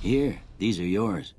Here, these are yours.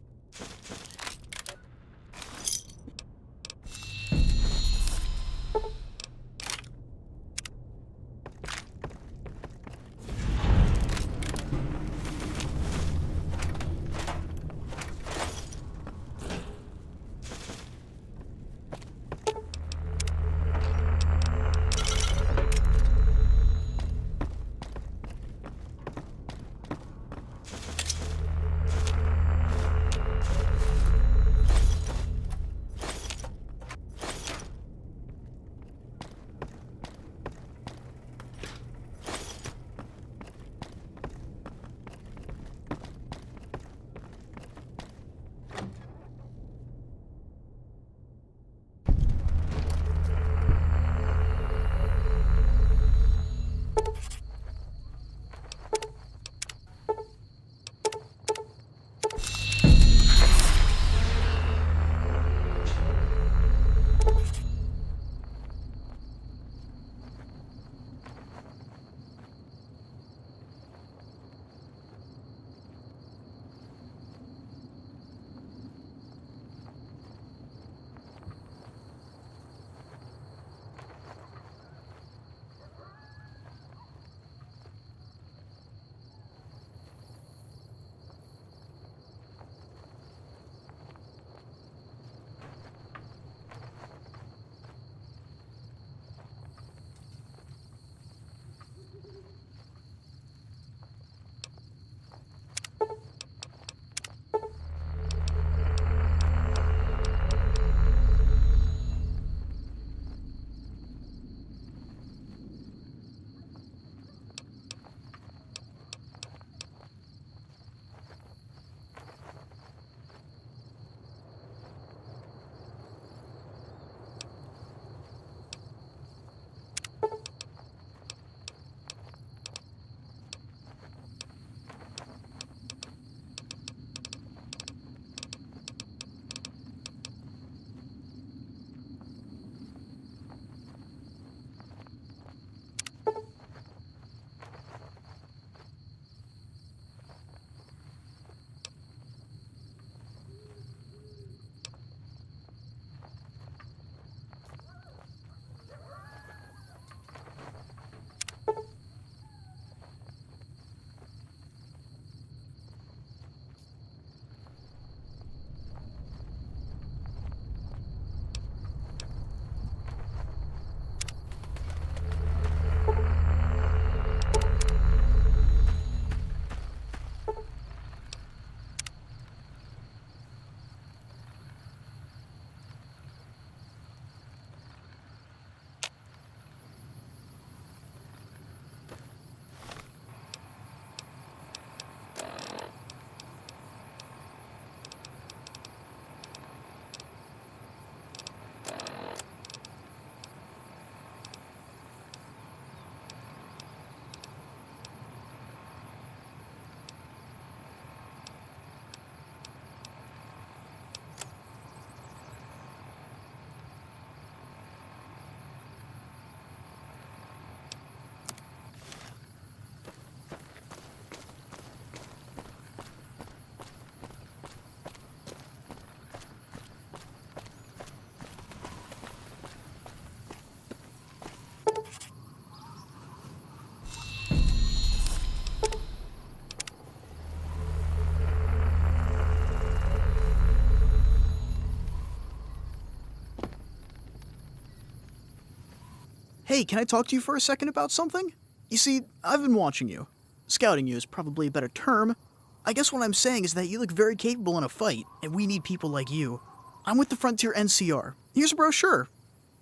Hey, can I talk to you for a second about something? You see, I've been watching you. Scouting you is probably a better term. I guess what I'm saying is that you look very capable in a fight, and we need people like you. I'm with the Frontier NCR. Here's a brochure.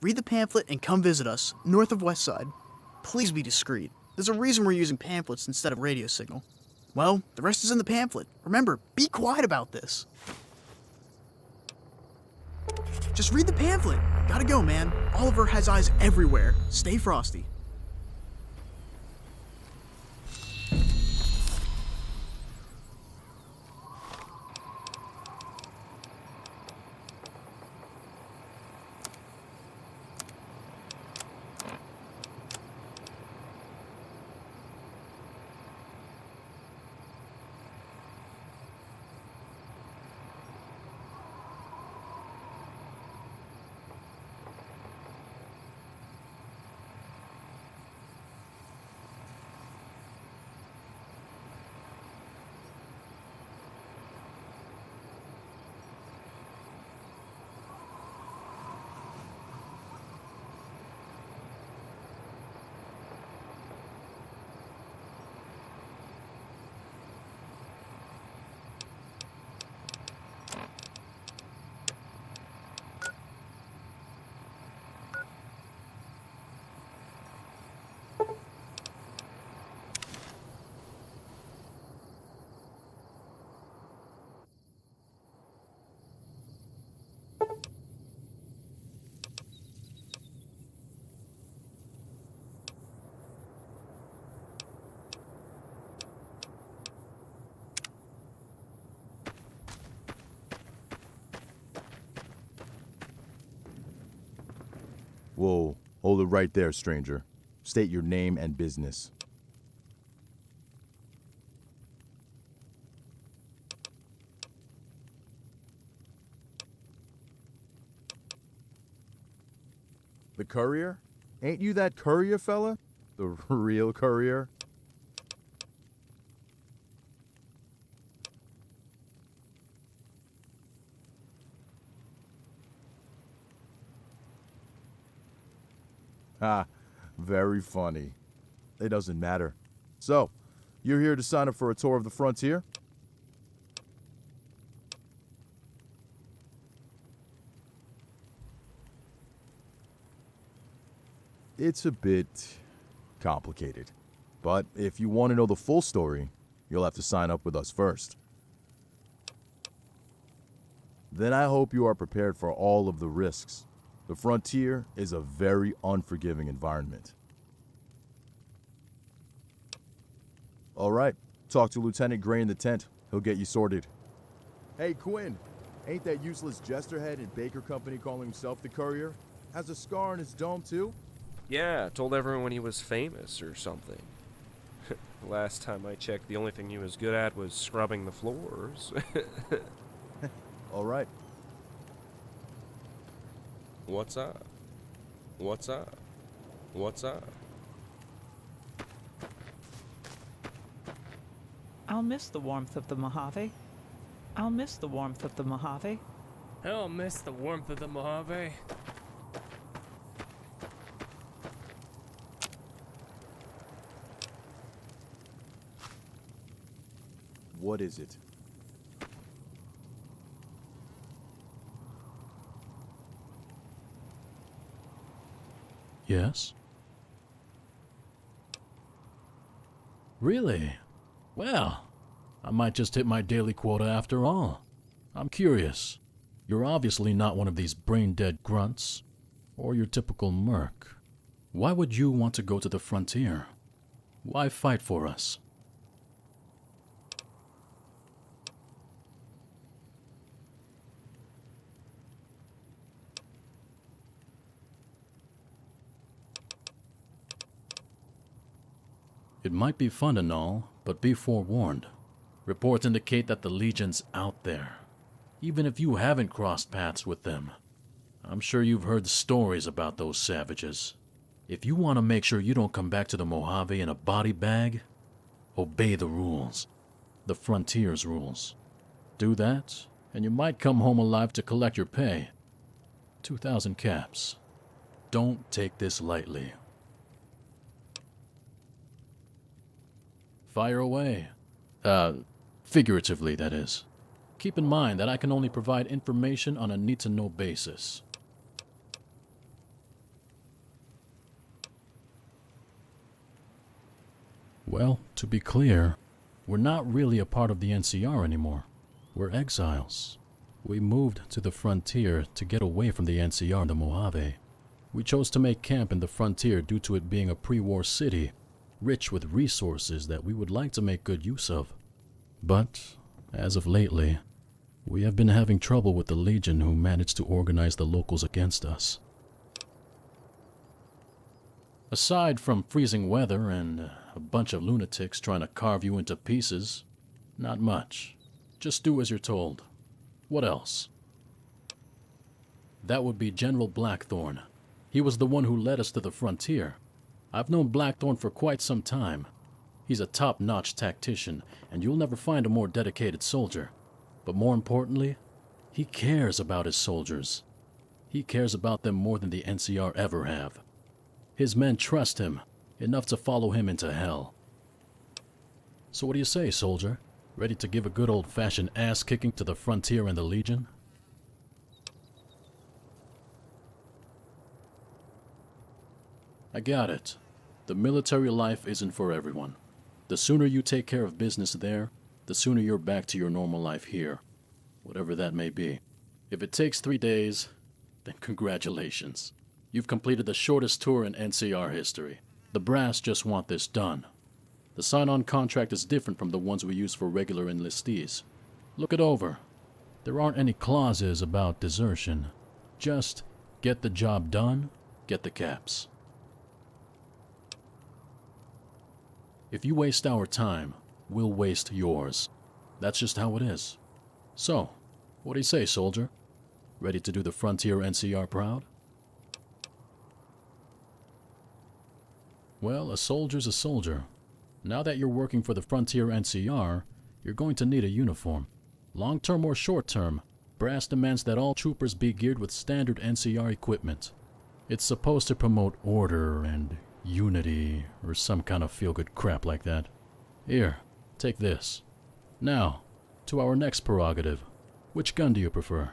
Read the pamphlet and come visit us, north of West Side. Please be discreet. There's a reason we're using pamphlets instead of radio signal. Well, the rest is in the pamphlet. Remember, be quiet about this. Just read the pamphlet. Gotta go, man. Oliver has eyes everywhere. Stay frosty. Whoa, hold it right there, stranger. State your name and business. The courier? Ain't you that courier fella? The real courier? Ha, very funny. It doesn't matter. So, you're here to sign up for a tour of the frontier? It's a bit complicated. But if you want to know the full story, you'll have to sign up with us first. Then I hope you are prepared for all of the risks. The frontier is a very unforgiving environment. All right, talk to Lieutenant Gray in the tent. He'll get you sorted. Hey, Quinn, ain't that useless jesterhead in Baker Company calling himself the courier? Has a scar on his dome, too? Yeah, told everyone he was famous or something. Last time I checked, the only thing he was good at was scrubbing the floors. All right. What's up? What's up? What's up? I'll miss the warmth of the Mojave. I'll miss the warmth of the Mojave. I'll miss the warmth of the Mojave. What is it? Yes? Really? Well, I might just hit my daily quota after all. I'm curious. You're obviously not one of these brain-dead grunts, or your typical merc. Why would you want to go to the frontier? Why fight for us? It might be fun and all, but be forewarned. Reports indicate that the Legion's out there, even if you haven't crossed paths with them. I'm sure you've heard the stories about those savages. If you want to make sure you don't come back to the Mojave in a body bag, obey the rules. The Frontier's rules. Do that, and you might come home alive to collect your pay. 2,000 caps. Don't take this lightly. Fire away. Figuratively, that is. Keep in mind that I can only provide information on a need-to-know basis. Well, to be clear, we're not really a part of the NCR anymore. We're exiles. We moved to the frontier to get away from the NCR and the Mojave. We chose to make camp in the frontier due to it being a pre-war city, rich with resources that we would like to make good use of. But, as of lately, we have been having trouble with the Legion who managed to organize the locals against us. Aside from freezing weather and a bunch of lunatics trying to carve you into pieces, not much. Just do as you're told. What else? That would be General Blackthorne. He was the one who led us to the frontier. I've known Blackthorne for quite some time. He's a top-notch tactician, and you'll never find a more dedicated soldier. But more importantly, he cares about his soldiers. He cares about them more than the NCR ever have. His men trust him, enough to follow him into hell. So what do you say, soldier? Ready to give a good old-fashioned ass-kicking to the frontier and the Legion? I got it. The military life isn't for everyone. The sooner you take care of business there, the sooner you're back to your normal life here. Whatever that may be. If it takes 3 days, then congratulations. You've completed the shortest tour in NCR history. The brass just want this done. The sign-on contract is different from the ones we use for regular enlistees. Look it over. There aren't any clauses about desertion. Just get the job done, Get the caps. If you waste our time, we'll waste yours. That's just how it is. So, what do you say, soldier? Ready to do the Frontier NCR proud? Well, a soldier's a soldier. Now that you're working for the Frontier NCR, you're going to need a uniform. Long-term or short-term, brass demands that all troopers be geared with standard NCR equipment. It's supposed to promote order and unity or some kind of feel-good crap like that. Here, take this. Now, to our next prerogative. Which gun do you prefer?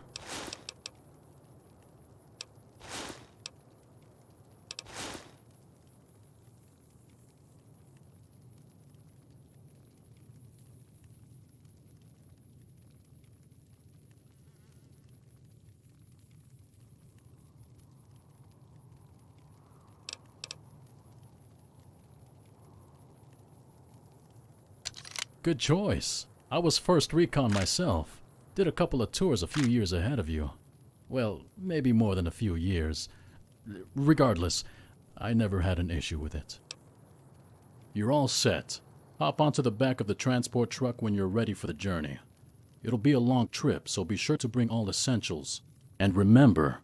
Good choice. I was first recon myself. Did a couple of tours a few years ahead of you. Well, maybe more than a few years. Regardless, I never had an issue with it. You're all set. Hop onto the back of the transport truck when you're ready for the journey. It'll be a long trip, so be sure to bring all essentials. And remember,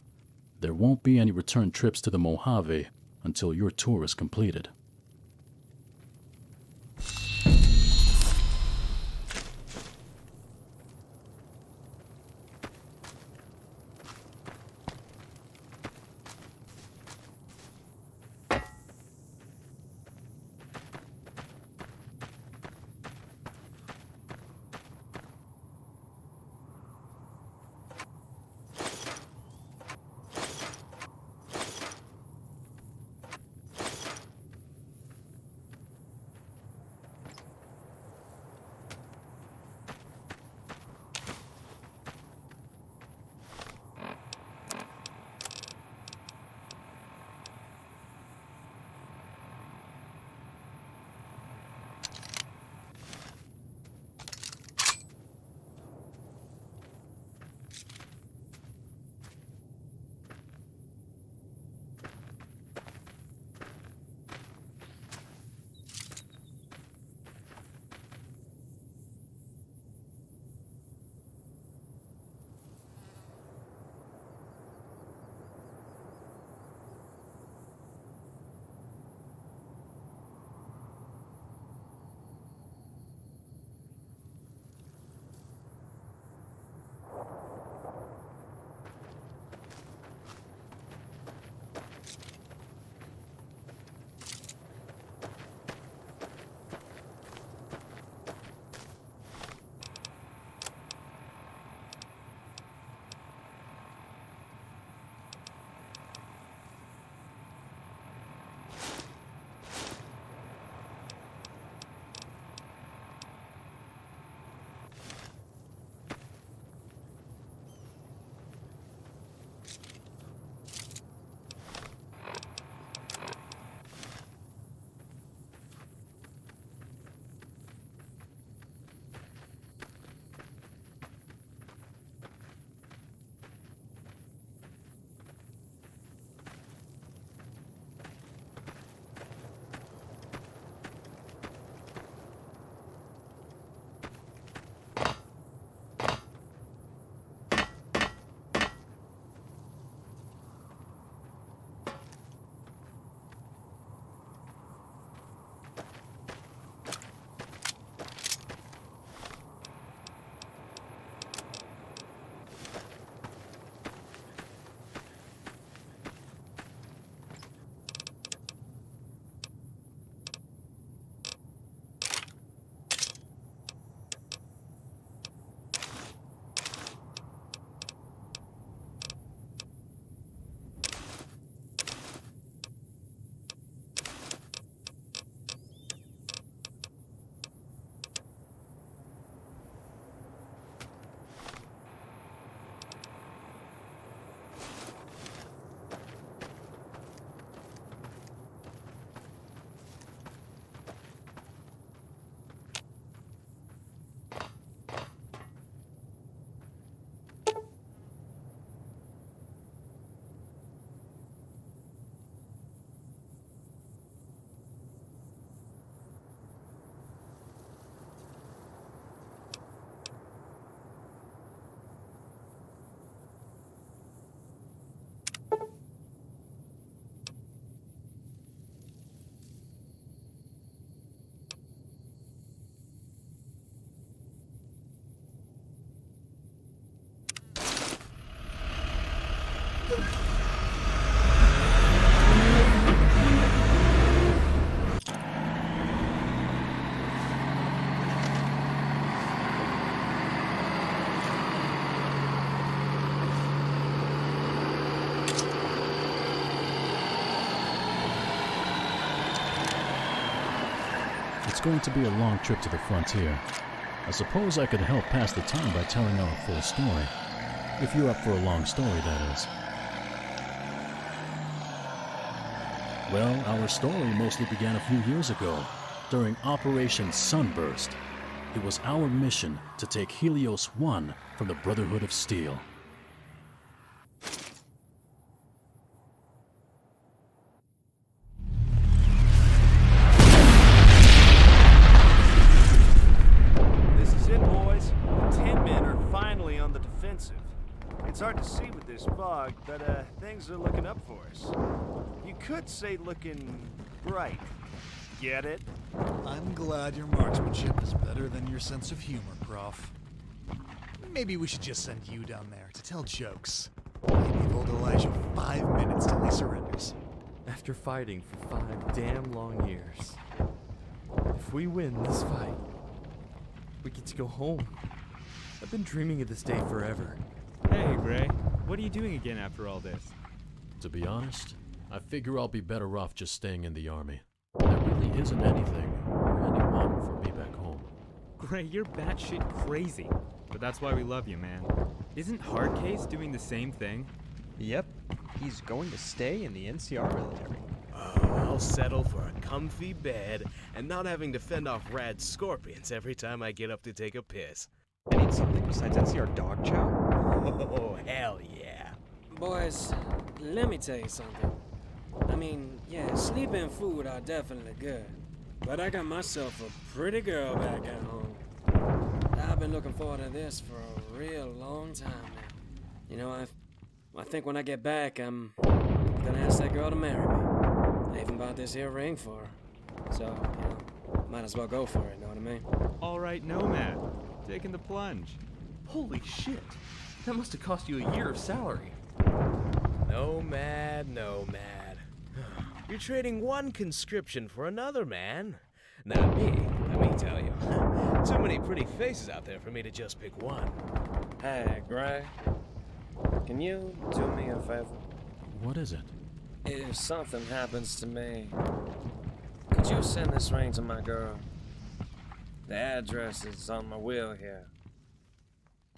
there won't be any return trips to the Mojave until your tour is completed. It's going to be a long trip to the frontier. I suppose I could help pass the time by telling our full story. If you're up for a long story, that is. Well, our story mostly began a few years ago, during Operation Sunburst. It was our mission to take Helios 1 from the Brotherhood of Steel. This is it, boys. The Tin Men are finally on the defensive. It's hard to see with this fog, but things are looking up for us. You could say looking bright. Get it? I'm glad your marksmanship is better than your sense of humor, Prof. Maybe we should just send you down there to tell jokes. Maybe hold Elijah 5 minutes till he surrenders. After fighting for 5 damn long years, if we win this fight, we get to go home. I've been dreaming of this day forever. Hey, Gray. What are you doing again after all this? To be honest, I figure I'll be better off just staying in the army. There really isn't anything or anyone for me back home. Gray, you're batshit crazy. But that's why we love you, man. Isn't Hardcase doing the same thing? Yep, he's going to stay in the NCR military. I'll settle for a comfy bed and not having to fend off rad scorpions every time I get up to take a piss. I need something besides NCR dog chow. Oh, hell yeah. Boys, let me tell you something. I mean, yeah, sleep and food are definitely good. But I got myself a pretty girl back at home. I've been looking forward to this for a real long time now. You know, I think when I get back, I'm gonna ask that girl to marry me. I even bought this here ring for her. So, you know, might as well go for it, know what I mean? All right, Nomad. Taking the plunge. Holy shit, that must have cost you a year of salary. Nomad. You're trading one conscription for another, man. Not me, let me tell you. Too many pretty faces out there for me to just pick one. Hey, Gray. Can you do me a favor? What is it? If something happens to me, could you send this ring to my girl? The address is on my wheel here.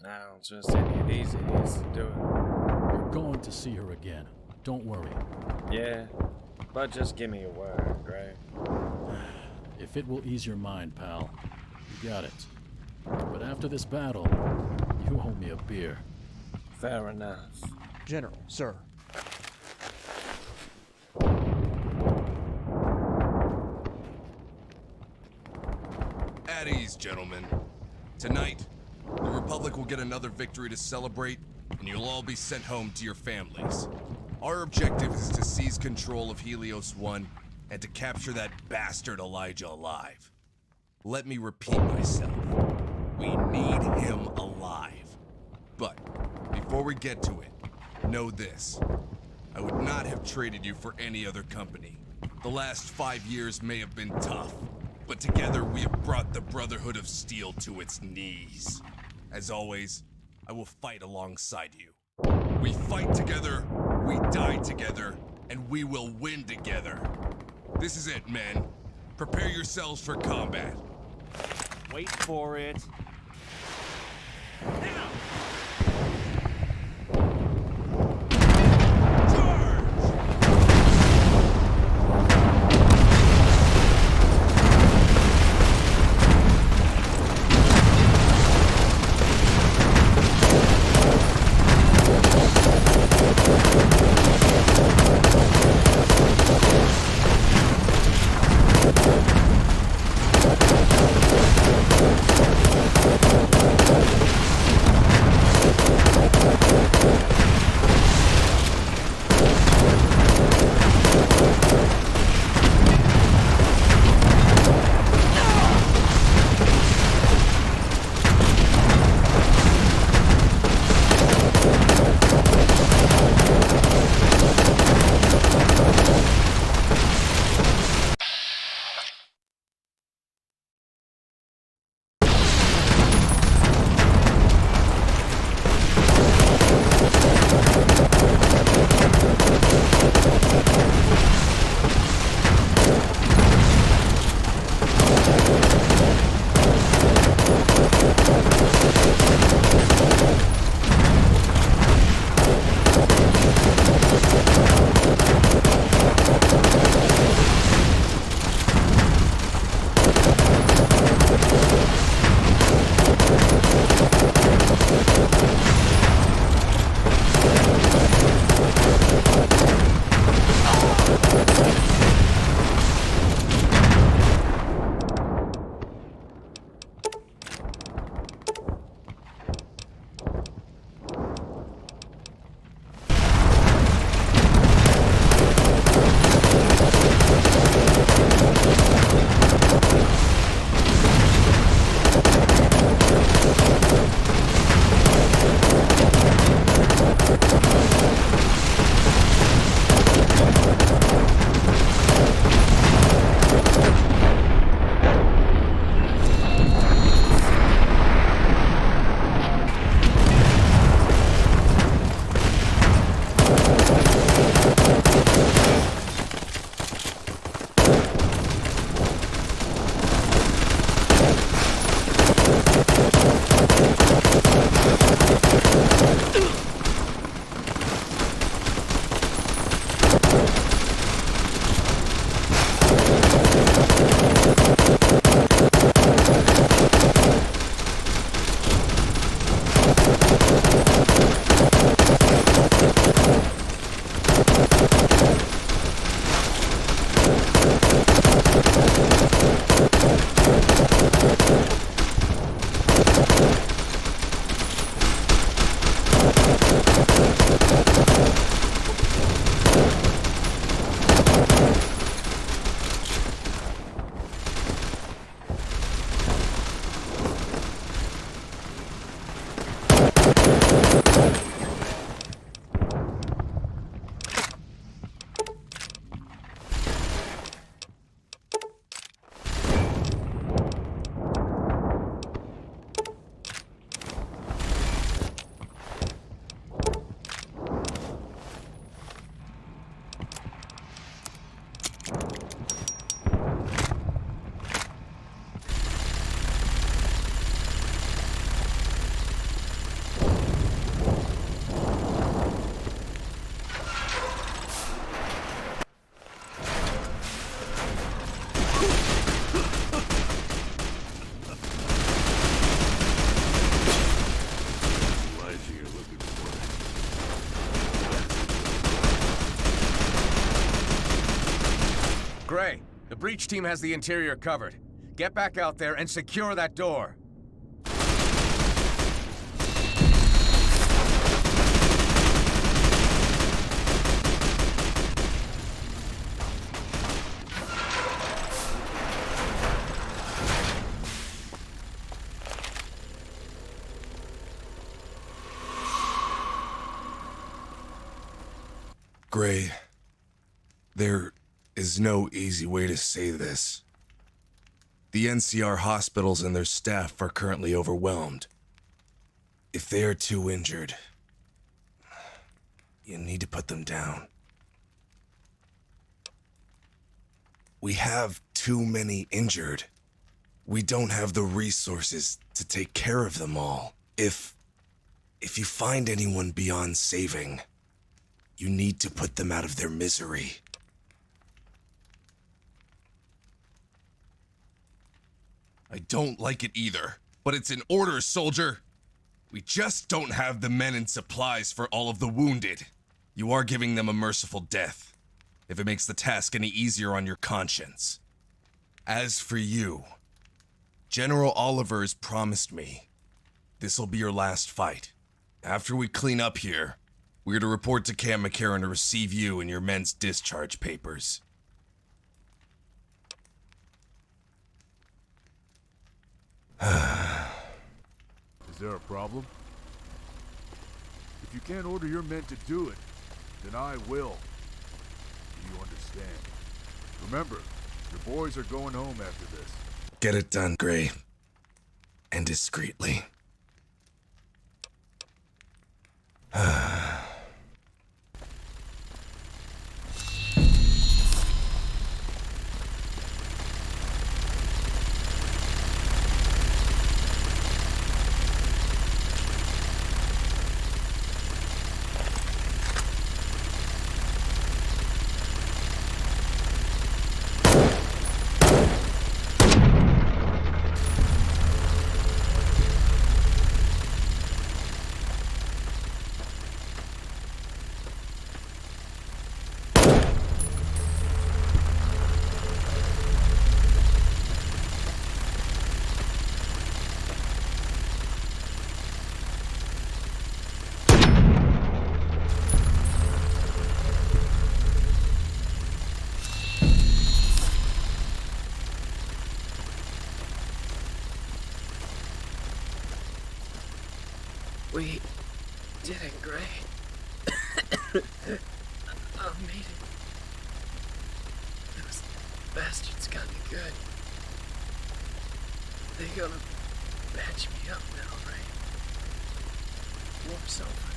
I don't trust any of these idiots to do it. You're going to see her again. Don't worry. Yeah, but just give me your word, Gray. If it will ease your mind, pal, you got it. But after this battle, you owe me a beer. Fair enough. General, sir. At ease, gentlemen. Tonight, the Republic will get another victory to celebrate, and you'll all be sent home to your families. Our objective is to seize control of Helios 1 and to capture that bastard Elijah alive. Let me repeat myself. We need him alive. But before we get to it, know this. I would not have traded you for any other company. The last 5 years may have been tough, but together we have brought the Brotherhood of Steel to its knees. As always, I will fight alongside you. We fight together, we die together, and we will win together. This is it, men. Prepare yourselves for combat. Wait for it. Now! Charge! breach team has the interior covered. Get back out there and secure that door. Gray, there is no easy way to say this. The NCR hospitals and their staff are currently overwhelmed. If they are too injured, you need to put them down. We have too many injured. We don't have the resources to take care of them all. If you find anyone beyond saving, you need to put them out of their misery. I don't like it either, but it's an order, soldier. We just don't have the men and supplies for all of the wounded. You are giving them a merciful death, if it makes the task any easier on your conscience. As for you, General Oliver has promised me this'll be your last fight. After we clean up here, we're to report to Camp McCarran to receive you and your men's discharge papers. Is there a problem? If you can't order your men to do it, then I will. Do you understand? Remember, your boys are going home after this. Get it done, Gray. And discreetly. We did it, Gray. I made it. Those bastards got me good. They gonna patch me up now, right? War's over.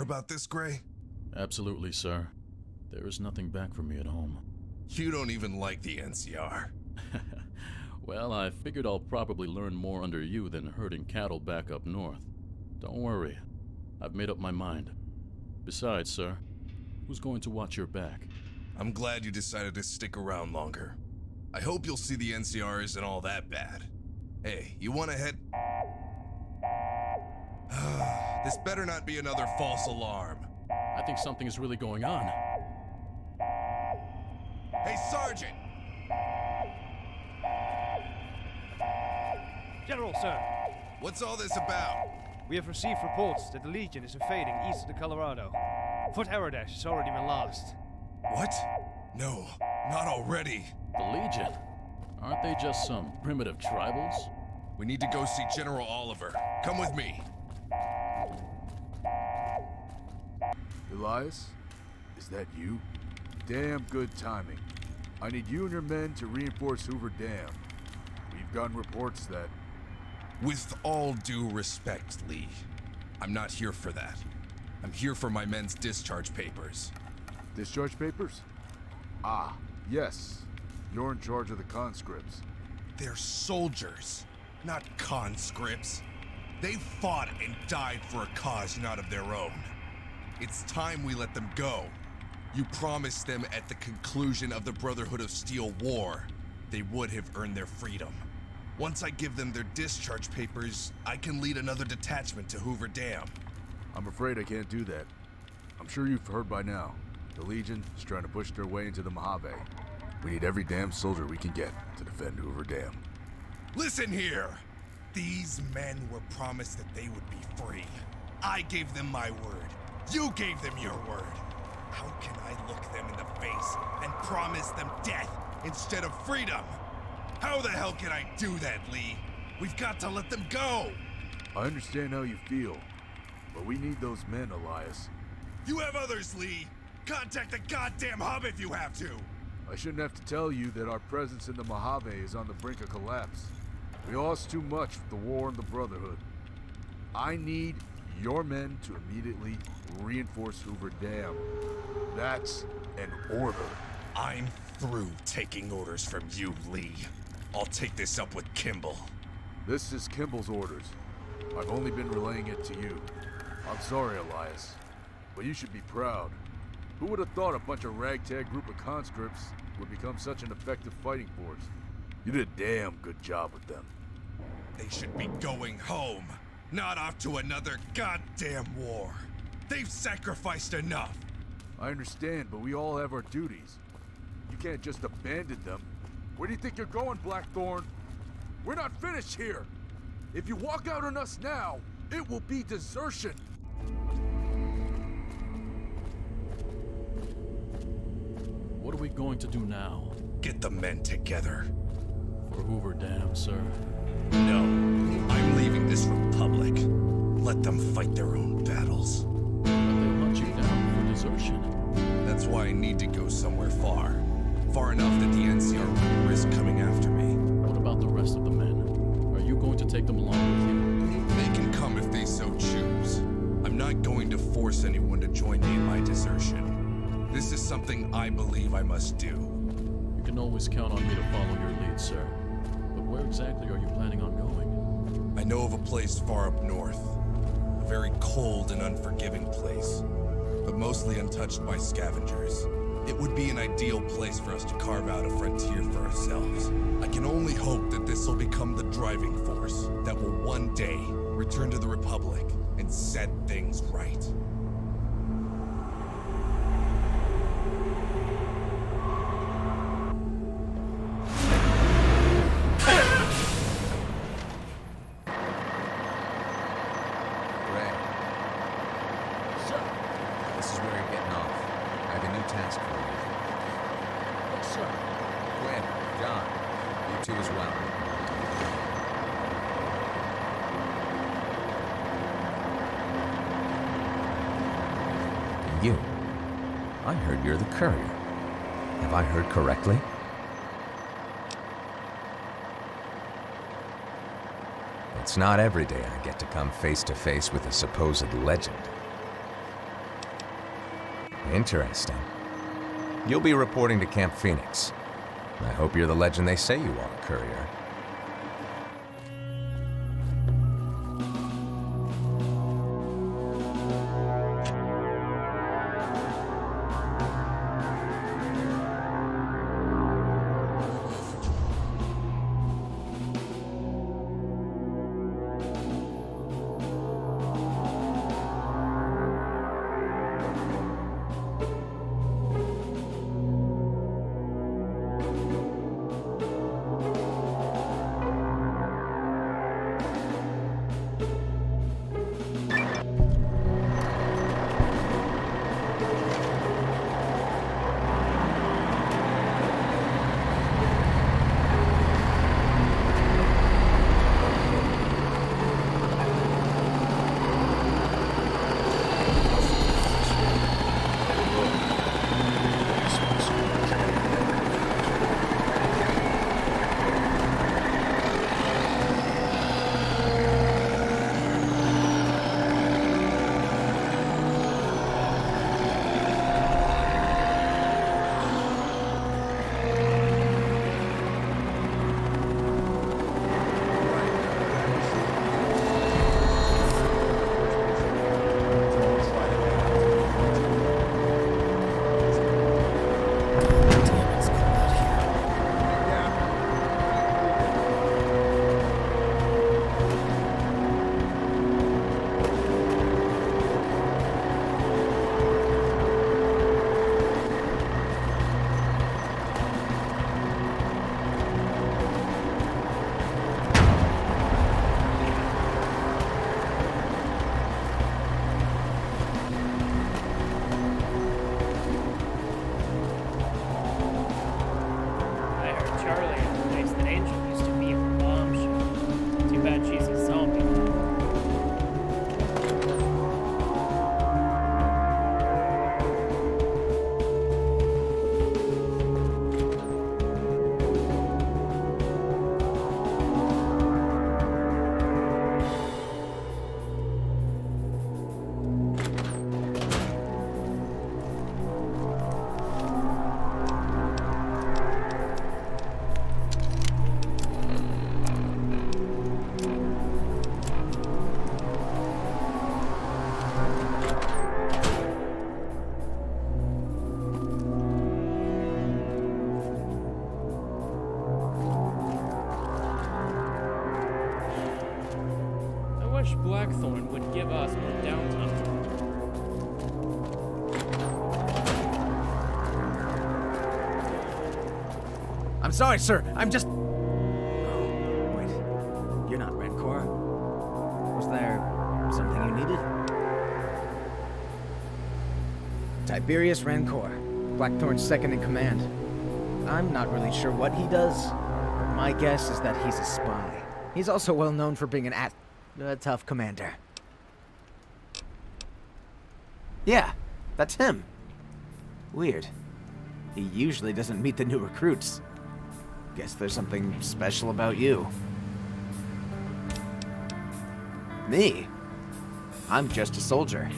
about this, Gray? Absolutely, sir. There is nothing back for me at home. You don't even like the NCR. Well, I figured I'll probably learn more under you than herding cattle back up north. Don't worry. I've made up my mind. Besides, sir, who's going to watch your back? I'm glad you decided to stick around longer. I hope you'll see the NCR isn't all that bad. Hey, you wanna head... This better not be another false alarm. I think something is really going on. Hey, Sergeant! General, sir. What's all this about? We have received reports that the Legion is invading east of the Colorado. Fort Aradesh has already been lost. What? No, not already. The Legion? Aren't they just some primitive tribals? We need to go see General Oliver. Come with me. Elias? Is that you? Damn good timing. I need you and your men to reinforce Hoover Dam. We've gotten reports that... With all due respect, Lee, I'm not here for that. I'm here for my men's discharge papers. Discharge papers? Ah, yes. You're in charge of the conscripts. They're soldiers, not conscripts. They fought and died for a cause not of their own. It's time we let them go. You promised them at the conclusion of the Brotherhood of Steel War, they would have earned their freedom. Once I give them their discharge papers, I can lead another detachment to Hoover Dam. I'm afraid I can't do that. I'm sure you've heard by now. The Legion is trying to push their way into the Mojave. We need every damn soldier we can get to defend Hoover Dam. Listen here! These men were promised that they would be free. I gave them my word. You gave them your word. How can I look them in the face and promise them death instead of freedom? How the hell can I do that, Lee? We've got to let them go! I understand how you feel, but we need those men, Elias. You have others, Lee! Contact the goddamn hub if you have to! I shouldn't have to tell you that our presence in the Mojave is on the brink of collapse. We lost too much with the war and the Brotherhood. I need your men to immediately reinforce Hoover Dam. That's an order. I'm through taking orders from you, Lee. I'll take this up with Kimball. This is Kimball's orders. I've only been relaying it to you. I'm sorry, Elias, but you should be proud. Who would have thought a bunch of ragtag group of conscripts would become such an effective fighting force? You did a damn good job with them. They should be going home, not off to another goddamn war. They've sacrificed enough. I understand, but we all have our duties. You can't just abandon them. Where do you think you're going, Blackthorn? We're not finished here. If you walk out on us now, it will be desertion. What are we going to do now? Get the men together. For Hoover Dam, sir? No, I'm leaving this republic. Let them fight their own battles. But they'll hunt you down for desertion. That's why I need to go somewhere far. Far enough that the NCR wouldn't risk coming after me. What about the rest of the men? Are you going to take them along with you? They can come if they so choose. I'm not going to force anyone to join me in my desertion. This is something I believe I must do. You can always count on me to follow your lead, sir. But where exactly are you planning on going? I know of a place far up north. A very cold and unforgiving place, but mostly untouched by scavengers. It would be an ideal place for us to carve out a frontier for ourselves. I can only hope that this will become the driving force that will one day return to the Republic and set things right. You. I heard you're the courier. Have I heard correctly? It's not every day I get to come face to face with a supposed legend. Interesting. You'll be reporting to Camp Phoenix. I hope you're the legend they say you are, courier. Blackthorn would give us more downtime. I'm sorry, sir. I'm just... Oh, wait. You're not Rancor. Was there something you needed? Tiberius Rancor, Blackthorn's second in command. I'm not really sure what he does, but my guess is that he's a spy. He's also well known for being a tough commander. Yeah, that's him. Weird. He usually doesn't meet the new recruits. Guess there's something special about you. Me? I'm just a soldier.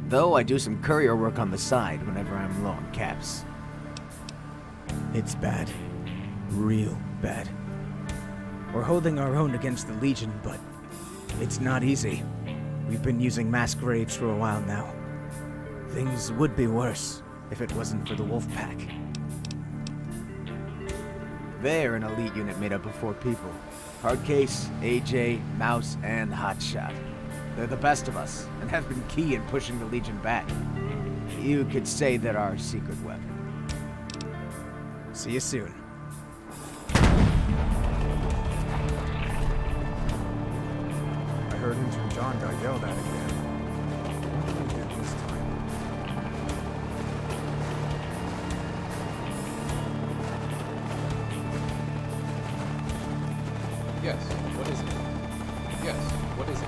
Though I do some courier work on the side whenever I'm low on caps. It's bad. Real bad. We're holding our own against the Legion, but it's not easy. We've been using mass graves for a while now. Things would be worse if it wasn't for the Wolfpack. They're an elite unit made up of 4 people. Hardcase, AJ, Mouse, and Hotshot. They're the best of us, and have been key in pushing the Legion back. You could say they're our secret weapon. See you soon. I heard Intern John got yelled at again. What did he get this time? Yes, what is it? Yes, what is it?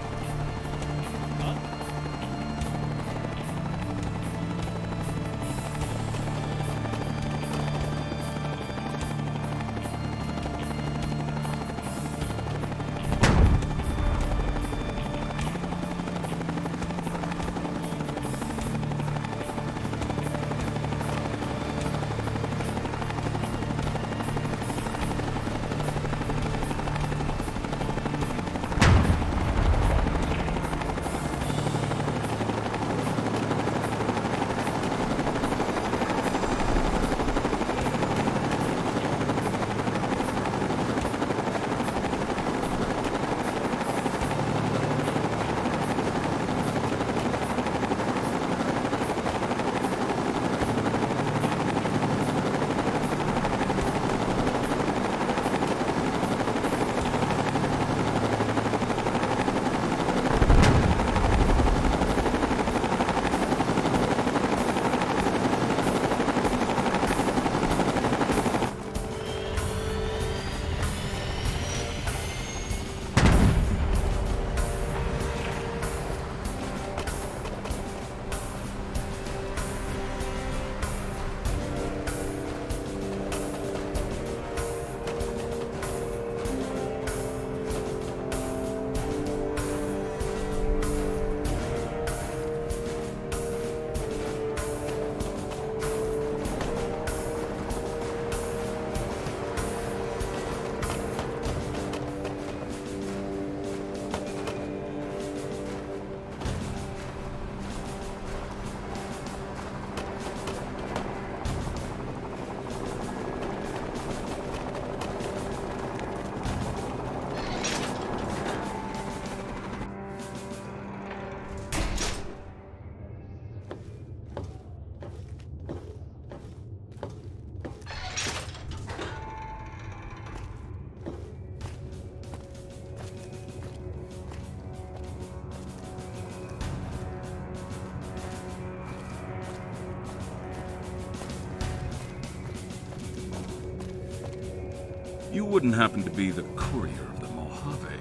You wouldn't happen to be the courier of the Mojave?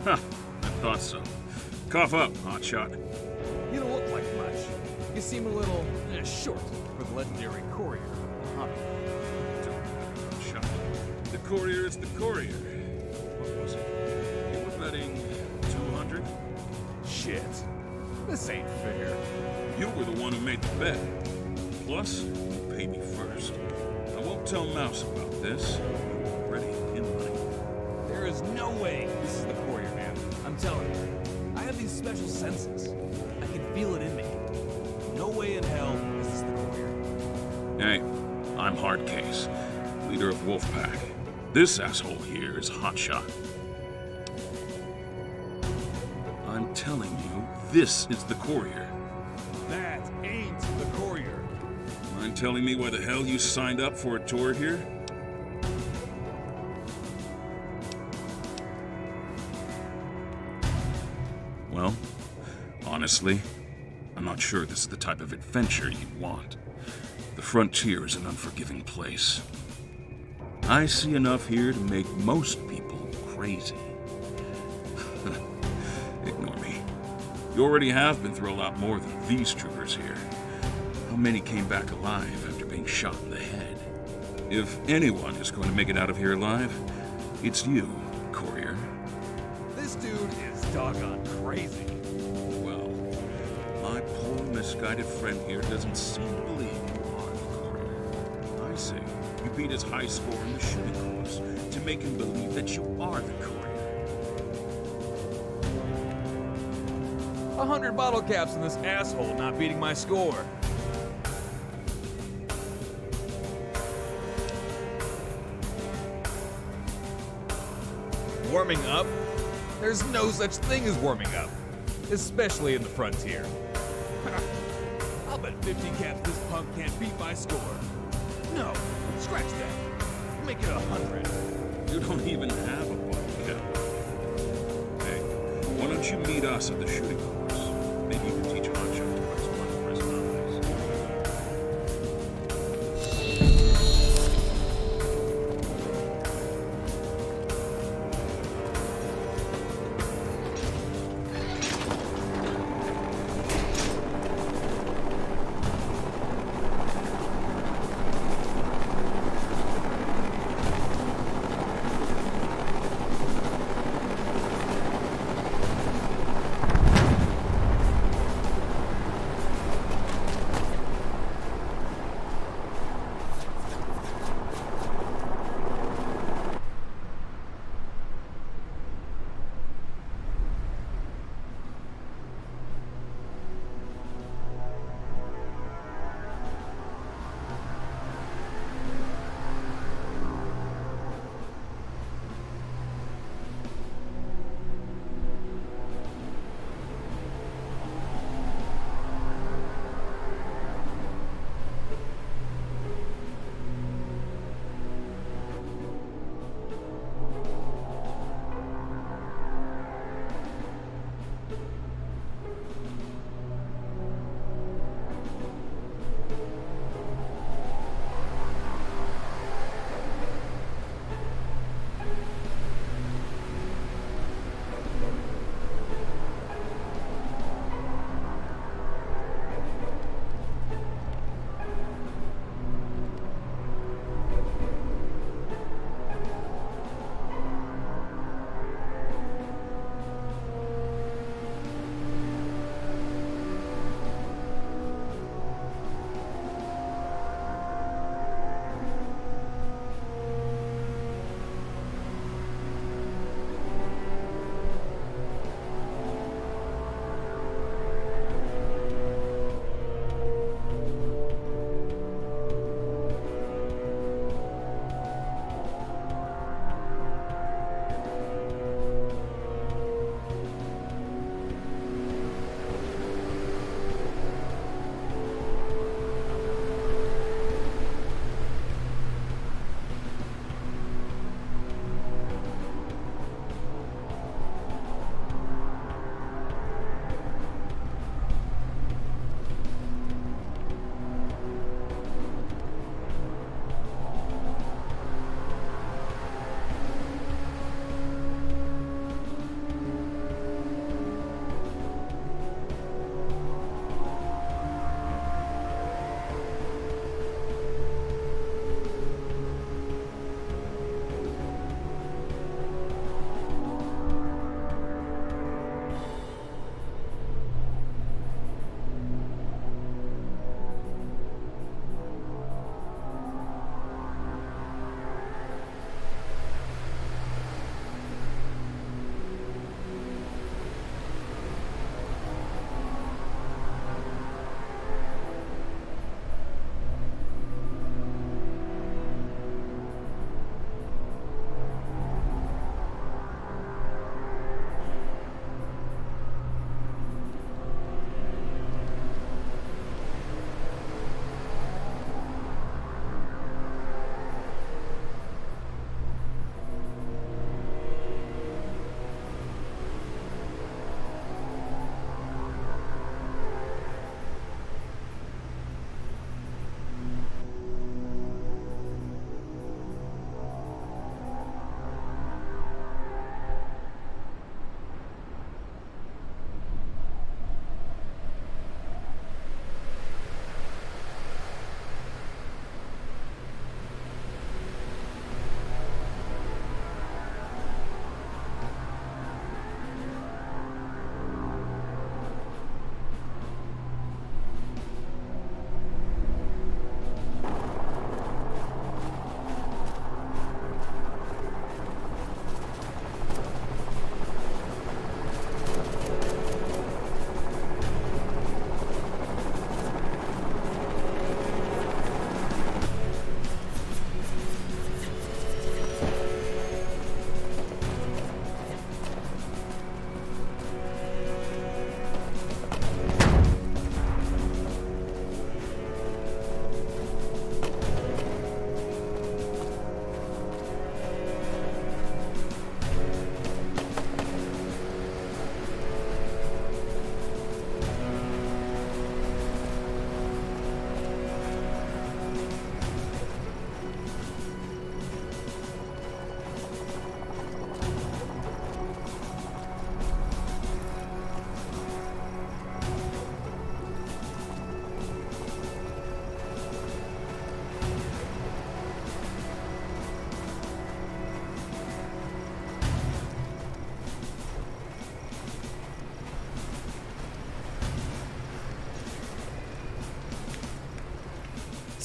Huh, I thought so. Cough up, hotshot. You don't look like much. You seem a little short for the legendary courier. Hotshot. The courier is the courier. What was it? You were betting 200? Shit. This ain't fair. You were the one who made the bet. Plus, you paid me first. I won't tell Mouse about this. You're already in money. There is no way this is the courier, man. I'm telling you. I have these special senses. I can feel it in me. No way in hell this is the courier. Hey, I'm Hardcase, leader of Wolfpack. This asshole here is Hotshot. I'm telling you, this is the courier. That ain't the courier. Mind telling me why the hell you signed up for a tour here? Well, honestly, I'm not sure this is the type of adventure you'd want. The frontier is an unforgiving place. I see enough here to make most people crazy. Ignore me. You already have been through a lot more than these troopers here. How many came back alive after being shot in the head? If anyone is going to make it out of here alive, it's you, courier. This dude is doggone crazy. Well, my poor misguided friend here doesn't seem to believe you are the courier. I say you beat his high score in the shooting course to make him believe that you are the courier. 100 bottle caps in this asshole not beating my score. Warming up? There's no such thing as warming up, especially in the frontier. I'll bet 50 caps this punk can't beat my score. No, scratch that. Make it 100. You don't even have a bottle cap. Hey, why don't you meet us at the shooting course? Maybe you can teach Hotshot to press one for his eyes.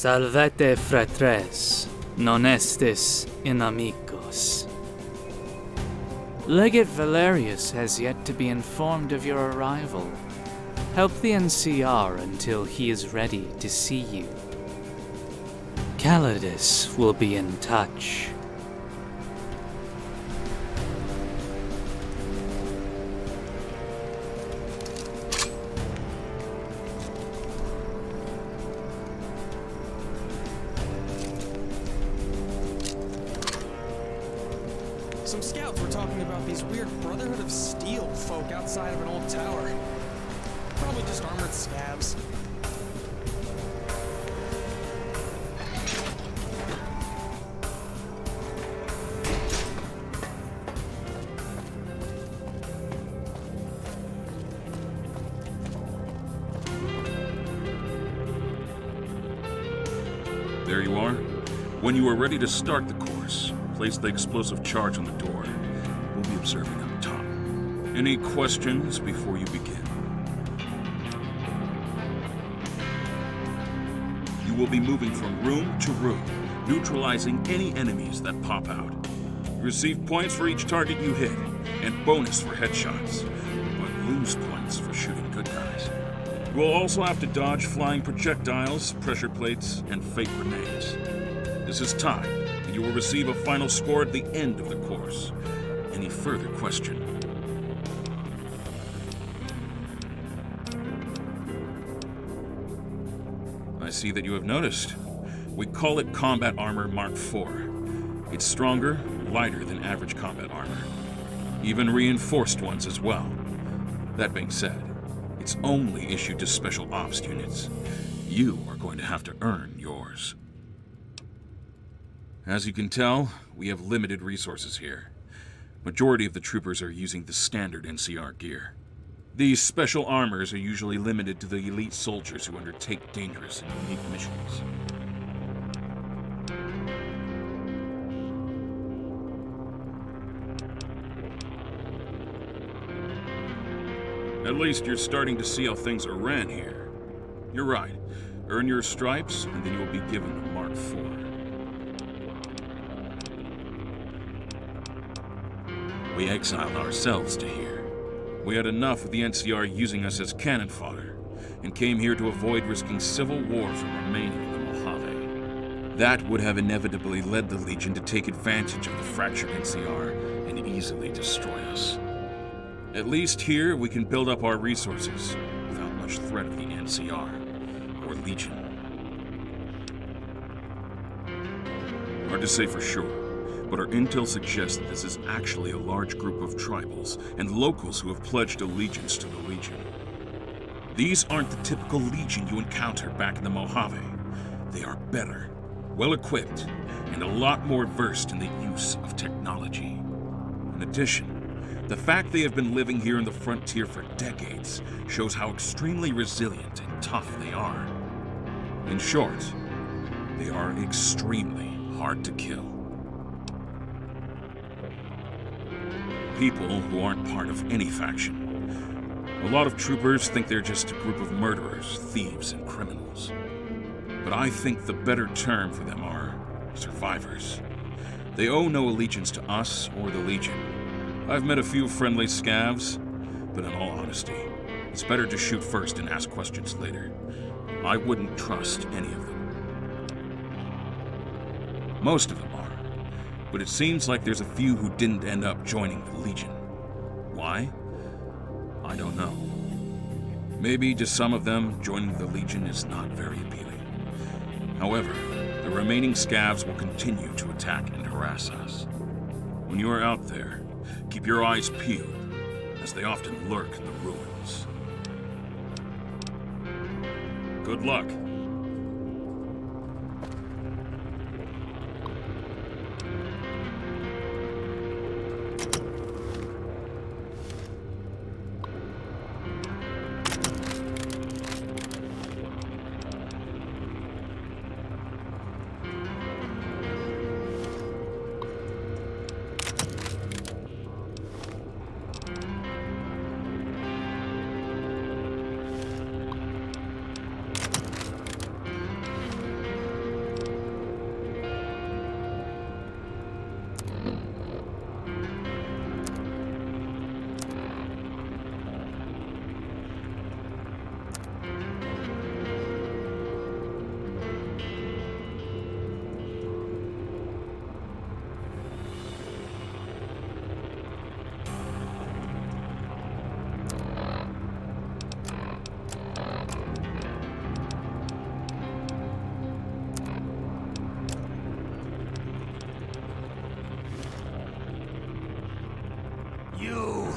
Salvete fratres, non estis inimicos. Legate Valerius has yet to be informed of your arrival. Help the NCR until he is ready to see you. Calidus will be in touch. Some scouts were talking about these weird Brotherhood of Steel folk outside of an old tower. Probably just armored scabs. There you are. When you are ready to start the course, place the explosive charge on the door. We'll be observing up top. Any questions before you begin? You will be moving from room to room, neutralizing any enemies that pop out. You receive points for each target you hit, and bonus for headshots, but lose points for shooting good guys. You will also have to dodge flying projectiles, pressure plates, and fake grenades. This is time, and you will receive a final score at the end of the course. Any further question? I see that you have noticed. We call it Combat Armor Mark IV. It's stronger, lighter than average combat armor. Even reinforced ones as well. That being said, it's only issued to special ops units. You are going to have to earn yours. As you can tell, we have limited resources here. Majority of the troopers are using the standard NCR gear. These special armors are usually limited to the elite soldiers who undertake dangerous and unique missions. At least you're starting to see how things are ran here. You're right. Earn your stripes, and then you will be given a Mark IV. We exiled ourselves to here. We had enough of the NCR using us as cannon fodder, and came here to avoid risking civil war from remaining in the Mojave. That would have inevitably led the Legion to take advantage of the fractured NCR and easily destroy us. At least here, we can build up our resources without much threat of the NCR or Legion. Hard to say for sure, but our intel suggests that this is actually a large group of tribals and locals who have pledged allegiance to the Legion. These aren't the typical Legion you encountered back in the Mojave. They are better, well-equipped, and a lot more versed in the use of technology. In addition, the fact they have been living here in the frontier for decades shows how extremely resilient and tough they are. In short, they are extremely hard to kill. People who aren't part of any faction. A lot of troopers think they're just a group of murderers, thieves, and criminals. But I think the better term for them are survivors. They owe no allegiance to us or the Legion. I've met a few friendly scavs, but in all honesty, it's better to shoot first and ask questions later. I wouldn't trust any of them. Most of them are, but it seems like there's a few who didn't end up joining the Legion. Why? I don't know. Maybe to some of them, joining the Legion is not very appealing. However, the remaining scavs will continue to attack and harass us. When you are out there, keep your eyes peeled, as they often lurk in the ruins. Good luck. You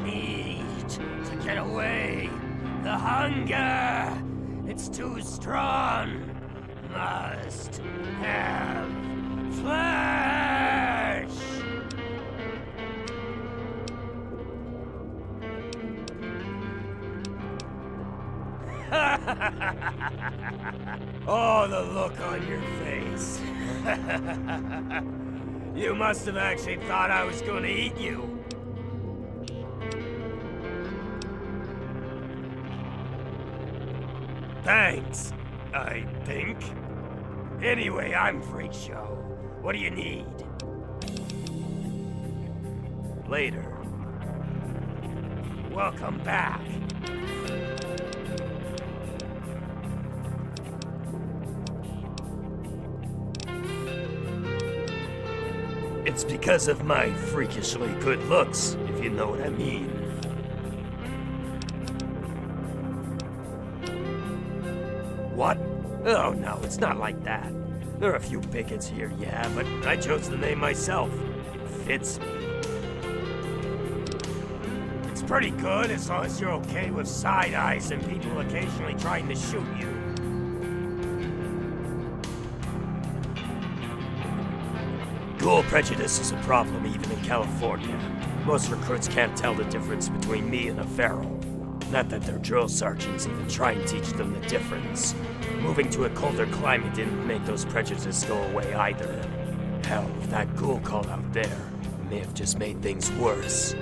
need to get away. The hunger, it's too strong. Must have flesh. Oh, the look on your face. You must have actually thought I was going to eat you. Thanks, I think. Anyway, I'm Freak Show. What do you need? Later. Welcome back. It's because of my freakishly good looks, if you know what I mean. What? Oh no, it's not like that. There are a few bigots here, yeah, but I chose the name myself. It fits me. It's pretty good as long as you're okay with side eyes and people occasionally trying to shoot you. Ghoul prejudice is a problem even in California. Most recruits can't tell the difference between me and a feral. Not that their drill sergeants even try and teach them the difference. Moving to a colder climate didn't make those prejudices go away either. Hell, if that ghoul called out there, it may have just made things worse.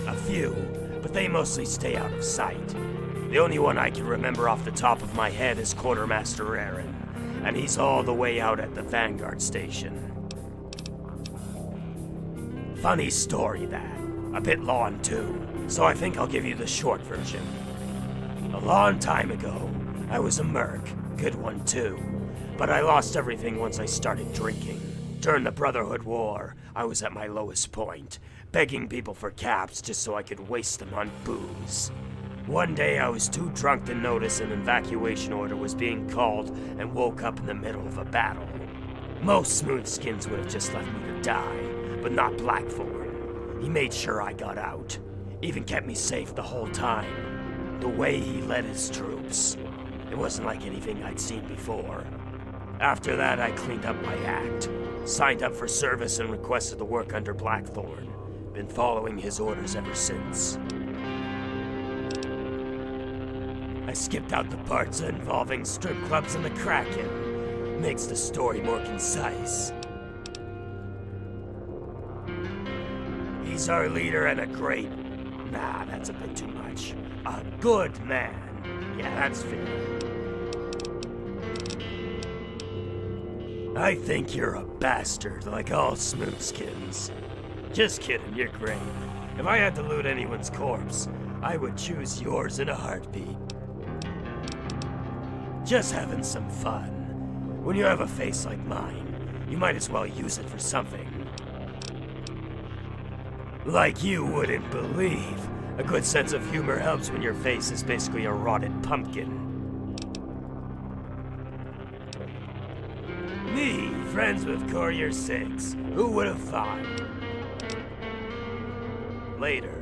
A few, but they mostly stay out of sight. The only one I can remember off the top of my head is Quartermaster Aaron, and he's all the way out at the Vanguard station. Funny story, that. A bit long, too, so I think I'll give you the short version. A long time ago, I was a merc, good one too, but I lost everything once I started drinking. During the Brotherhood War, I was at my lowest point, begging people for caps just so I could waste them on booze. One day I was too drunk to notice an evacuation order was being called and woke up in the middle of a battle. Most smoothskins would have just left me to die, but not Blackthorn. He made sure I got out, even kept me safe the whole time. The way he led his troops, it wasn't like anything I'd seen before. After that, I cleaned up my act, signed up for service and requested to work under Blackthorn. Been following his orders ever since. I skipped out the parts involving strip clubs and the Kraken. Makes the story more concise. He's our leader and a great... Nah, that's a bit too much. A good man. Yeah, that's fair. I think you're a bastard, like all smoothskins. Just kidding, you're great. If I had to loot anyone's corpse, I would choose yours in a heartbeat. Just having some fun. When you have a face like mine, you might as well use it for something. Like you wouldn't believe. A good sense of humor helps when your face is basically a rotted pumpkin. Me, friends with Courier 6. Who would have thought? Later.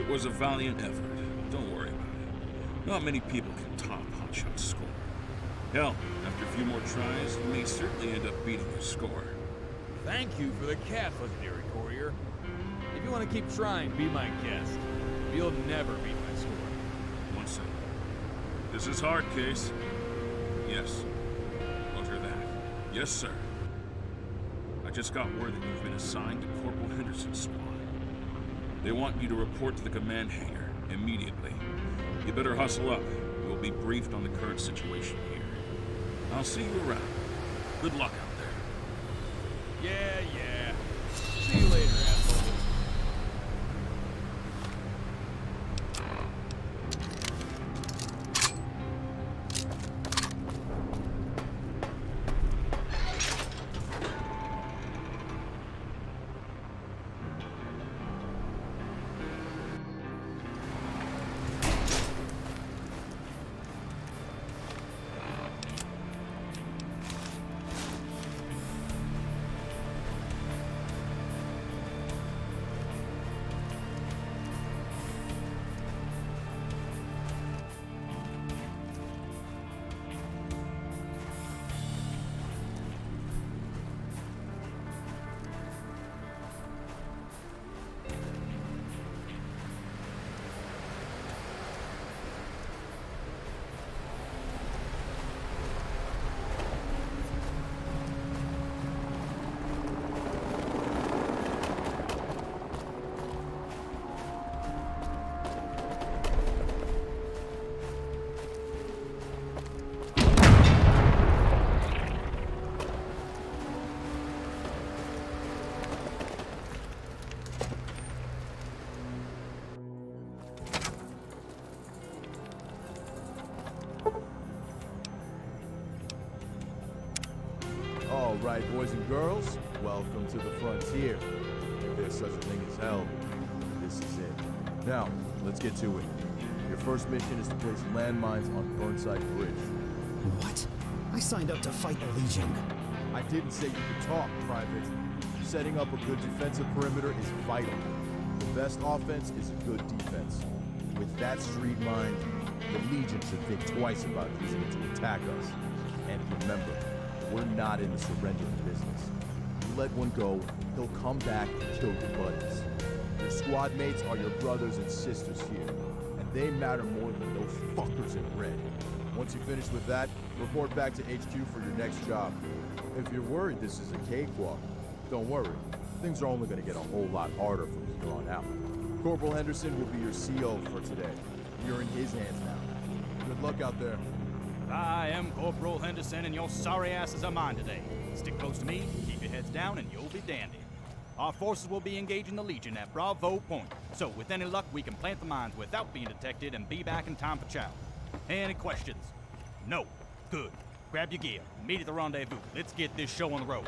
It was a valiant effort. Don't worry about it. Not many people can top Hotshot's score. Hell, after a few more tries, you may certainly end up beating your score. Thank you for the cat, legendary courier. If you want to keep trying, be my guest. You'll never beat my score. One second. This is hard, Case. Yes. Roger that. Yes, sir. I just got word that you've been assigned to Corporal Henderson's squad. They want you to report to the command hangar immediately. You better hustle up. You'll be briefed on the current situation here. I'll see you around. Good luck out there. Yeah. See you later, asshole. All right, boys and girls, welcome to the frontier. If there's such a thing as hell, this is it. Now, let's get to it. Your first mission is to place landmines on Burnside Bridge. What? I signed up to fight the Legion. I didn't say you could talk, Private. Setting up a good defensive perimeter is vital. The best offense is a good defense. With that street mind, the Legion should think twice about using it to attack us. And remember, we're not in the surrendering business. You let one go, he'll come back and kill your buddies. Your squad mates are your brothers and sisters here, and they matter more than those fuckers in red. Once you finish with that, report back to HQ for your next job. If you're worried this is a cakewalk, don't worry. Things are only going to get a whole lot harder from here on out. Corporal Henderson will be your CO for today. You're in his hands now. Good luck out there. I am Corporal Henderson, and your sorry asses are mine today. Stick close to me, keep your heads down, and you'll be dandy. Our forces will be engaging the Legion at Bravo Point, so with any luck, we can plant the mines without being detected and be back in time for chow. Any questions? No. Good. Grab your gear. Meet at the rendezvous. Let's get this show on the road.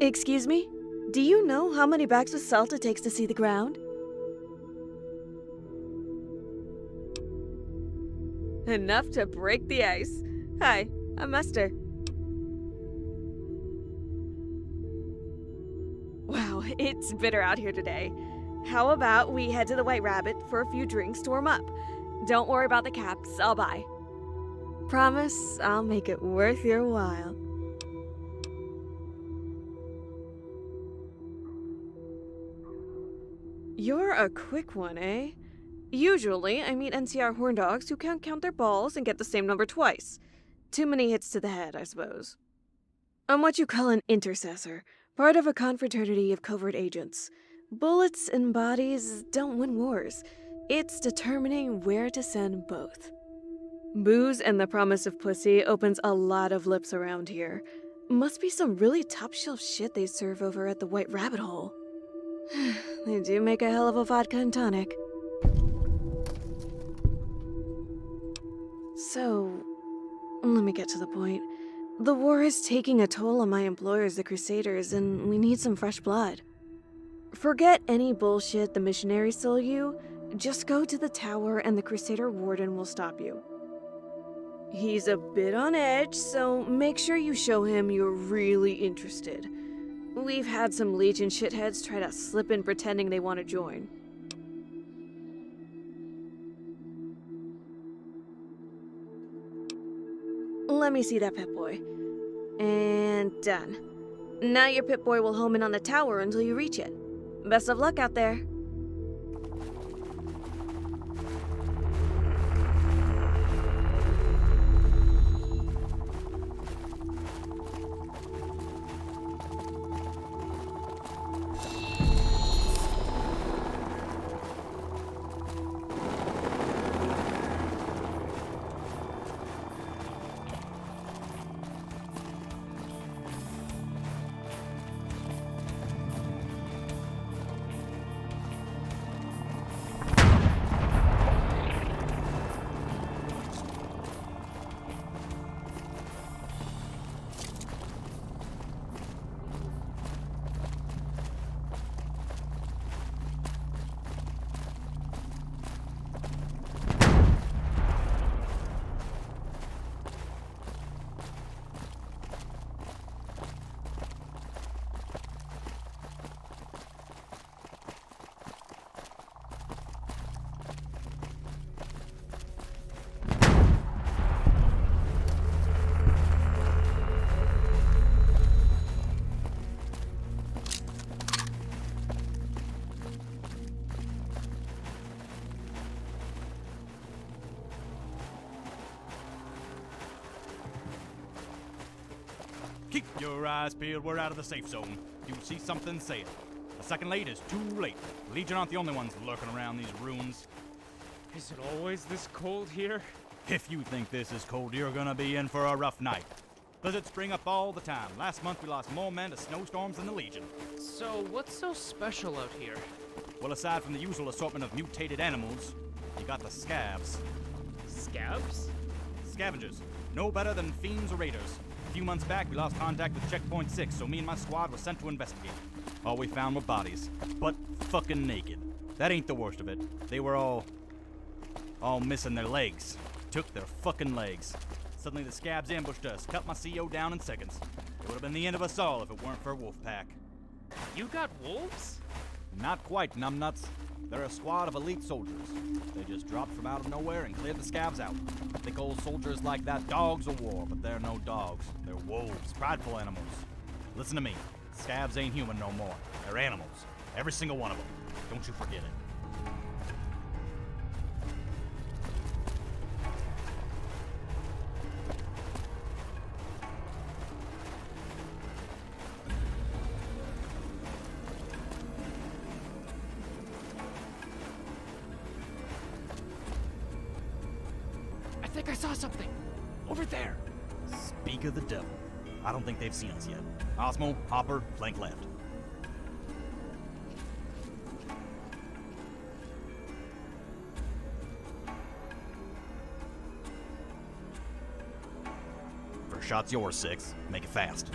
Excuse me? Do you know how many bags of salt it takes to see the ground? Enough to break the ice. Hi, I'm Mester. Wow, it's bitter out here today. How about we head to the White Rabbit for a few drinks to warm up? Don't worry about the caps, I'll buy. Promise I'll make it worth your while. You're a quick one, eh? Usually, I meet NCR horn dogs who can't count their balls and get the same number twice. Too many hits to the head, I suppose. I'm what you call an intercessor, part of a confraternity of covert agents. Bullets and bodies don't win wars. It's determining where to send both. Booze and the promise of pussy opens a lot of lips around here. Must be some really top-shelf shit they serve over at the White Rabbit Hole. They do make a hell of a vodka and tonic. So, let me get to the point. The war is taking a toll on my employers, the Crusaders, and we need some fresh blood. Forget any bullshit the missionaries sold you. Just go to the tower and the Crusader Warden will stop you. He's a bit on edge, so make sure you show him you're really interested. We've had some Legion shitheads try to slip in pretending they want to join. Let me see that Pip-Boy. And done. Now your Pip-Boy will home in on the tower until you reach it. Best of luck out there. Keep your eyes peeled. We're out of the safe zone. You see something, say it. A second late is too late. Legion aren't the only ones lurking around these ruins. Is it always this cold here? If you think this is cold, you're gonna be in for a rough night. Blizzards spring up all the time. Last month we lost more men to snowstorms than the Legion. So, what's so special out here? Well, aside from the usual assortment of mutated animals, you got the scavs. Scabs? Scavengers. No better than fiends or raiders. A few months back, we lost contact with Checkpoint 6, so me and my squad were sent to investigate. All we found were bodies. But fucking naked. That ain't the worst of it. They were all missing their legs. Took their fucking legs. Suddenly the scabs ambushed us, cut my CO down in seconds. It would have been the end of us all if it weren't for a wolf pack. You got wolves? Not quite, numbnuts. They're a squad of elite soldiers. They just dropped from out of nowhere and cleared the scabs out. Think old soldiers like that dogs of war, but they're no dogs. They're wolves, prideful animals. Listen to me. Scabs ain't human no more. They're animals. Every single one of them. Don't you forget it. I think I saw something. Over there. Speak of the devil. I don't think they've seen us yet. Osmo, Hopper, flank left. First shot's yours, 6. Make it fast.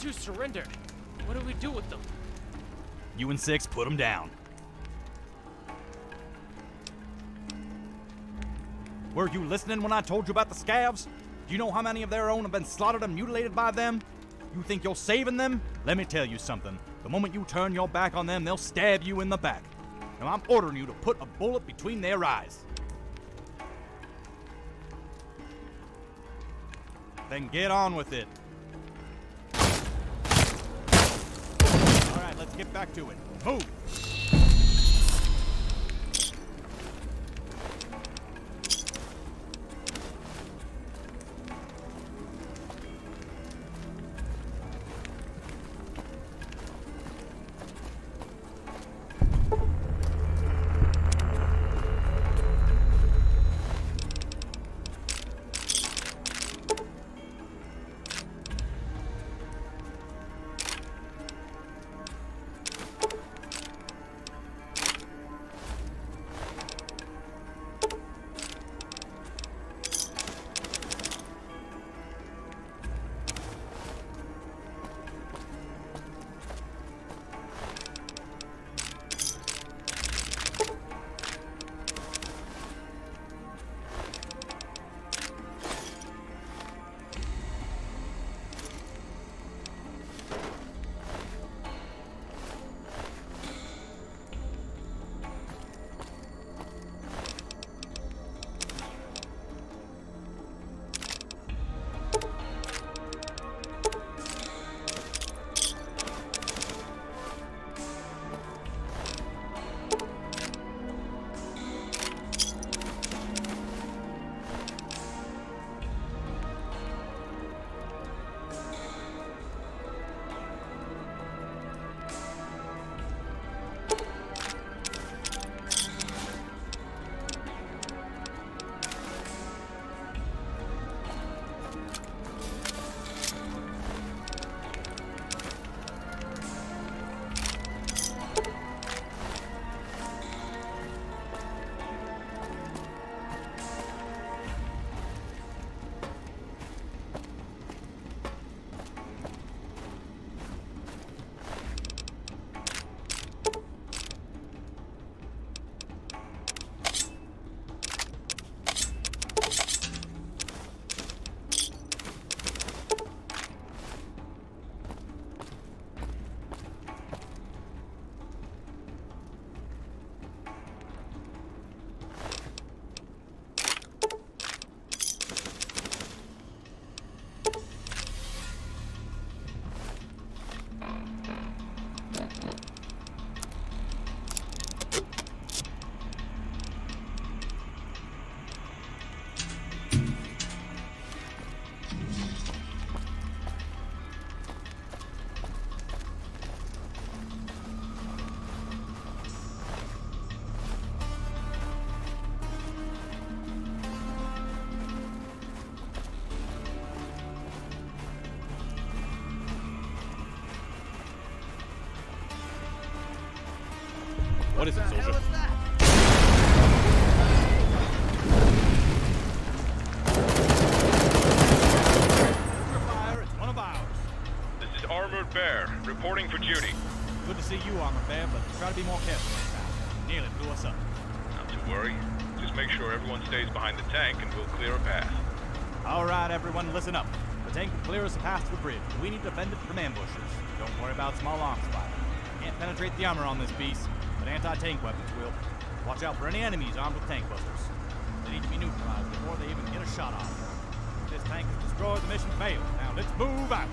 two surrendered. What do we do with them? You and Six put them down. Were you listening when I told you about the scavs? Do you know how many of their own have been slaughtered and mutilated by them? You think you're saving them? Let me tell you something. The moment you turn your back on them, they'll stab you in the back. Now I'm ordering you to put a bullet between their eyes. Then get on with it. All right, let's get back to it. Move! What is it, soldier? Fire, it's one of ours. This is Armored Bear, reporting for duty. Good to see you, Armored Bear, but try to be more careful next time. Nearly blew us up. Not to worry. Just make sure everyone stays behind the tank and we'll clear a path. All right, everyone, listen up. The tank will clear us a path to the bridge. We need to defend it from ambushes. Don't worry about small arms fire. Can't penetrate the armor on this beast, but anti-tank weapons will. Watch out for any enemies armed with tank busters. They need to be neutralized before they even get a shot off. If this tank is destroyed, the mission fails. Now let's move out.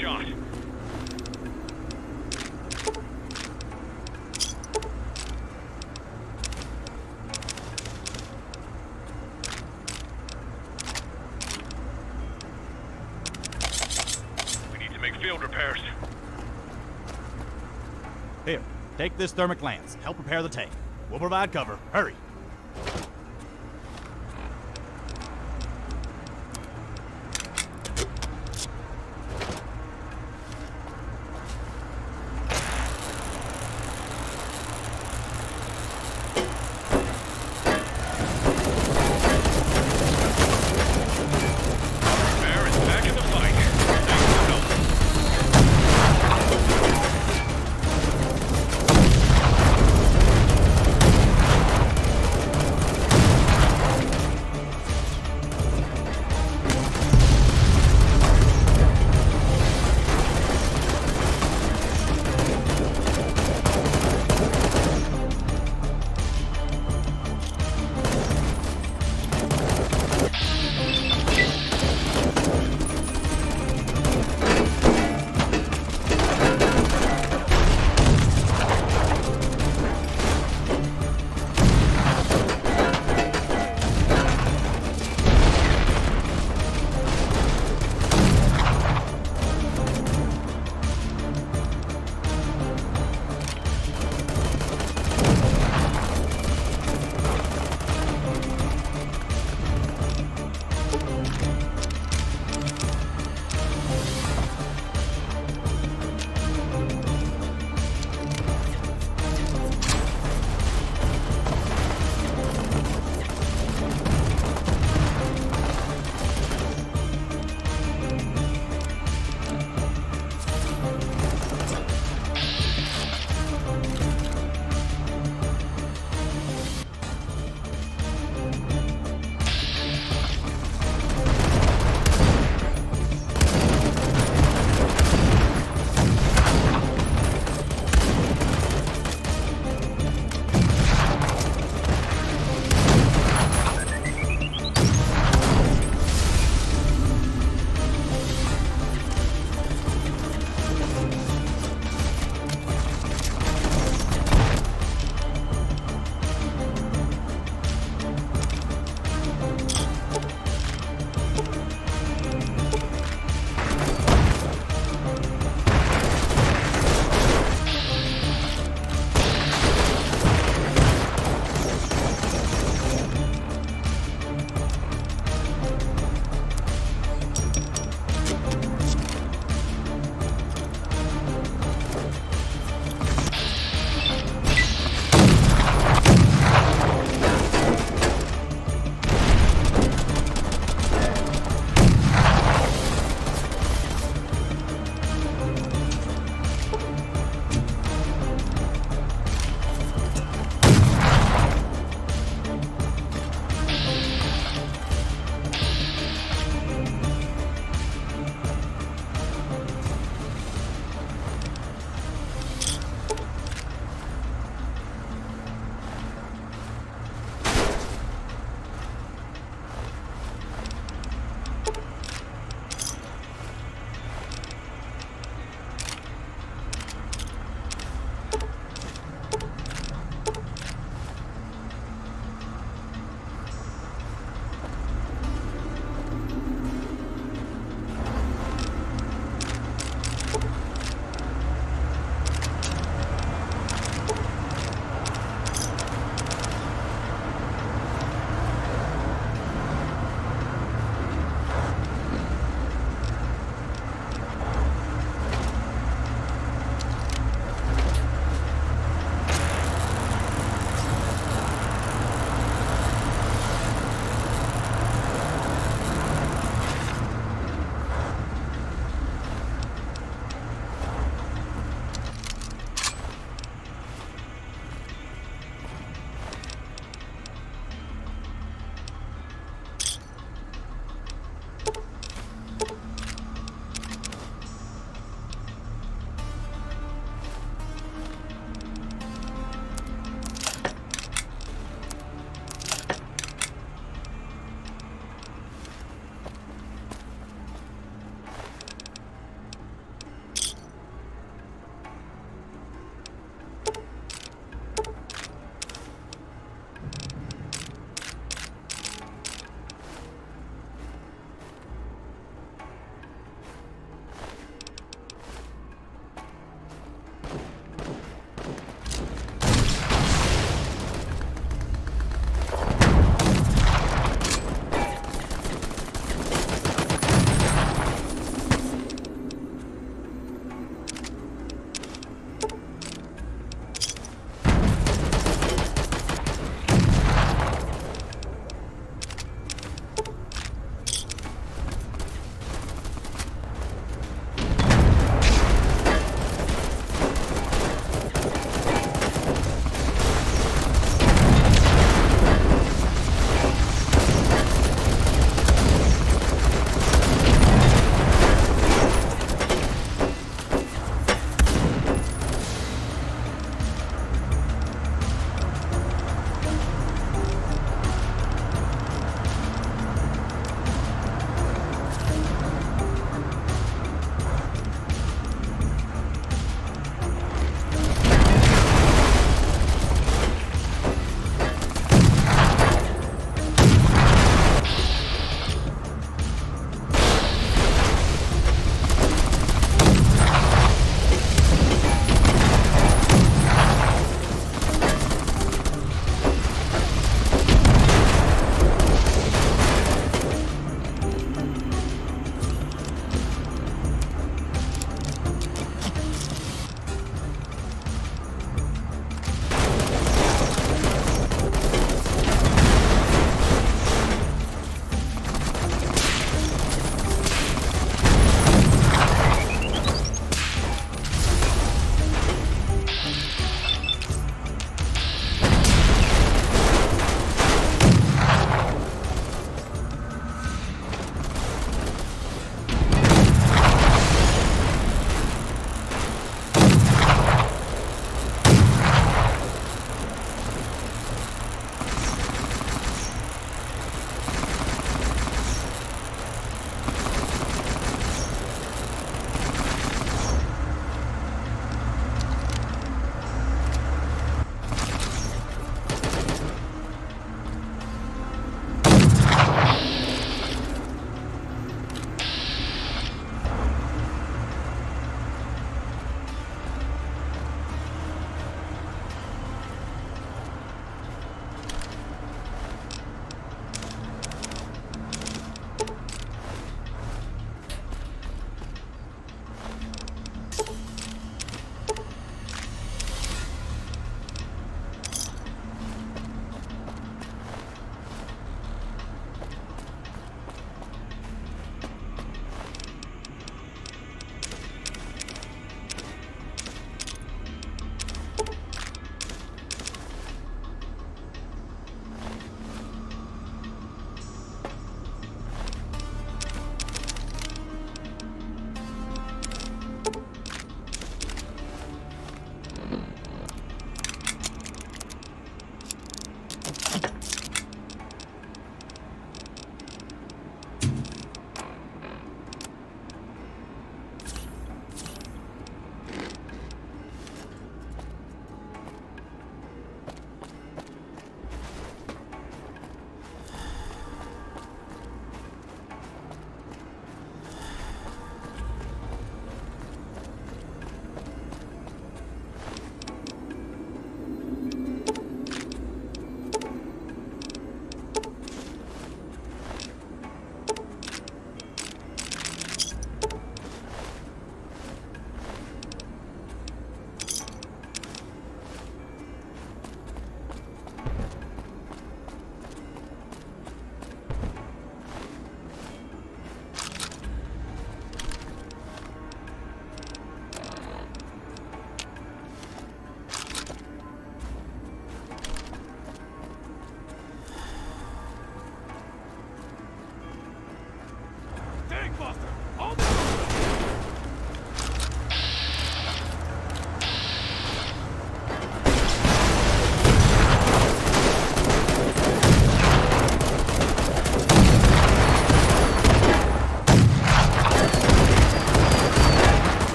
shot. We need to make field repairs. Here, take this thermic lance. Help repair the tank. We'll provide cover. Hurry.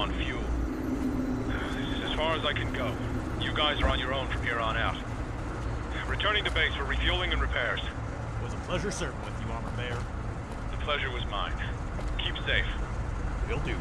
on fuel. This is as far as I can go. You guys are on your own from here on out. Returning to base for refueling and repairs. It was a pleasure serving with you, Armor Bear. The pleasure was mine. Keep safe. Will do.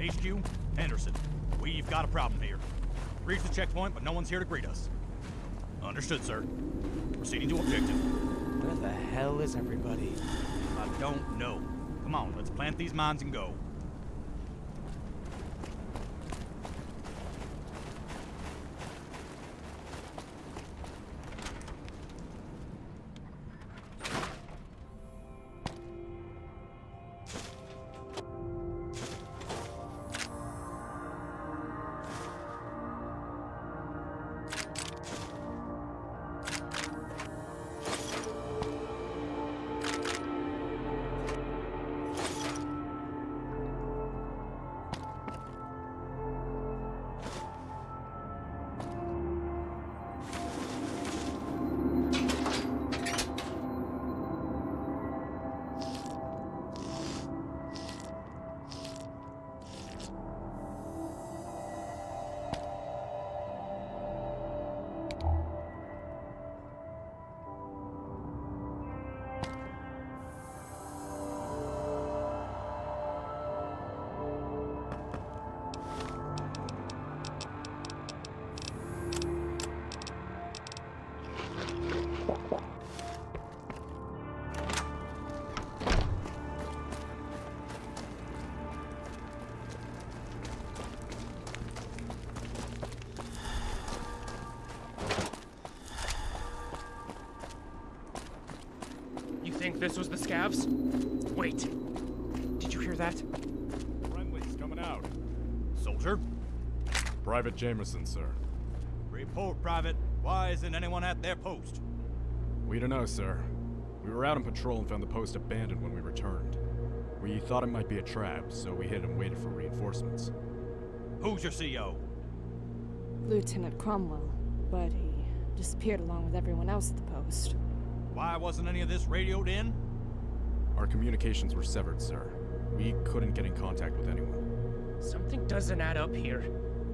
HQ, Henderson. We've got a problem here. Reached the checkpoint, but no one's here to greet us. Understood, sir. Proceeding to objective. Where the hell is everybody? I don't know. Come on, let's plant these mines and go. Think this was the scavs? Wait. Did you hear that? Friendly's coming out. Soldier? Private Jameson, sir. Report, Private. Why isn't anyone at their post? We don't know, sir. We were out on patrol and found the post abandoned when we returned. We thought it might be a trap, so we hid and waited for reinforcements. Who's your CO? Lieutenant Cromwell, but he disappeared along with everyone else at the post. Why wasn't any of this radioed in? Our communications were severed, sir. We couldn't get in contact with anyone. Something doesn't add up here.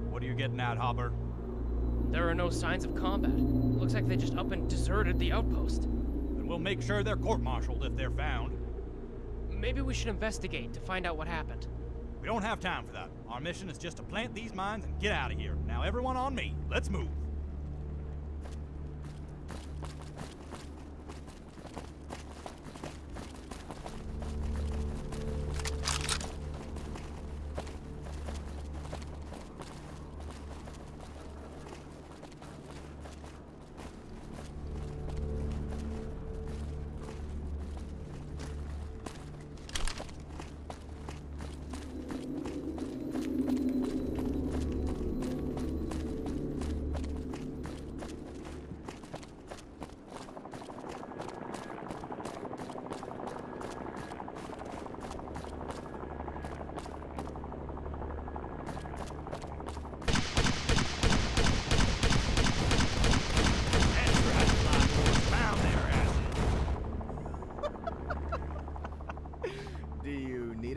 What are you getting at, Hopper? There are no signs of combat. Looks like they just up and deserted the outpost. Then we'll make sure they're court-martialed if they're found. Maybe we should investigate to find out what happened. We don't have time for that. Our mission is just to plant these mines and get out of here. Now everyone on me. Let's move.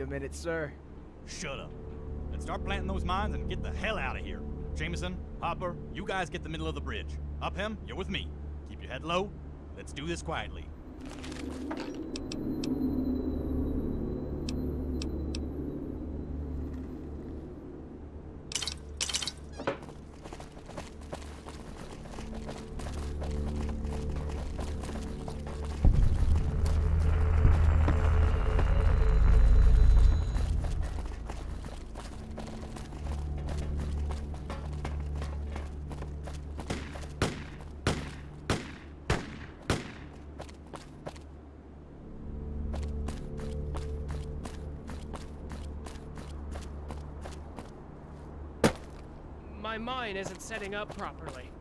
Minute, sir. Shut up. Let's start planting those mines and get the hell out of here. Jameson, Hopper, you guys get the middle of the bridge. Upham, you're with me. Keep your head low. Let's do this quietly. My mine isn't setting up properly.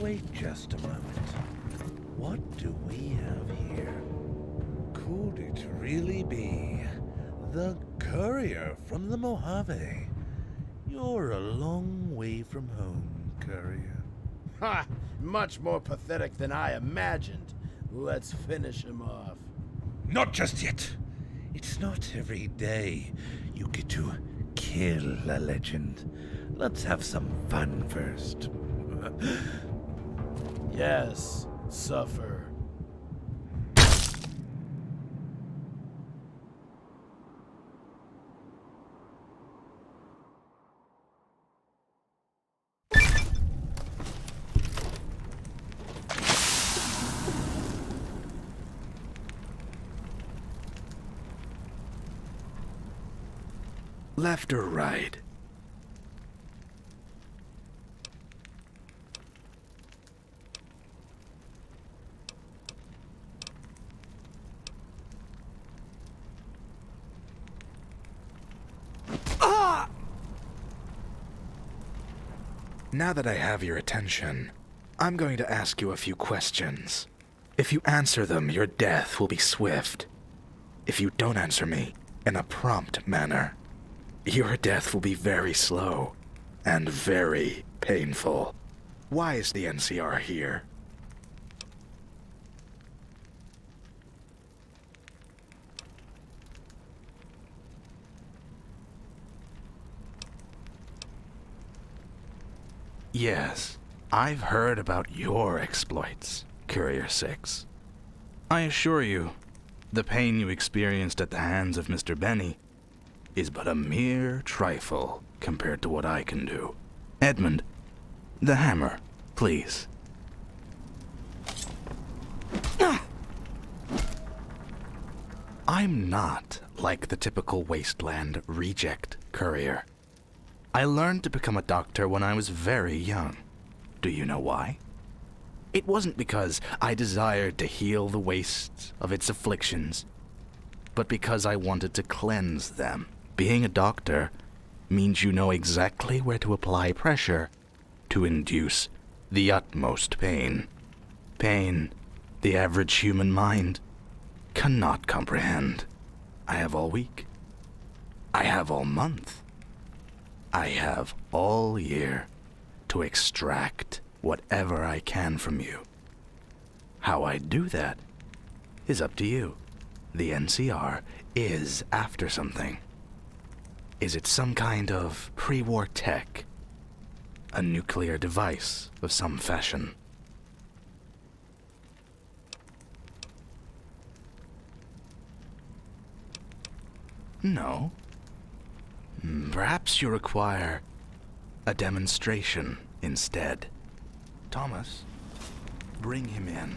Wait just a moment. What do we have here? Could it really be the courier from the Mojave? You're a long way from home, courier. Ha! Much more pathetic than I imagined. Let's finish him off. Not just yet. It's not every day you get to kill a legend. Let's have some fun first. Yes, suffer. Left or right? Now that I have your attention, I'm going to ask you a few questions. If you answer them, your death will be swift. If you don't answer me in a prompt manner, your death will be very slow and very painful. Why is the NCR here? Yes, I've heard about your exploits, Courier 6. I assure you, the pain you experienced at the hands of Mr. Benny is but a mere trifle compared to what I can do. Edmund, the hammer, please. I'm not like the typical wasteland reject courier. I learned to become a doctor when I was very young. Do you know why? It wasn't because I desired to heal the wastes of its afflictions, but because I wanted to cleanse them. Being a doctor means you know exactly where to apply pressure to induce the utmost pain. Pain the average human mind cannot comprehend. I have all week. I have all month. I have all year to extract whatever I can from you. How I do that is up to you. The NCR is after something. Is it some kind of pre-war tech? A nuclear device of some fashion? No. Perhaps you require a demonstration instead. Thomas, bring him in.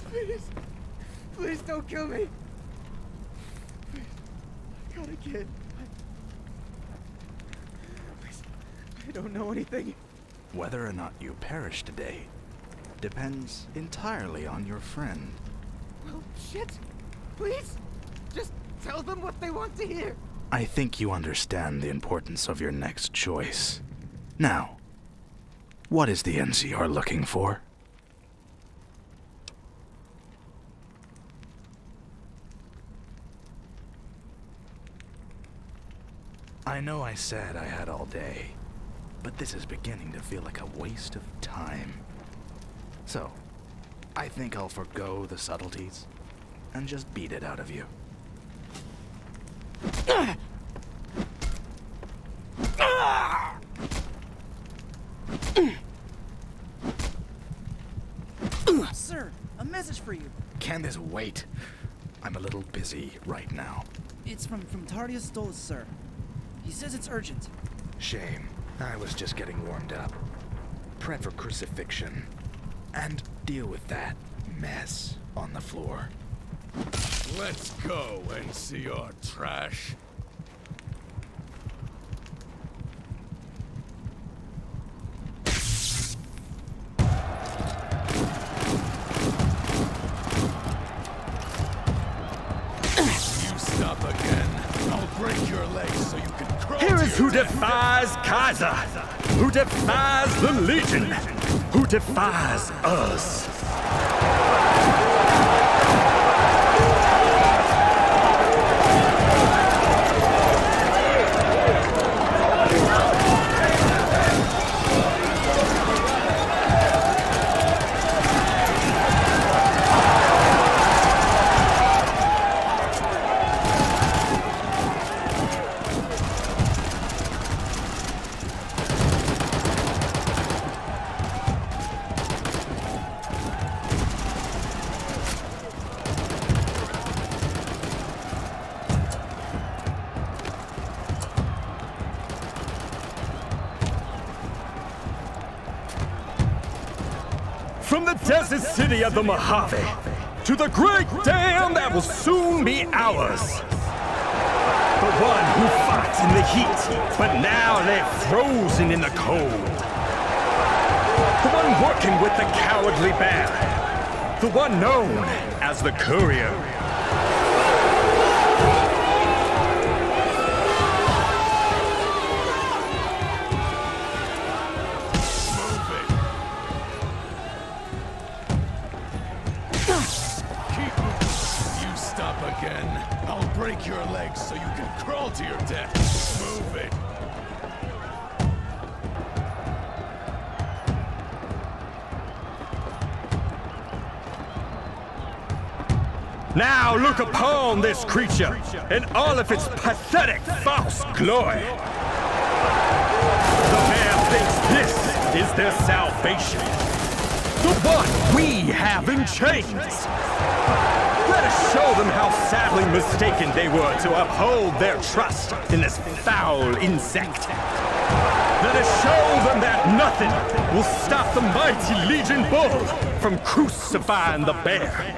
Please, please don't kill me. Please, I got a kid. I don't know anything. Whether or not you perish today depends entirely on your friend. Well, shit. Please, just tell them what they want to hear. I think you understand the importance of your next choice. Now, what is the NCR looking for? I know I said I had all day, but this is beginning to feel like a waste of time. So, I think I'll forgo the subtleties and just beat it out of you. Sir, a message for you. Can this wait? I'm a little busy right now. It's from Tardius Stolas, sir. He says it's urgent. Shame. I was just getting warmed up. Prep for crucifixion. And deal with that mess on the floor. Let's go, NCR trash. You stop again, I'll break your legs so you can crawl. Here is who defies Kaiser, who defies the Legion, who defies us. from the desert city of the Mojave to the great dam that will soon be ours. The one who fought in the heat, but now they're frozen in the cold. The one working with the cowardly bear. The one known as the Courier. You stop again, I'll break your legs so you can crawl to your death. Move it. Now look upon this creature in all of its pathetic false glory. The bear thinks this is their salvation. The one we have in chains. Let us show them how sadly mistaken they were to uphold their trust in this foul insect. Let us show them that nothing will stop the mighty Legion Bull from crucifying the bear.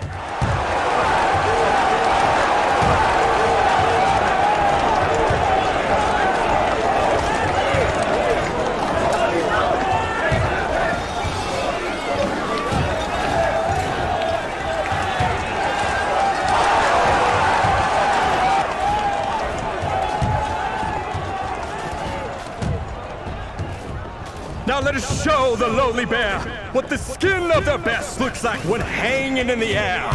Now let us show the lowly bear what the skin of their best looks like when hanging in the air.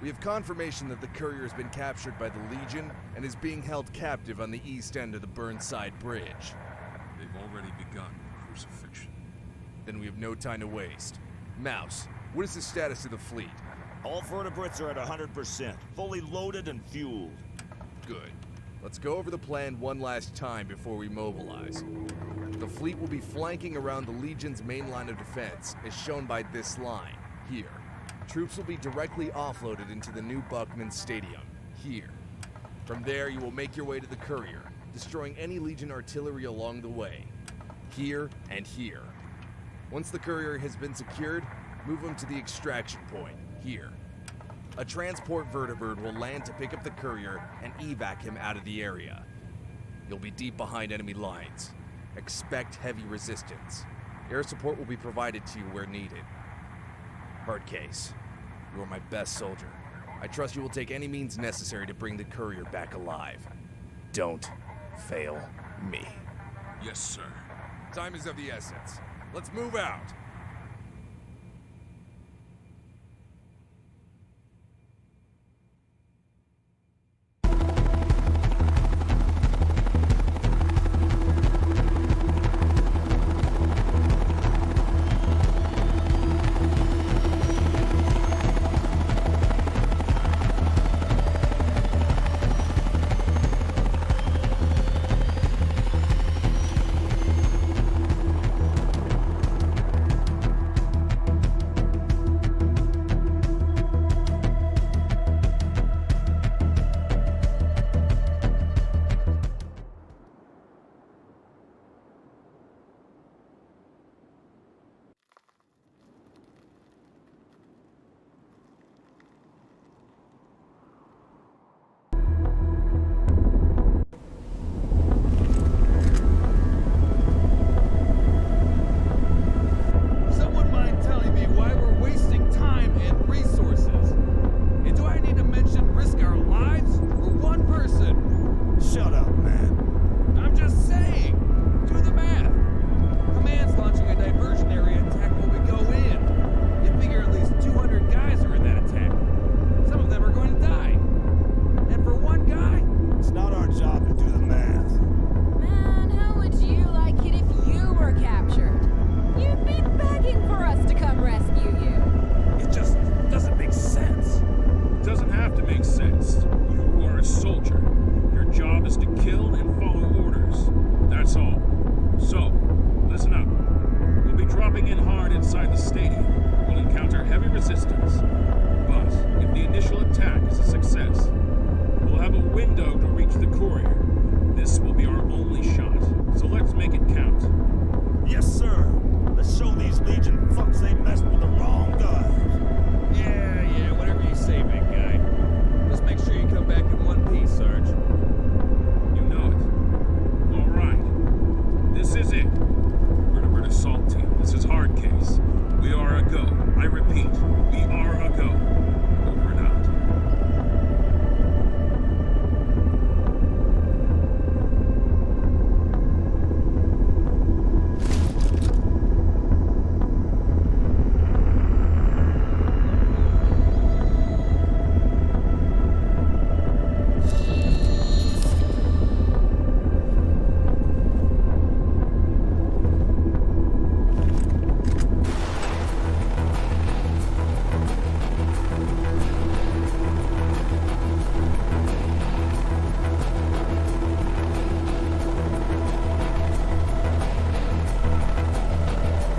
We have confirmation that the courier has been captured by the Legion and is being held captive on the east end of the Burnside Bridge. They've already begun the crucifixion. Then we have no time to waste. Mouse, what is the status of the fleet? All vertebrates are at 100%, fully loaded and fueled. Good. Let's go over the plan one last time before we mobilize. The fleet will be flanking around the Legion's main line of defense, as shown by this line, here. Troops will be directly offloaded into the new Buckman Stadium, here. From there, you will make your way to the courier, destroying any Legion artillery along the way, here and here. Once the courier has been secured, move him to the extraction point, here. A transport vertibird will land to pick up the courier and evac him out of the area. You'll be deep behind enemy lines. Expect heavy resistance. Air support will be provided to you where needed. Hard case. You are my best soldier. I trust you will take any means necessary to bring the courier back alive. Don't fail me. Yes, sir. Time is of the essence. Let's move out. resistance. But if the initial attack is a success, we'll have a window to reach the courier. This will be our only shot, so let's make it count. Yes, sir. Let's show these Legion fucks they messed with the wrong guy. Yeah, whatever you say, big guy. Just make sure you come back in one piece, Sarge. You know it. All right. This is it. Vertebrate Assault Team, this is hard case. We are a go. I repeat, we are a go. Over and out.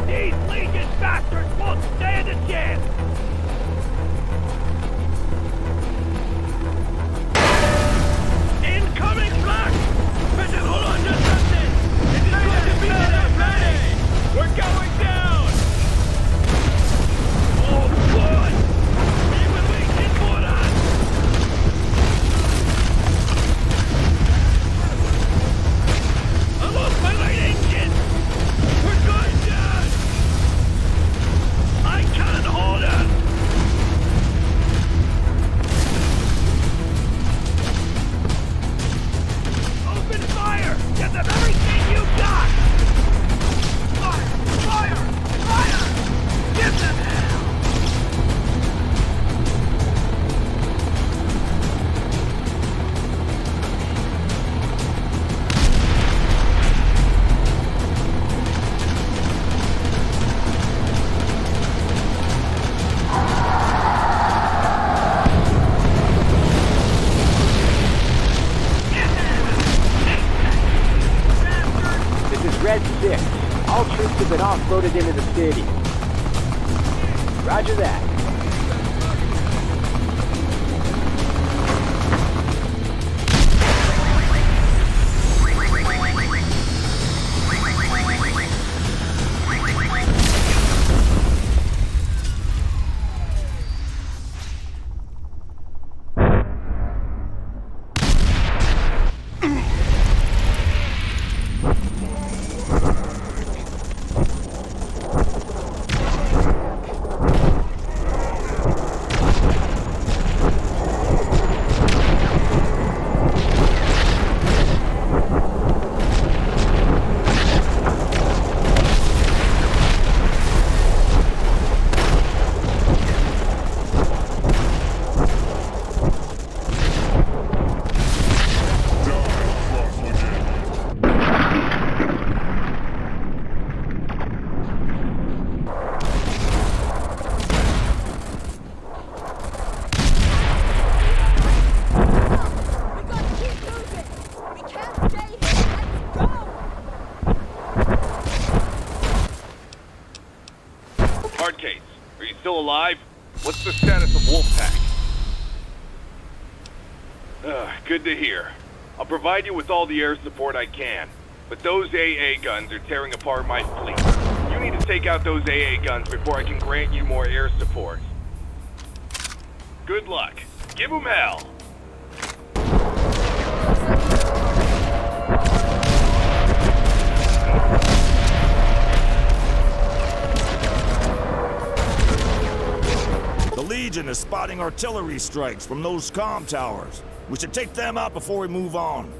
These Legion bastards won't stand a chance! Incoming flash! Vision, hold on just a second! It is going to be ready! We're going down! Oh, boy! We will make it for us! I lost my right engine! We're going down! I can't hold it! Open fire! Get them everything you got! Fire! Fire! Fire! Give them hell! This is Red 6. All troops have been offloaded into the city. Roger that. Hard case, are you still alive? What's the status of Wolfpack? Good to hear. I'll provide you with all the air support I can, but those AA guns are tearing apart my fleet. You need to take out those AA guns before I can grant you more air support. Good luck. Give them hell! The Legion is spotting artillery strikes from those comm towers. We should take them out before we move on.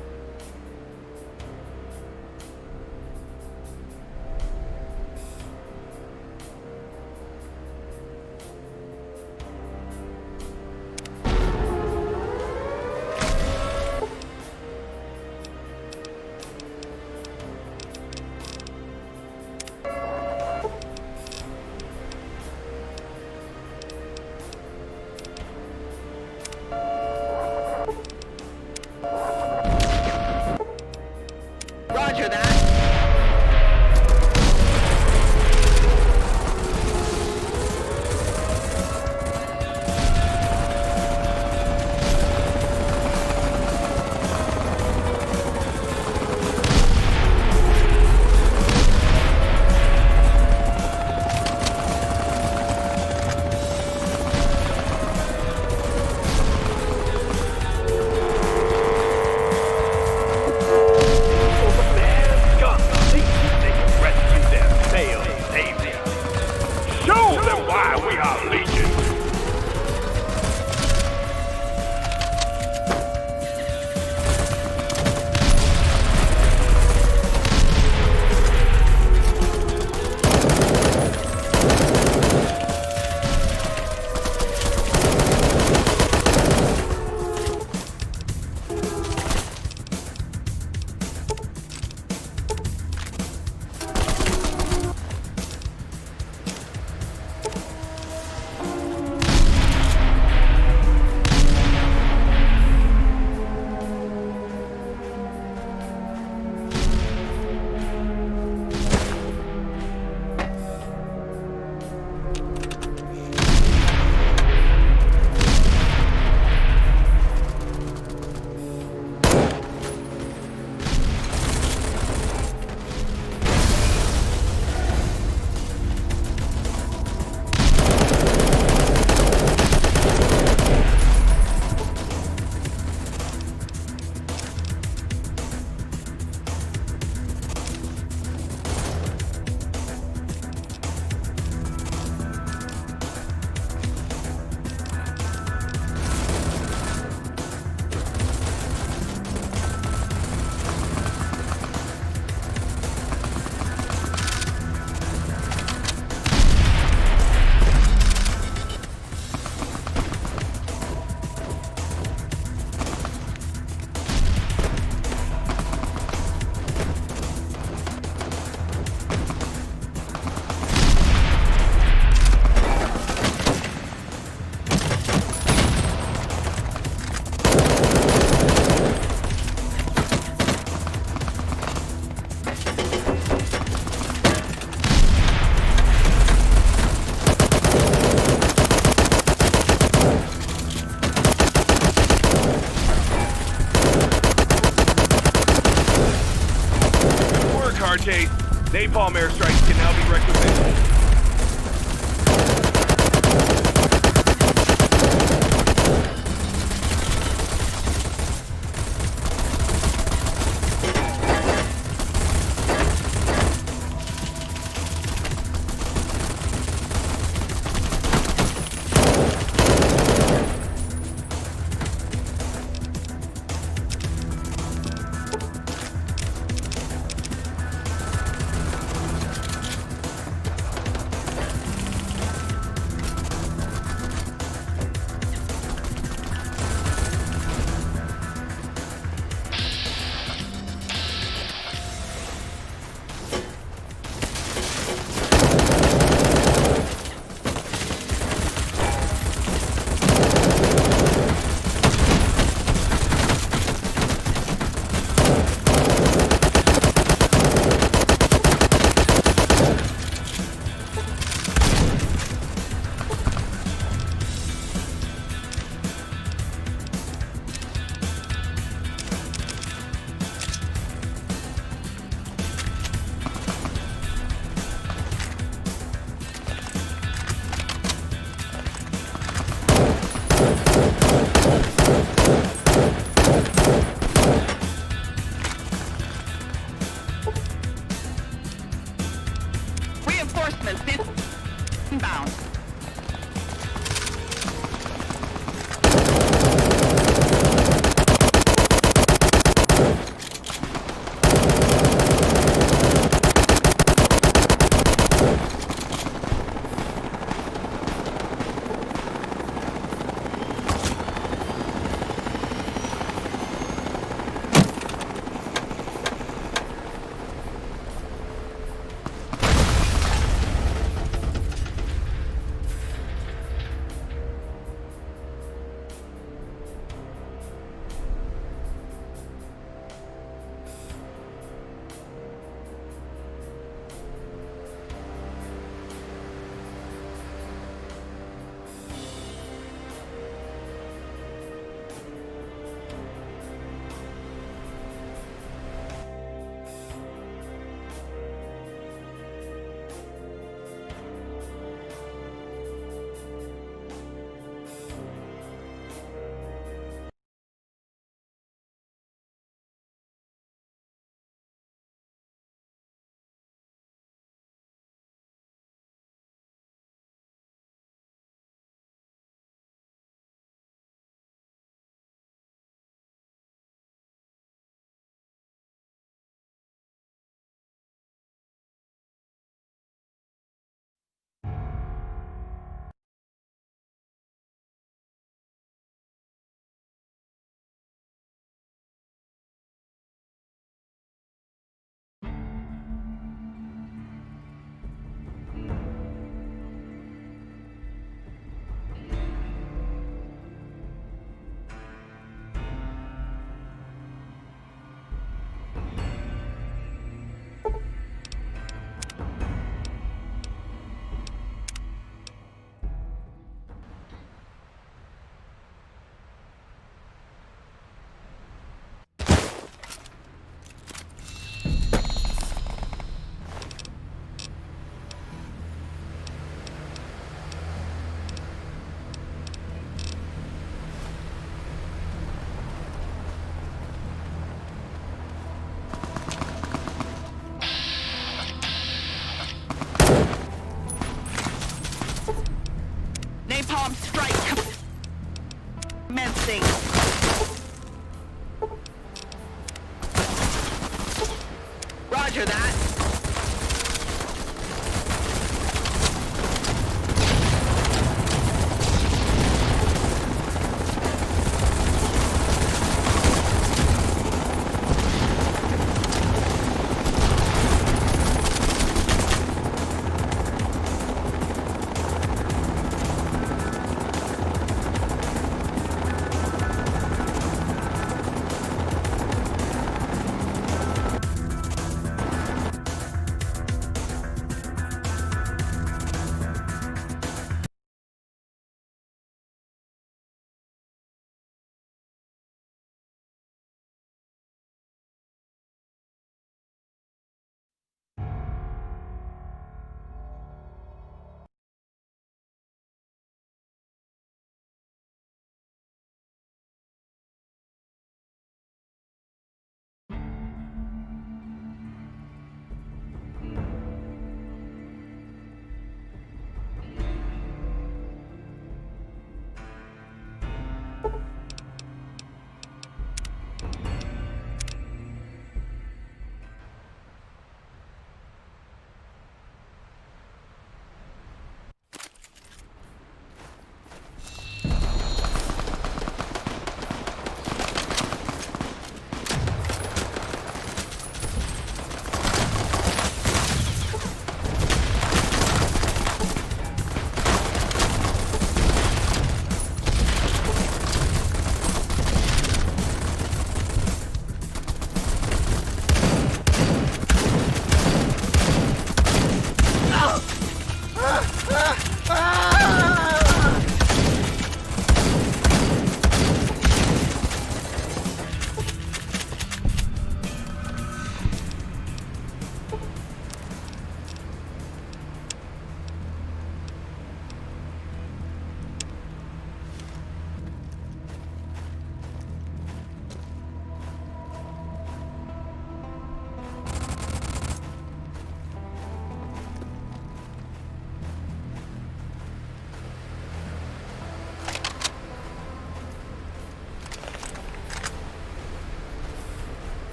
Napalm strike commencing. Roger that.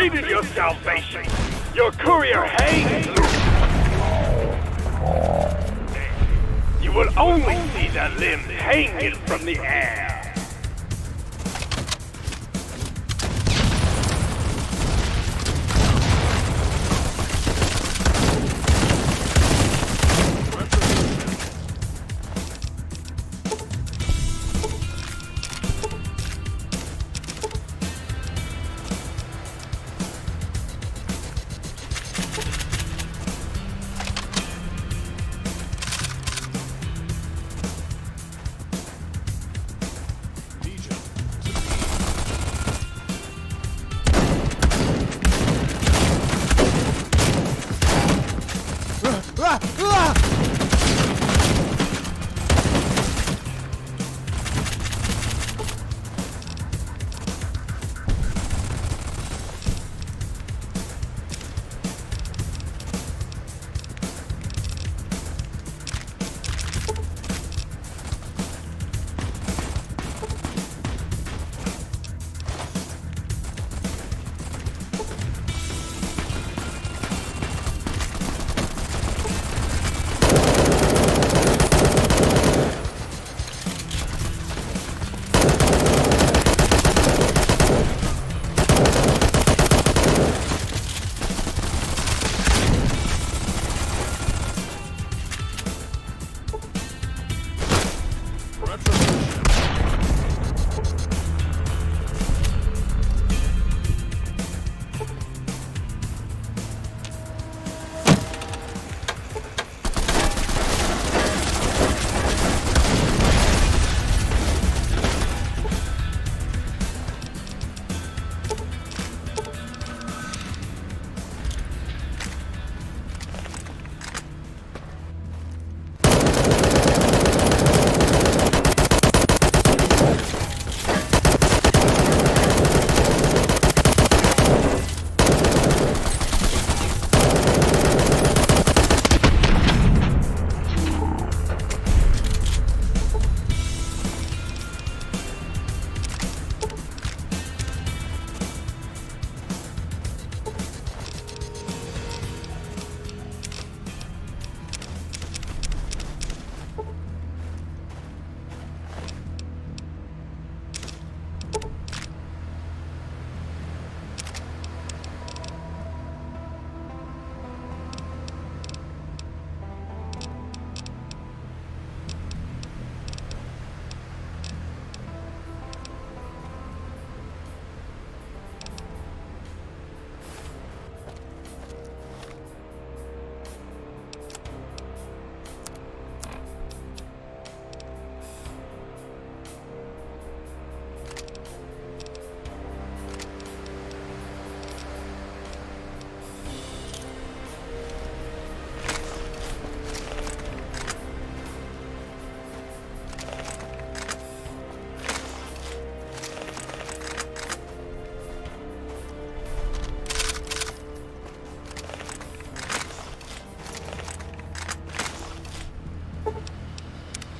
defeated your salvation. Your courier hangs. only see the limbs hanging from the air.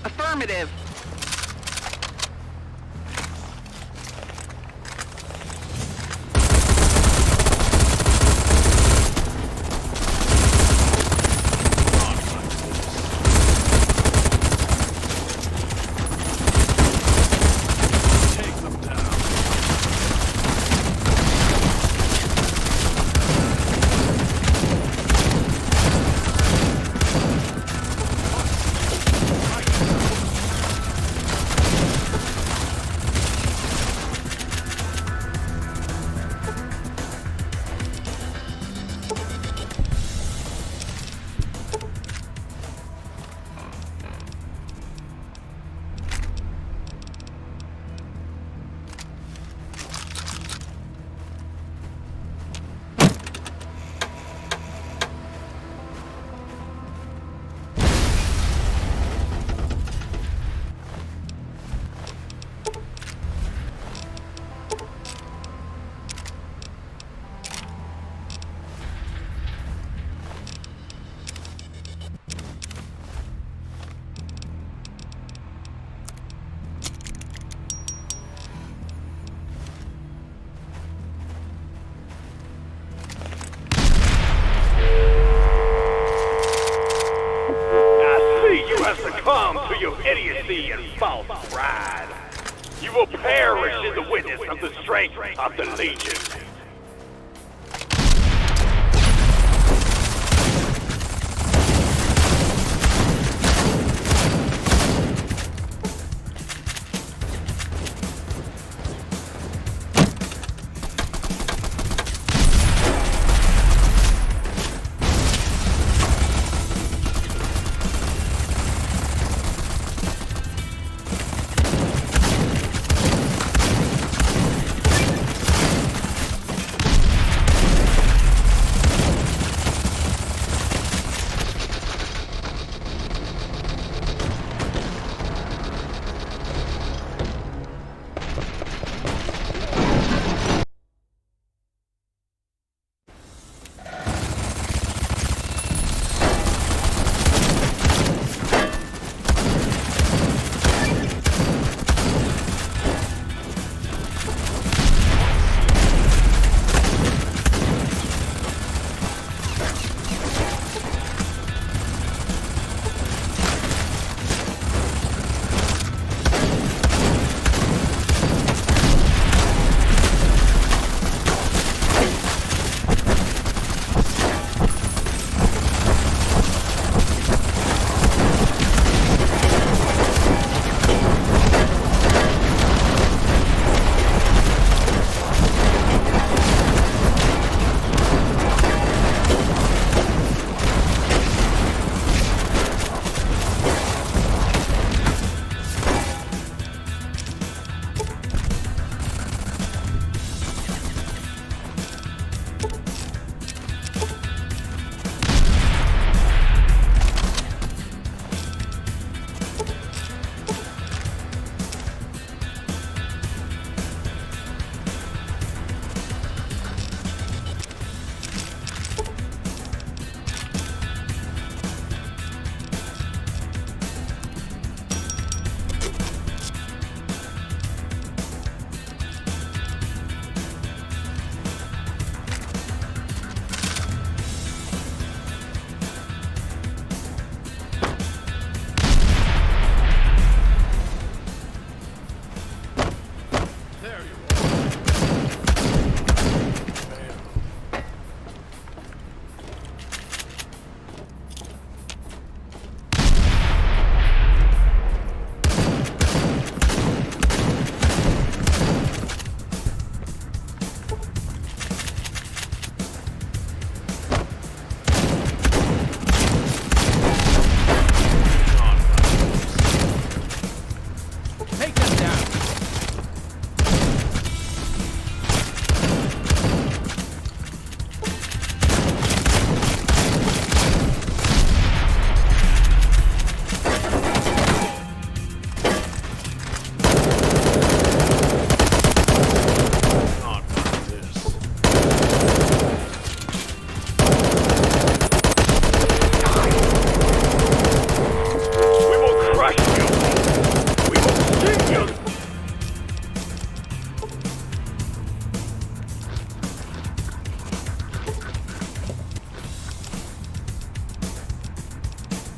Affirmative. have succumbed to your idiocy and false pride. You will perish in the witness of the strength of the Legion.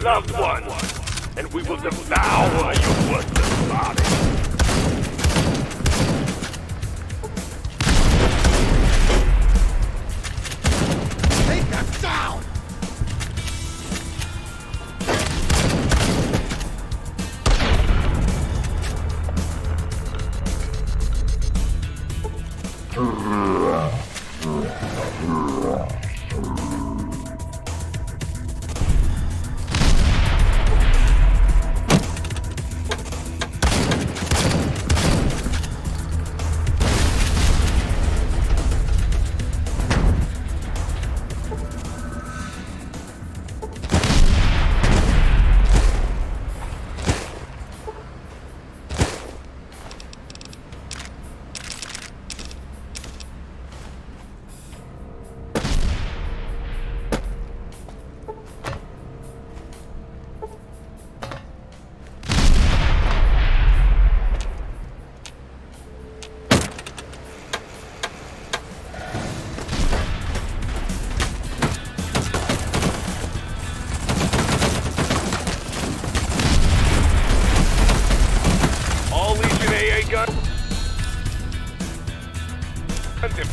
Loved ones, and we will devour your worthless body. Take them down!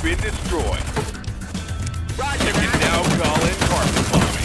been destroyed. Roger You can now call in carpet bombing.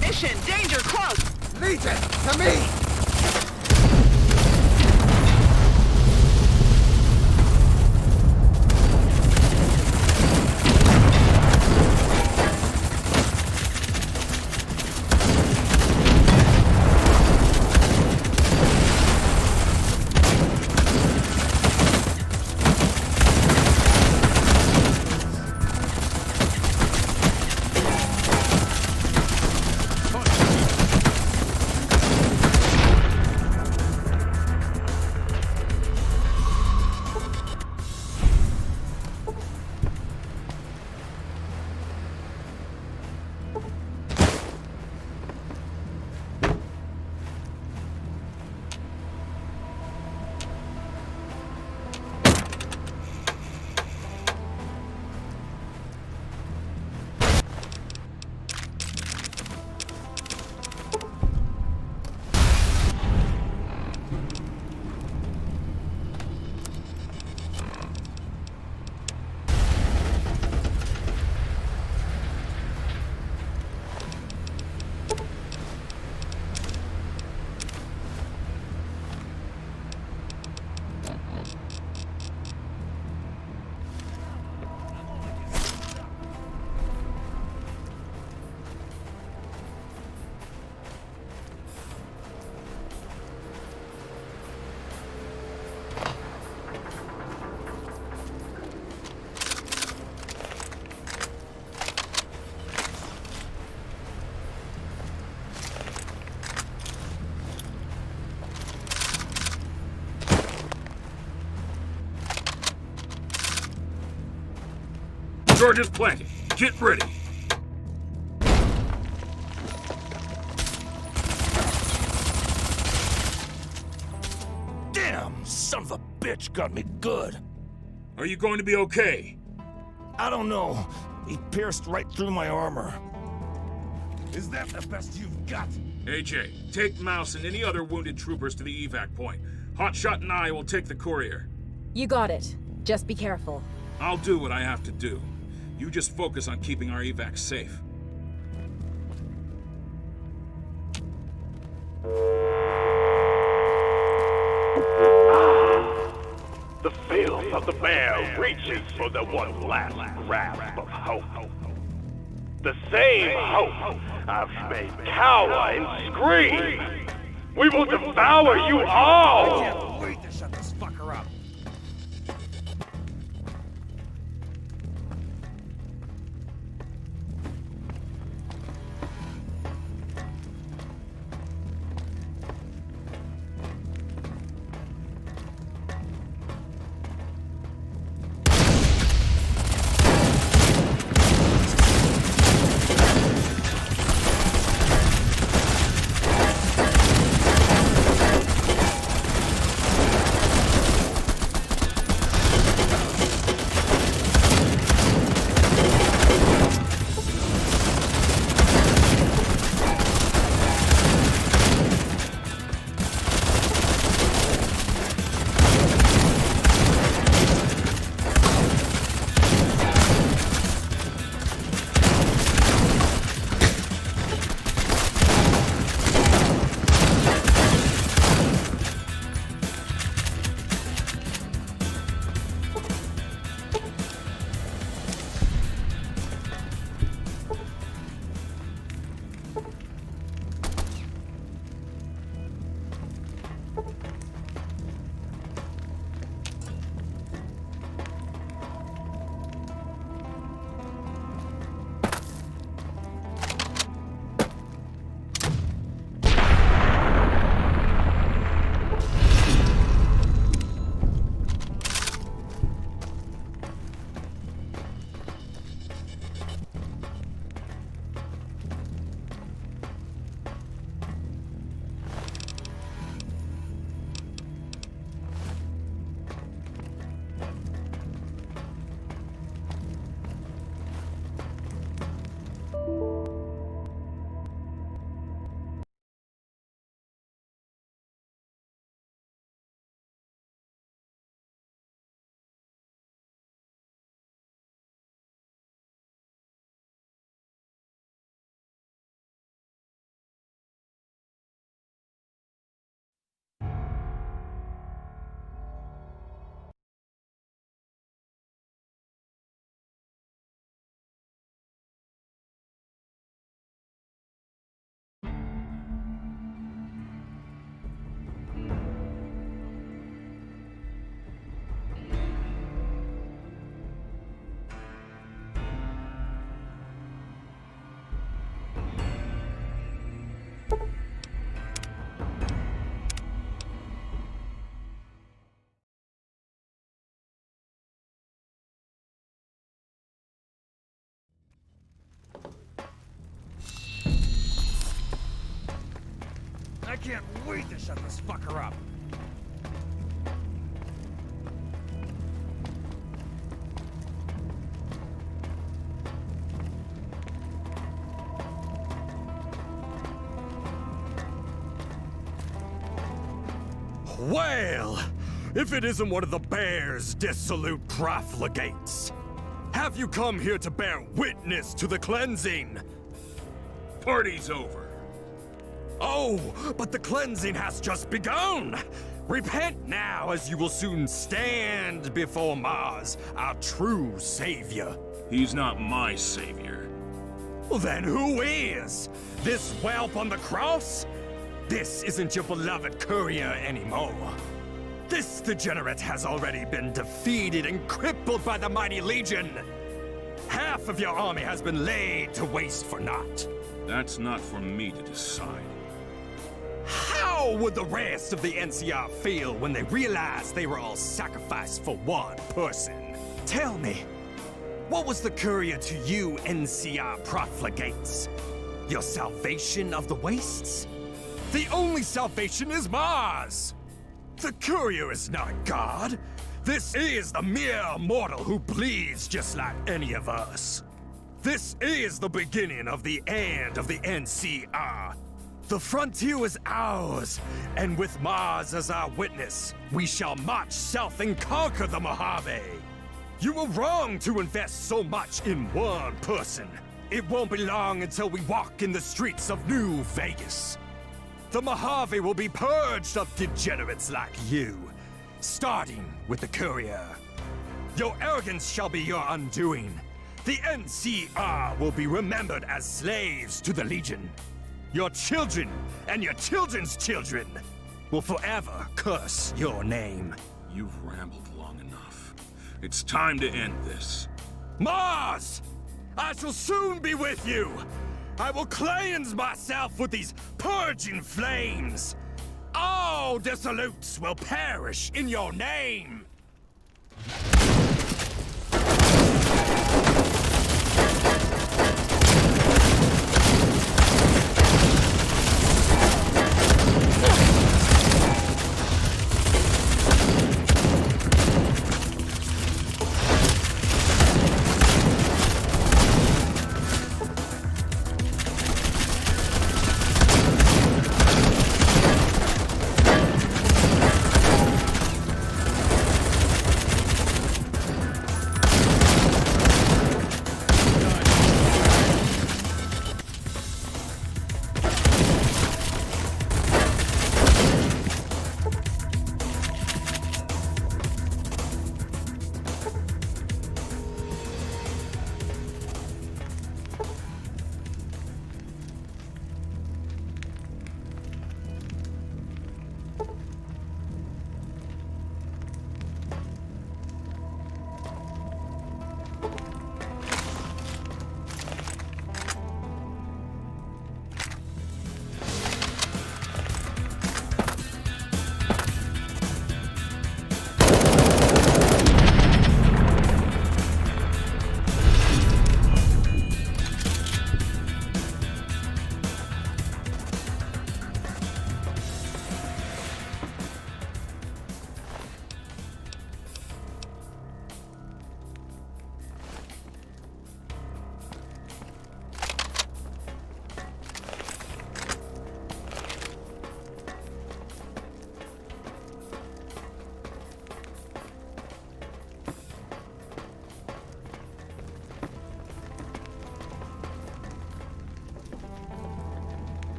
Mission, danger close! Legion, to me! Charges planted. Get ready. Damn, son of a bitch got me good. Are you going to be okay? I don't know. He pierced right through my armor. Is that the best you've got? AJ, take Mouse and any other wounded troopers to the evac point. Hotshot and I will take the courier. You got it. Just be careful. I'll do what I have to do. You just focus on keeping our evac safe. The filth of the bear reaches for the one last grasp of hope. The same hope I've made cower and scream. We will devour you all! I can't wait to shut this fucker up. I can't wait to shut this fucker up. Well, if it isn't one of the bear's dissolute profligates, have you come here to bear witness to the cleansing? Party's over. Oh, but the cleansing has just begun! Repent now, as you will soon stand before Mars, our true savior. He's not my savior. Well, then who is? This whelp on the cross? This isn't your beloved courier anymore. This degenerate has already been defeated and crippled by the mighty Legion. Half of your army has been laid to waste for naught. That's not for me to decide. How would the rest of the NCR feel when they realized they were all sacrificed for one person? Tell me, What was the courier to you, NCR profligates? Your salvation of the wastes? The only salvation is Mars! The courier is not God. This is the mere mortal who bleeds just like any of us. This is the beginning of the end of the NCR. The frontier is ours, and with Mars as our witness, we shall march south and conquer the Mojave. You were wrong to invest so much in one person. It won't be long until we walk in the streets of New Vegas. The Mojave will be purged of degenerates like you, starting with the courier. Your arrogance shall be your undoing. The NCR will be remembered as slaves to the Legion. Your children and your children's children will forever curse your name. You've rambled long enough. It's time to end this. Mars! I shall soon be with you! I will cleanse myself with these purging flames! All dissolutes will perish in your name!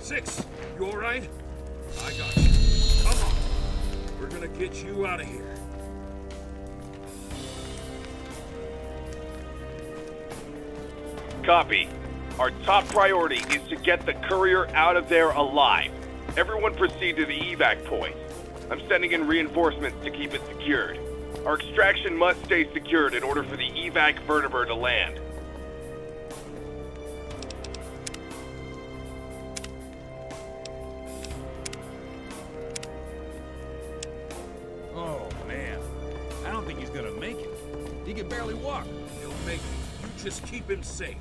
Six, you all right? I got you. Come on. We're gonna get you out of here. Copy. Our top priority is to get the courier out of there alive. Everyone proceed to the evac point. I'm sending in reinforcements to keep it secured. Our extraction must stay secured in order for the evac vertibird to land. Oh, man. I don't think he's gonna make it. He can barely walk. He'll make it. You just keep him safe.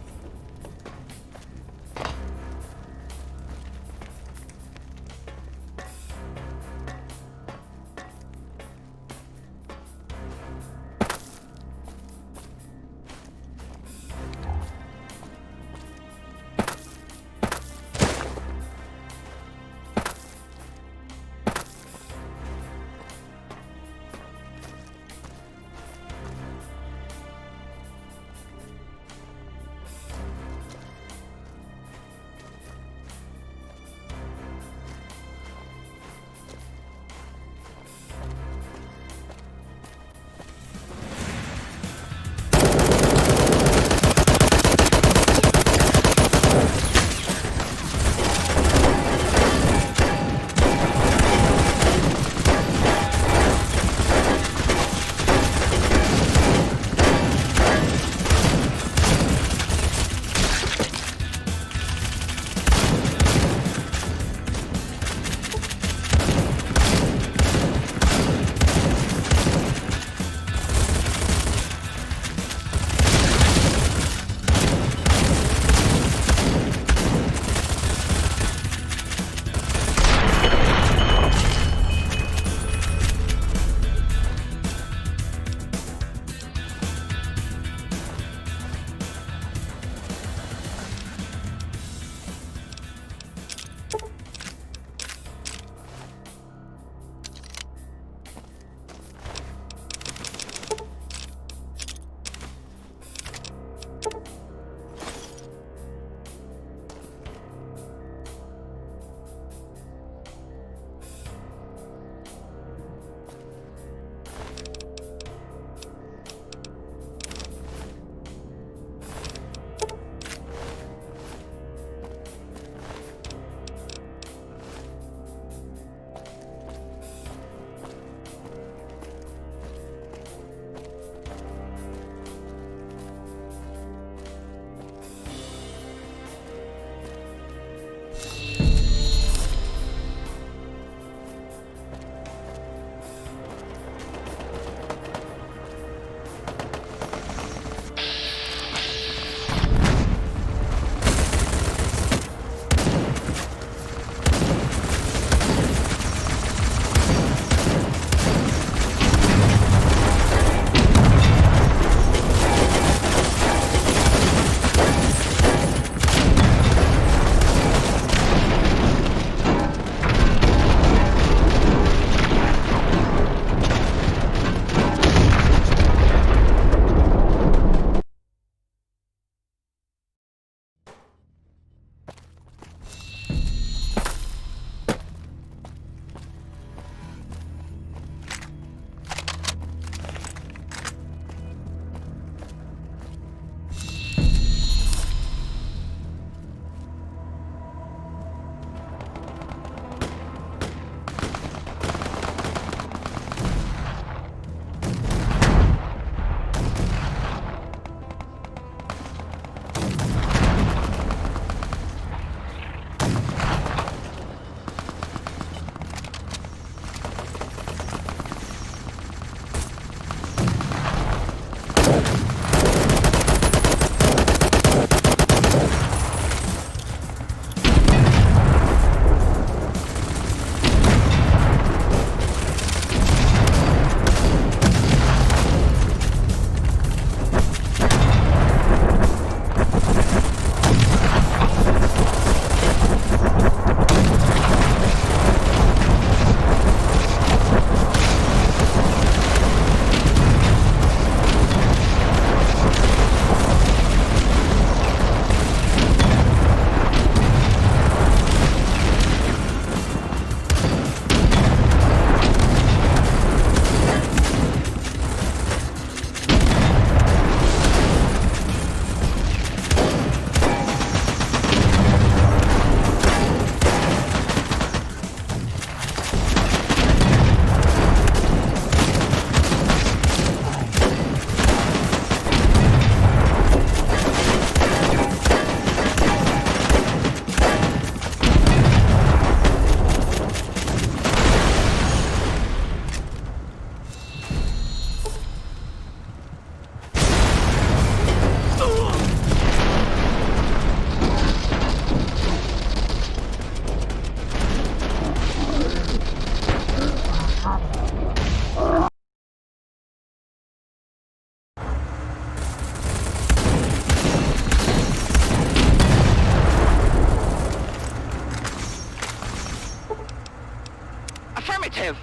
Affirmative!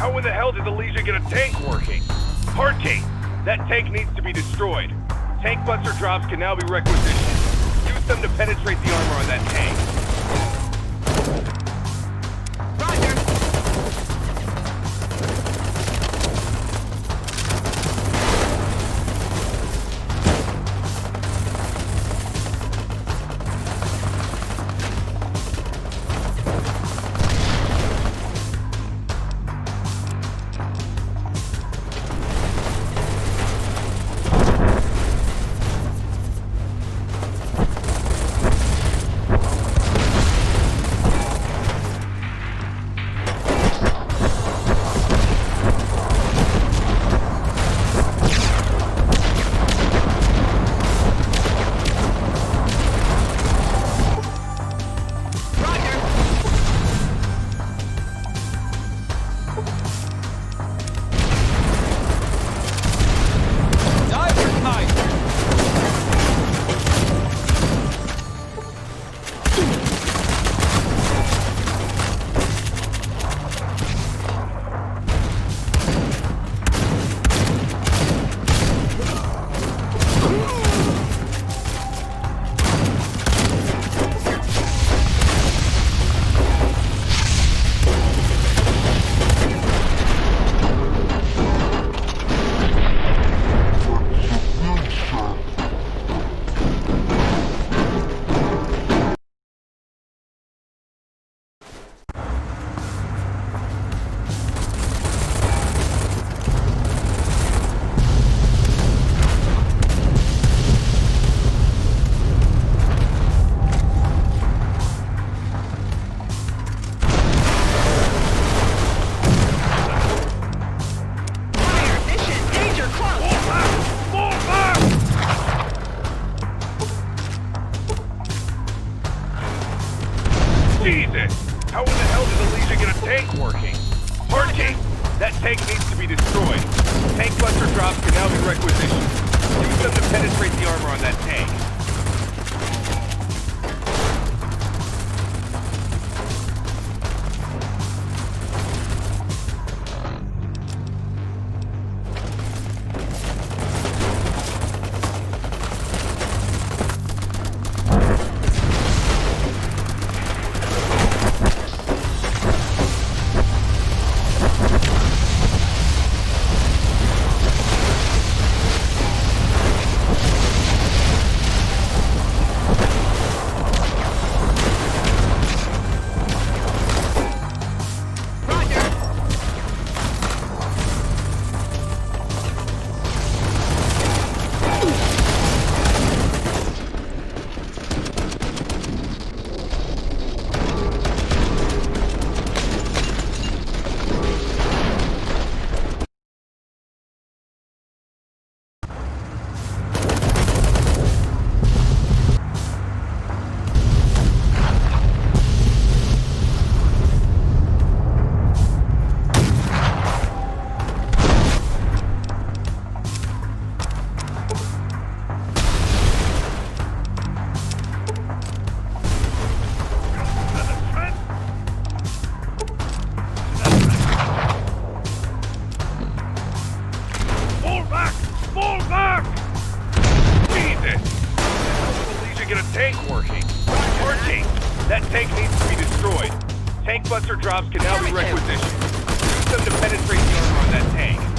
How in the hell did the Legion get a tank working? Hardgate! That tank needs to be destroyed. Tank buster drops can now be requisitioned. Use them to penetrate the armor on that tank. Jesus! How in the hell did the Legion get a tank working? Hardgate! That tank needs to be destroyed. Tank buster drops can now be requisitioned. Use them to penetrate the armor on that tank. That tank needs to be destroyed. Tank buster drops can now be requisitioned. Use them to penetrate the armor on that tank.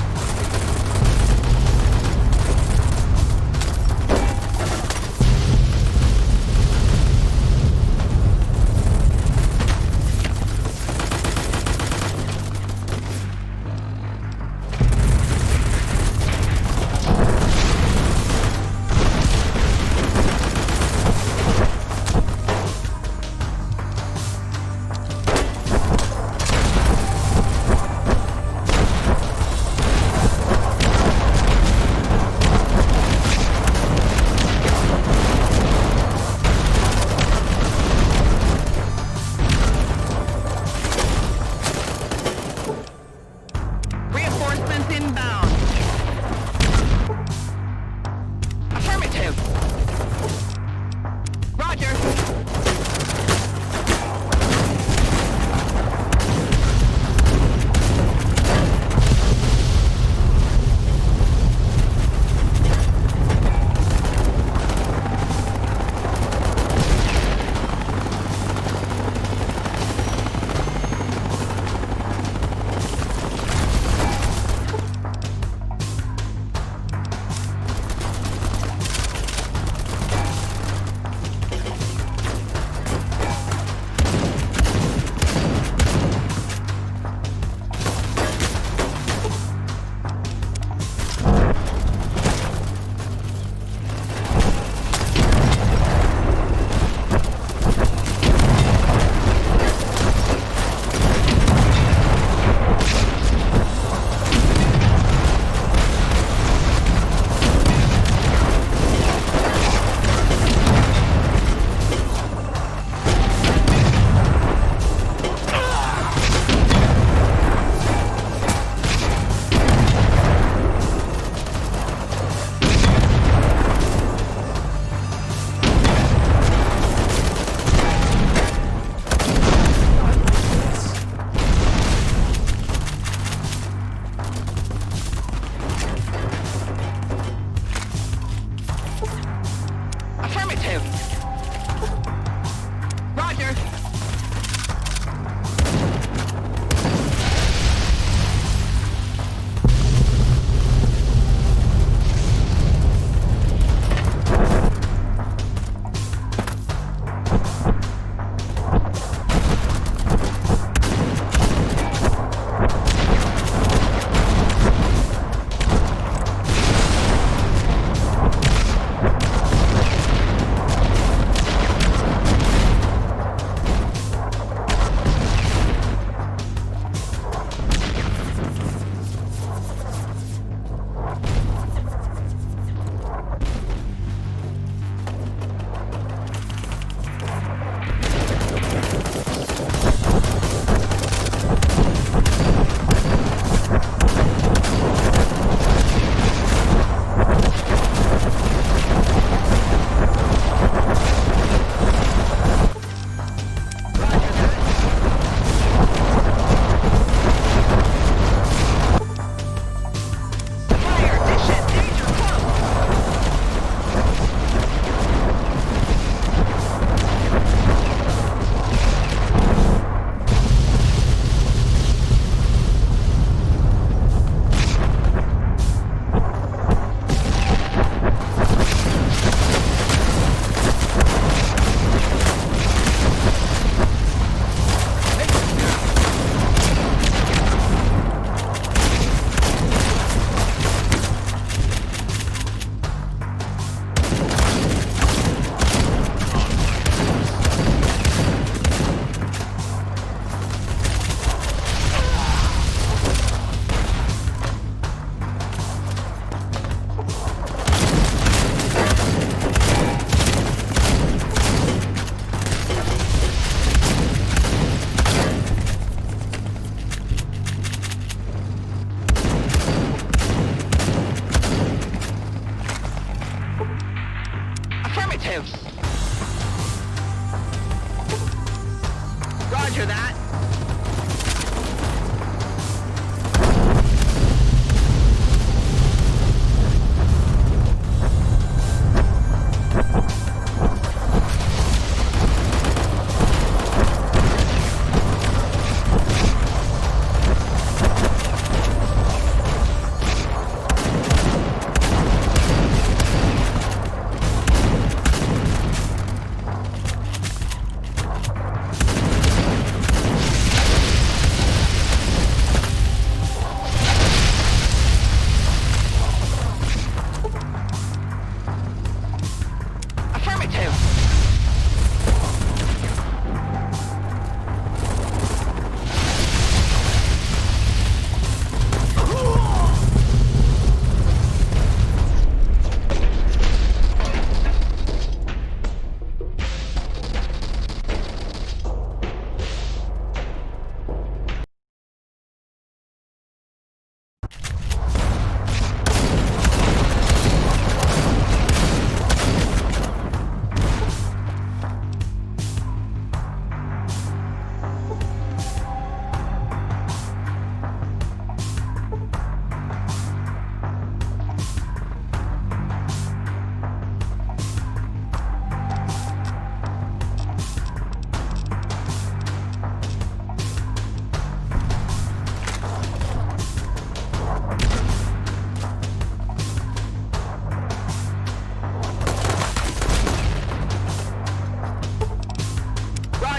Roger that.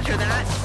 Roger that.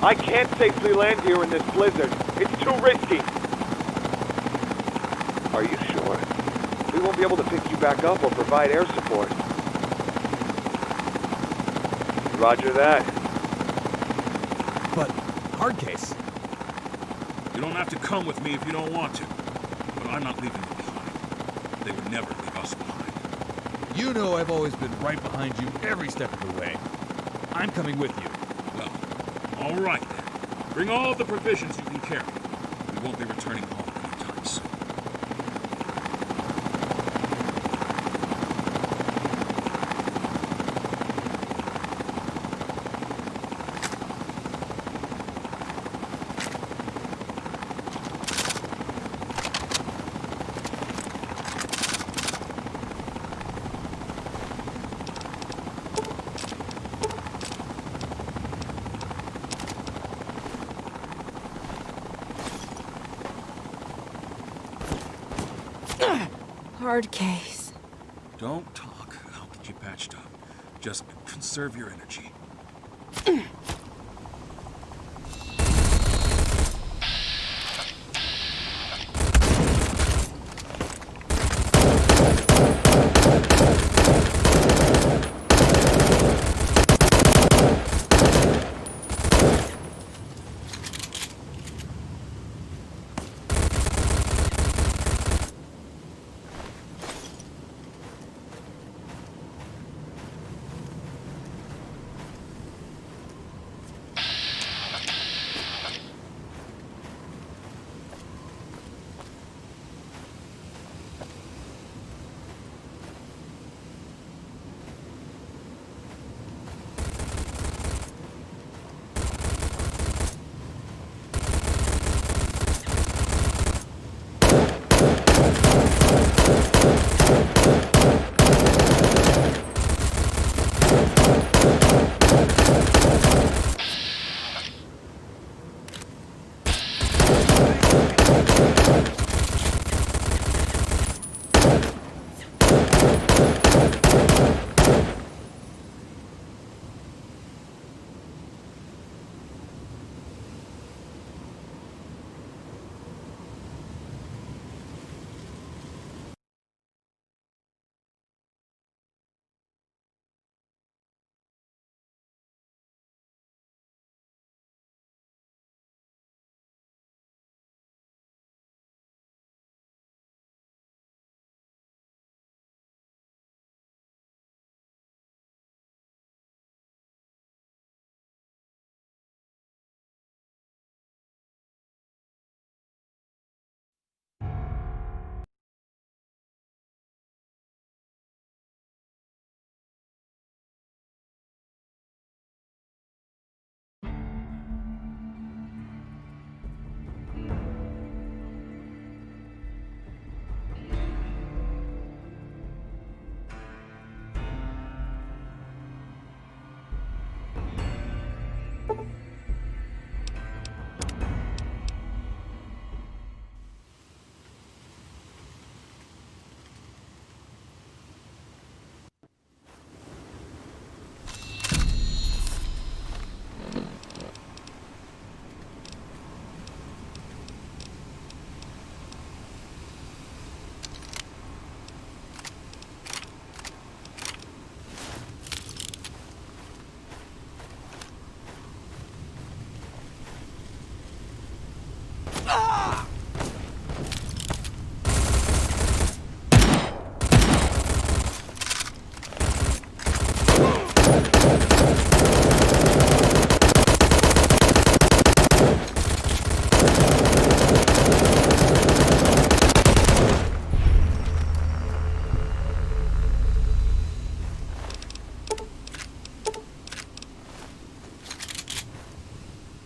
I can't safely land here in this blizzard. It's too risky. Are you sure? We won't be able to pick you back up or provide air support. Roger that. But, hard case. You don't have to come with me if you don't want to. But I'm not leaving you behind. They would never leave us behind. You know I've always been right behind you every step of the way. I'm coming with you. Well, all right then. Bring all of the provisions you can carry. We won't be returning home anytime soon. Hard case. Don't talk. I'll get you patched up. Just conserve your energy.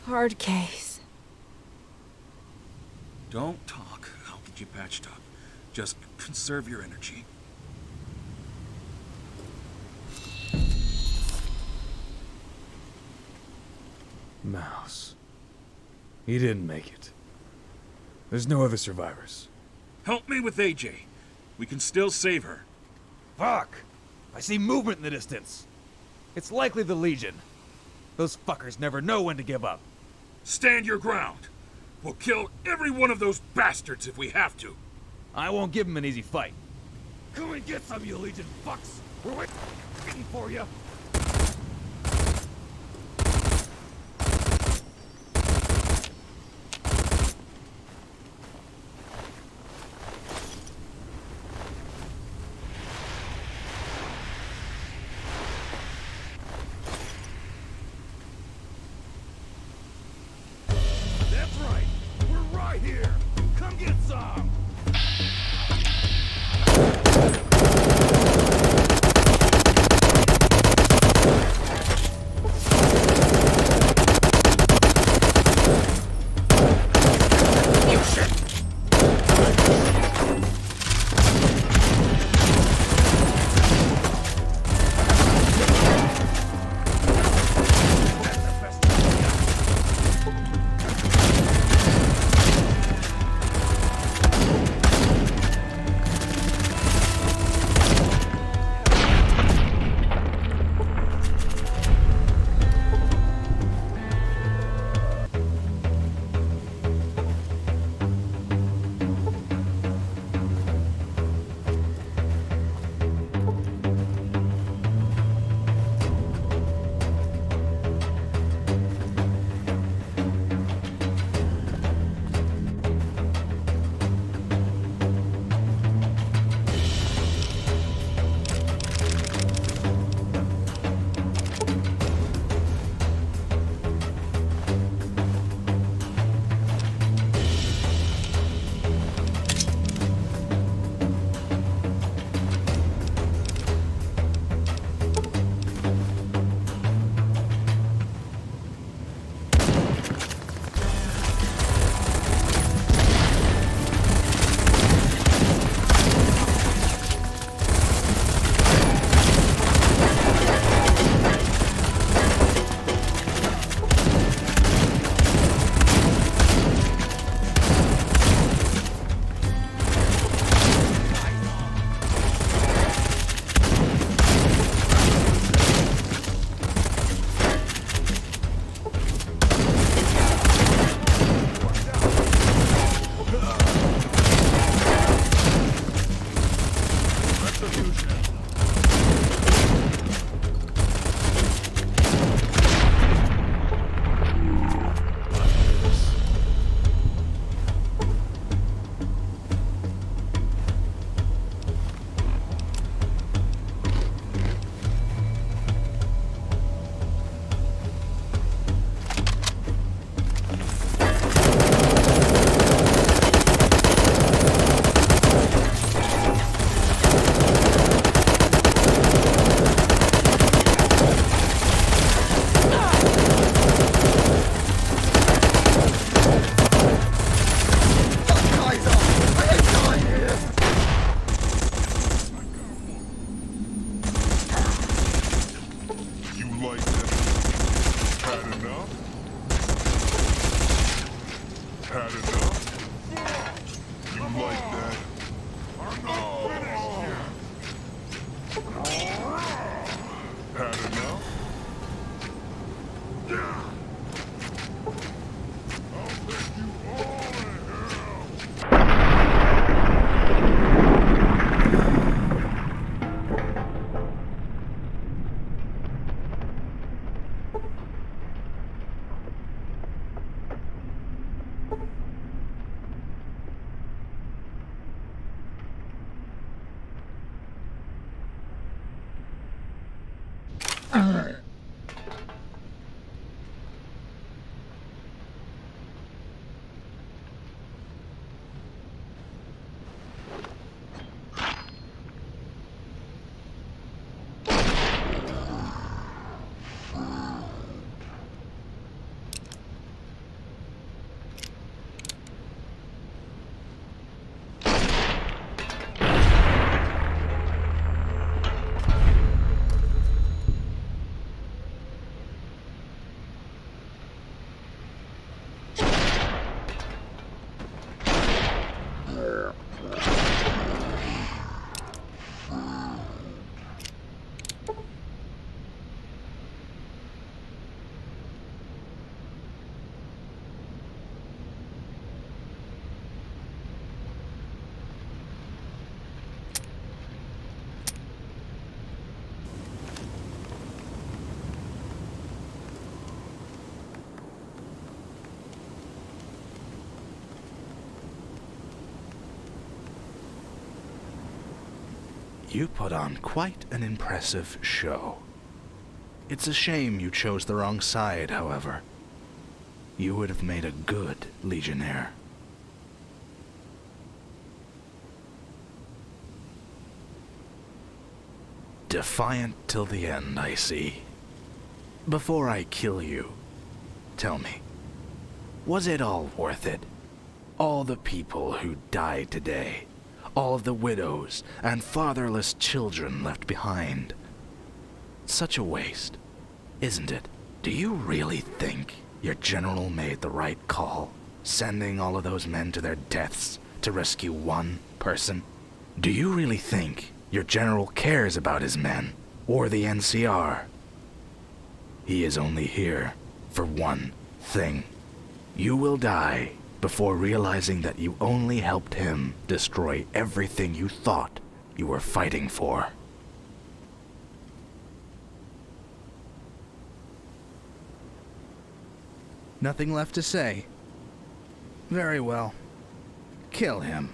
Hard case. Don't talk. I'll get you patched up. Just conserve your energy. Mouse. He didn't make it. There's no other survivors. Help me with AJ. We can still save her. Fuck! I see movement in the distance. It's likely the Legion. Those fuckers never know when to give up. Stand your ground. We'll kill every one of those bastards if we have to. I won't give him an easy fight. Come and get some, you Legion fucks! We're waiting for you! That's right! We're right here! Come get some! You put on quite an impressive show. It's a shame you chose the wrong side, however. You would have made a good Legionnaire. Defiant till the end, I see. Before I kill you, tell me, was it all worth it? All the people who died today, all of the widows and fatherless children left behind. Such a waste, isn't it? Do you really think your general made the right call, sending all of those men to their deaths to rescue one person? Do you really think your general cares about his men, or the NCR? He is only here for one thing. You will die before realizing that you only helped him destroy everything you thought you were fighting for. Nothing left to say. Very well. Kill him.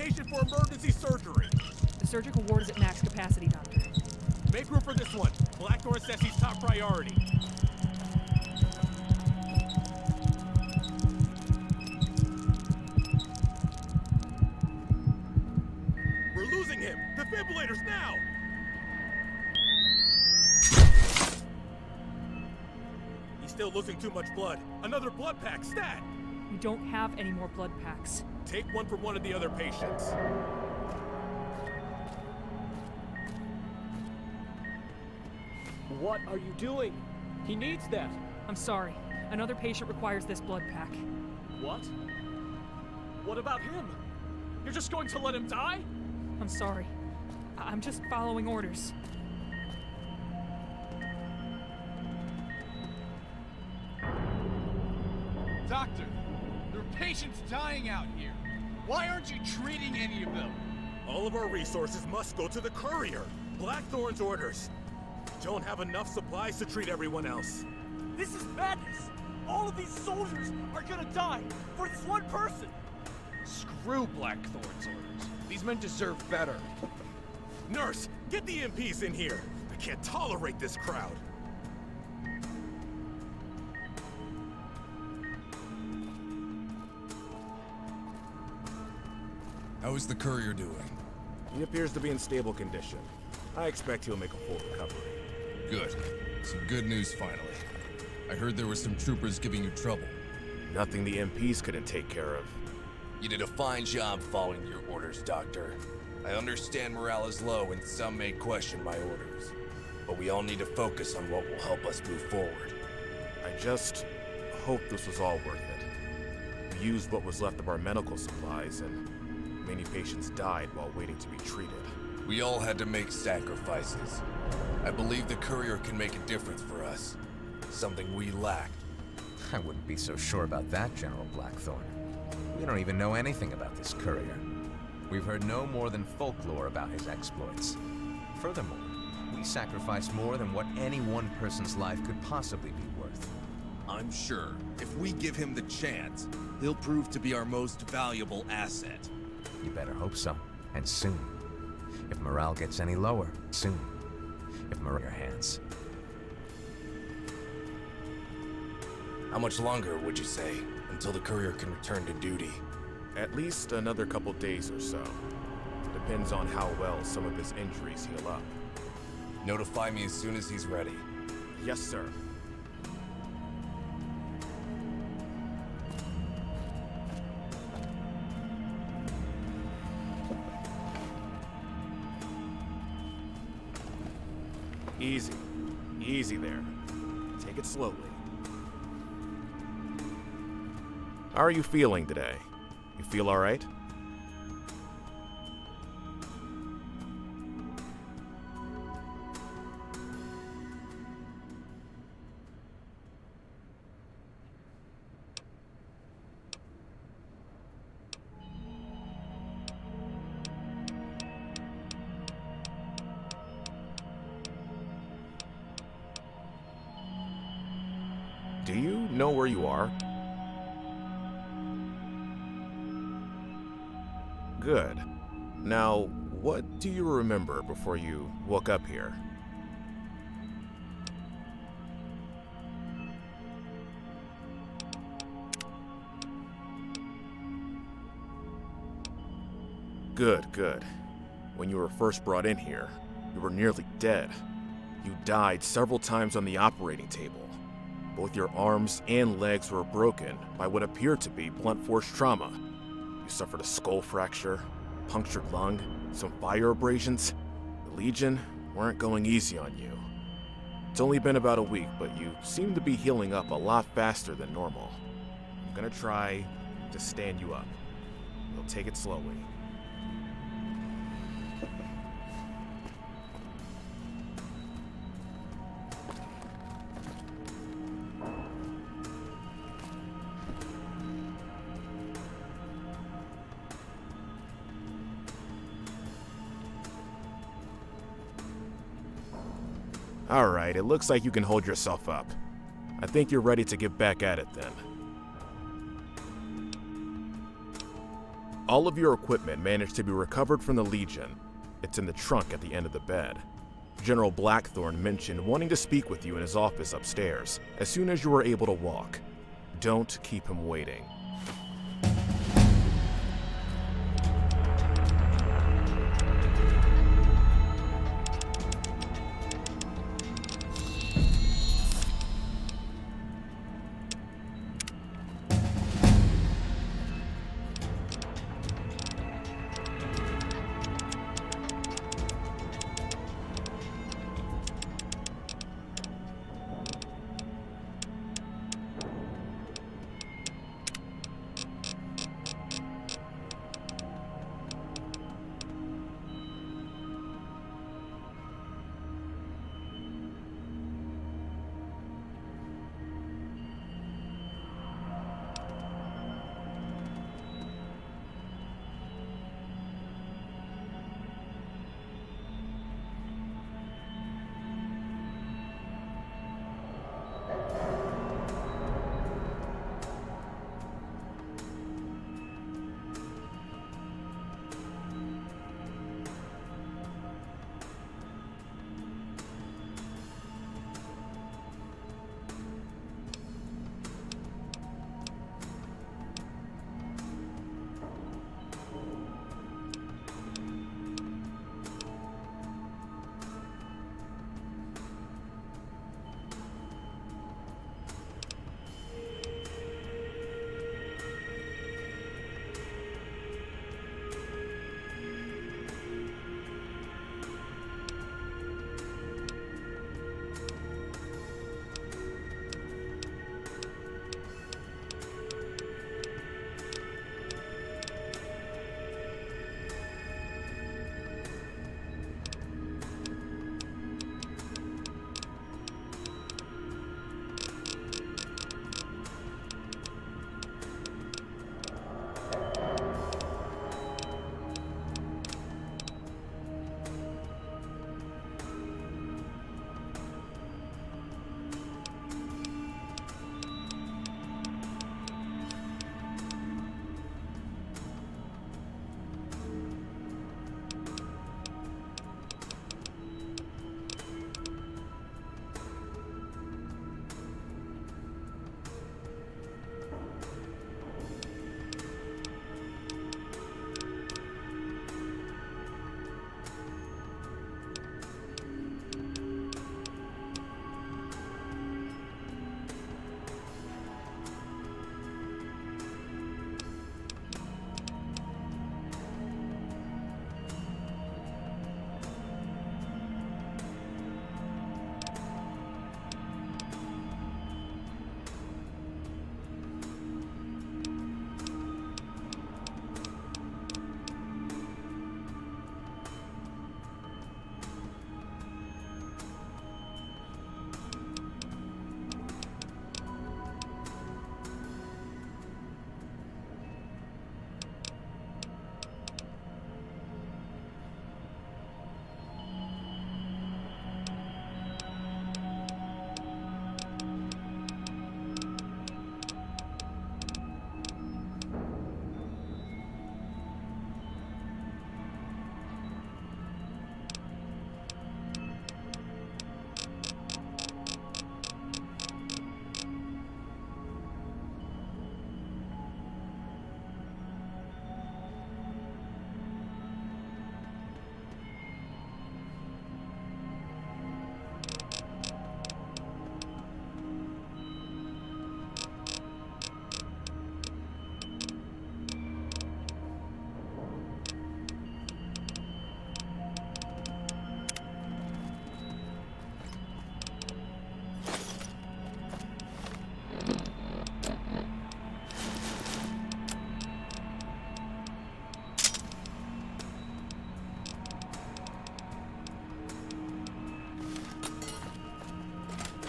patient for emergency surgery. The surgical ward is at max capacity, Doctor. Make room for this one. Blackthorn says he's top priority. We're losing him! Defibrillators now! Still losing too much blood. Another blood pack, stat! We don't have any more blood packs. Take one from one of the other patients. What are you doing? He needs that. I'm sorry. Another patient requires this blood pack. What? What about him? You're just going to let him die? I'm sorry. I'm just following orders. Doctor, there are patients dying out here. Why aren't you treating any of them? All of our resources must go to the courier. Blackthorn's orders. Don't have enough supplies to treat everyone else. This is madness! All of these soldiers are gonna die for this one person! Screw Blackthorn's orders. These men deserve better. Nurse, get the MPs in here. I can't tolerate this crowd. How is the courier doing? He appears to be in stable condition. I expect he'll make a full recovery. Good. Some good news finally. I heard there were some troopers giving you trouble. Nothing the MPs couldn't take care of. You did a fine job following your orders, Doctor. I understand morale is low and some may question my orders. But we all need to focus on what will help us move forward. I just hope this was all worth it. We used what was left of our medical supplies, and many patients died while waiting to be treated. We all had to make sacrifices. I believe the courier can make a difference for us. Something we lacked. I wouldn't be so sure about that, General Blackthorn. We don't even know anything about this courier. We've heard no more than folklore about his exploits. Furthermore, we sacrificed more than what any one person's life could possibly be worth. I'm sure if we give him the chance, he'll prove to be our most valuable asset. You better hope so, and soon. If morale gets any lower, soon. If morale in your hands. How much longer, would you say, until the courier can return to duty? At least another couple days or so. Depends on how well some of his injuries heal up. Notify me as soon as he's ready. Yes, sir. Easy. Easy there. Take it slowly. How are you feeling today? You feel all right? Do you know where you are? Good. Now, what do you remember before you woke up here? Good, good. When you were first brought in here, you were nearly dead. You died several times on the operating table. Both your arms and legs were broken by what appeared to be blunt force trauma. You suffered a skull fracture, punctured lung, some fire abrasions. The Legion weren't going easy on you. It's only been about a week, but you seem to be healing up a lot faster than normal. I'm gonna try to stand you up. We'll take it slowly. Alright, it looks like you can hold yourself up. I think you're ready to get back at it then. All of your equipment managed to be recovered from the Legion. It's in the trunk at the end of the bed. General Blackthorn mentioned wanting to speak with you in his office upstairs as soon as you were able to walk. Don't keep him waiting.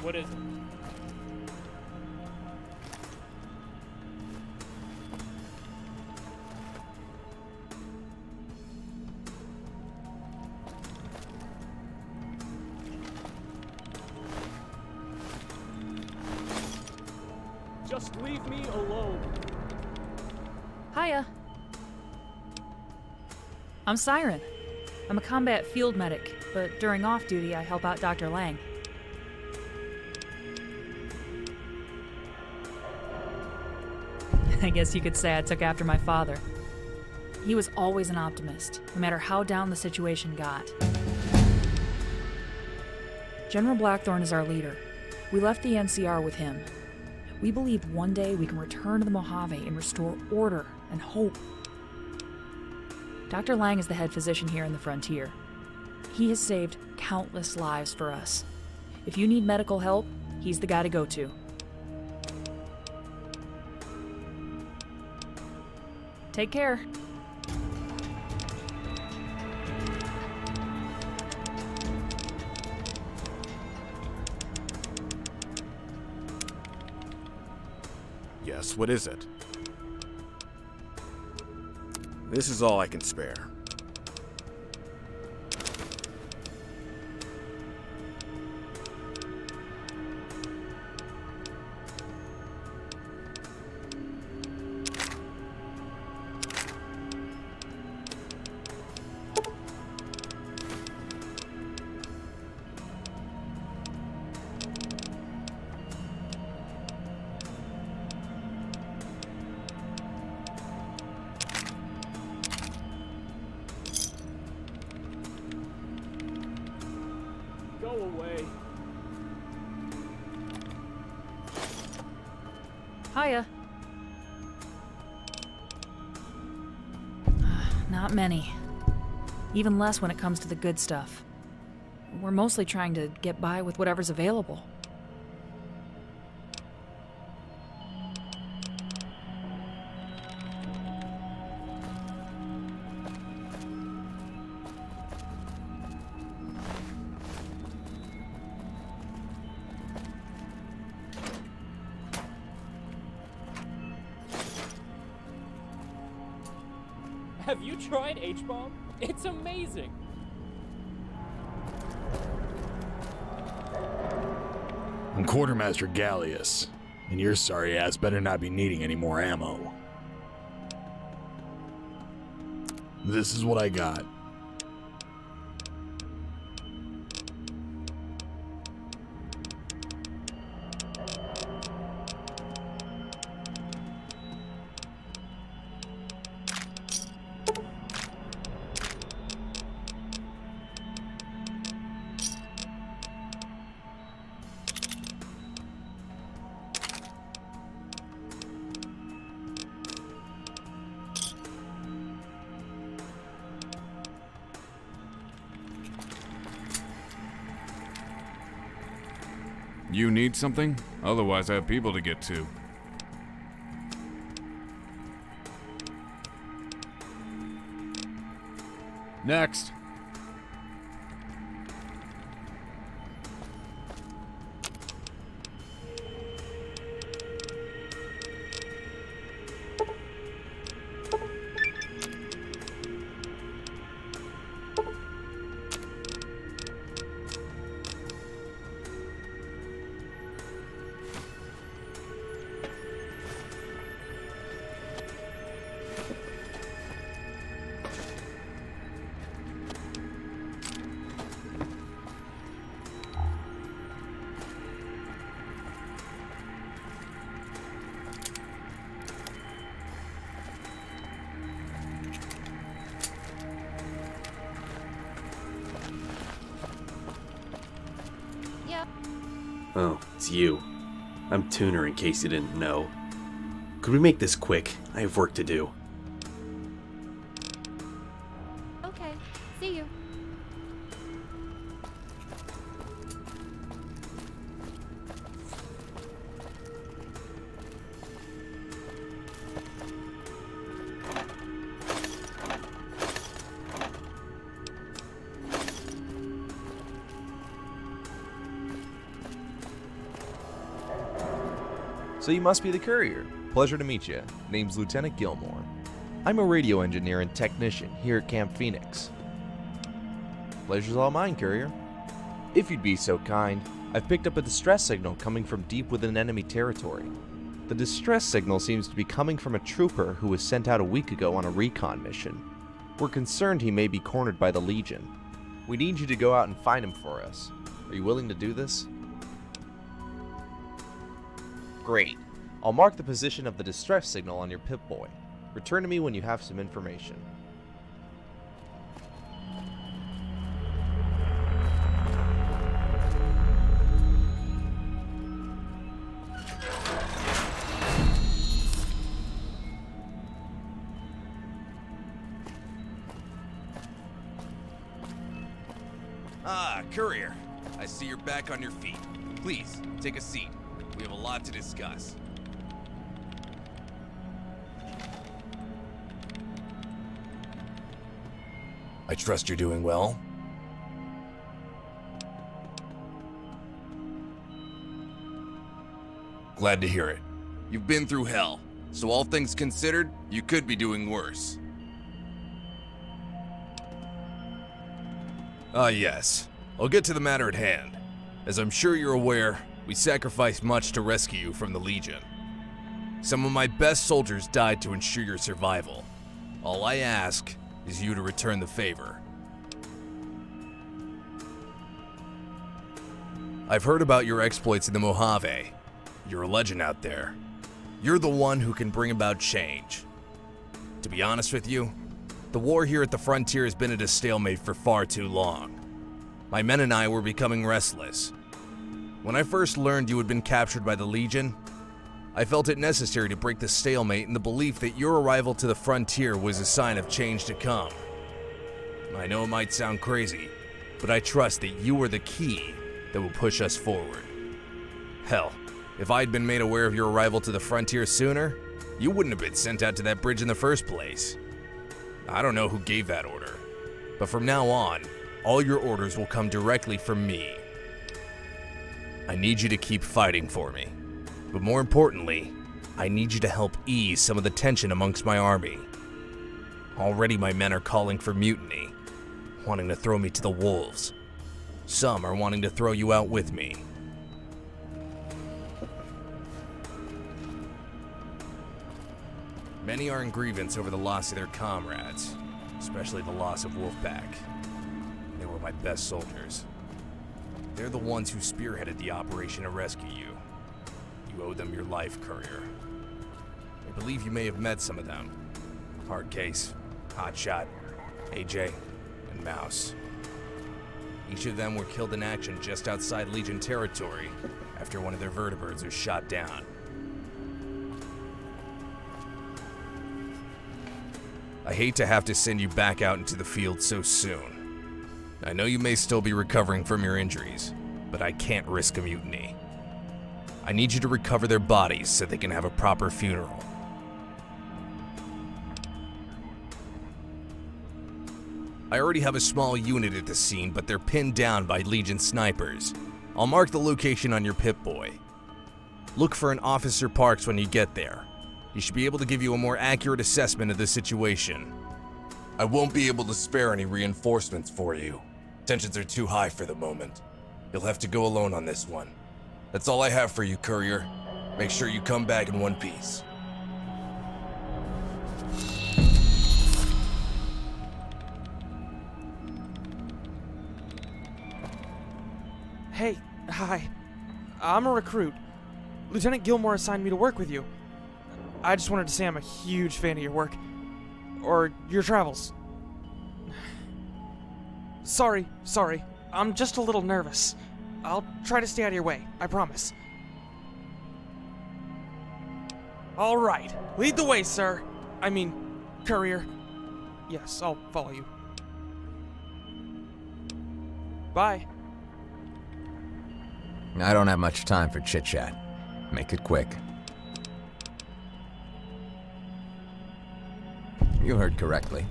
What is it? Just leave me alone. Hiya. I'm Siren. I'm a combat field medic, but during off-duty I help out Dr. Lang. I guess you could say I took after my father. He was always an optimist, no matter how down the situation got. General Blackthorne is our leader. We left the NCR with him. We believe one day we can return to the Mojave and restore order and hope. Dr. Lang is the head physician here in the Frontier. He has saved countless lives for us. If you need medical help, he's the guy to go to. Take care. Yes, what is it? This is all I can spare. Go away. Hiya. Not many. Even less when it comes to the good stuff. We're mostly trying to get by with whatever's available. Have you tried H-bomb? It's amazing. I'm Quartermaster Gallius, and your sorry ass better not be needing any more ammo. This is what I got. You need something? Otherwise, I have people to get to. Next. Oh, it's you. I'm Tuner, in case you didn't know. Could we make this quick? I have work to do. Okay, see you. So you must be the courier. Pleasure to meet you. Name's Lieutenant Gilmore. I'm a radio engineer and technician here at Camp Phoenix. Pleasure's all mine, courier. If you'd be so kind, I've picked up a distress signal coming from deep within enemy territory. The distress signal seems to be coming from a trooper who was sent out a week ago on a recon mission. We're concerned he may be cornered by the Legion. We need you to go out and find him for us. Are you willing to do this? Great. I'll mark the position of the distress signal on your Pip-Boy. Return to me when you have some information. Ah, courier. I see you're back on your feet. Please, take a seat. We have a lot to discuss. I trust you're doing well. Glad to hear it. You've been through hell, so all things considered, you could be doing worse. Ah, yes. I'll get to the matter at hand. As I'm sure you're aware, we sacrificed much to rescue you from the Legion. Some of my best soldiers died to ensure your survival. All I ask is you to return the favor. I've heard about your exploits in the Mojave. You're a legend out there. You're the one who can bring about change. To be honest with you, the war here at the frontier has been at a stalemate for far too long. My men and I were becoming restless. When I first learned you had been captured by the Legion, I felt it necessary to break the stalemate in the belief that your arrival to the frontier was a sign of change to come. I know it might sound crazy, but I trust that you are the key that will push us forward. Hell, if I'd been made aware of your arrival to the frontier sooner, you wouldn't have been sent out to that bridge in the first place. I don't know who gave that order, but from now on, all your orders will come directly from me. I need you to keep fighting for me, but more importantly, I need you to help ease some of the tension amongst my army. Already my men are calling for mutiny, wanting to throw me to the wolves. Some are wanting to throw you out with me. Many are in grievance over the loss of their comrades, especially the loss of Wolfpack. They were my best soldiers. They're the ones who spearheaded the operation to rescue you. You owe them your life, courier. I believe you may have met some of them. Hardcase, Hotshot, AJ, and Mouse. Each of them were killed in action just outside Legion territory after one of their vertibirds was shot down. I hate to have to send you back out into the field so soon. I know you may still be recovering from your injuries, but I can't risk a mutiny. I need you to recover their bodies so they can have a proper funeral. I already have a small unit at the scene, but they're pinned down by Legion snipers. I'll mark the location on your Pip-Boy. Look for an Officer Parks when you get there. He should be able to give you a more accurate assessment of the situation. I won't be able to spare any reinforcements for you. Tensions are too high for the moment. You'll have to go alone on this one. That's all I have for you, courier. Make sure you come back in one piece. Hey, hi. I'm a recruit. Lieutenant Gilmore assigned me to work with you. I just wanted to say I'm a huge fan of your work. Or your travels. Sorry. I'm just a little nervous. I'll try to stay out of your way, I promise. All right, lead the way, sir. I mean, courier. Yes, I'll follow you. Bye. I don't have much time for chit-chat. Make it quick. You heard correctly.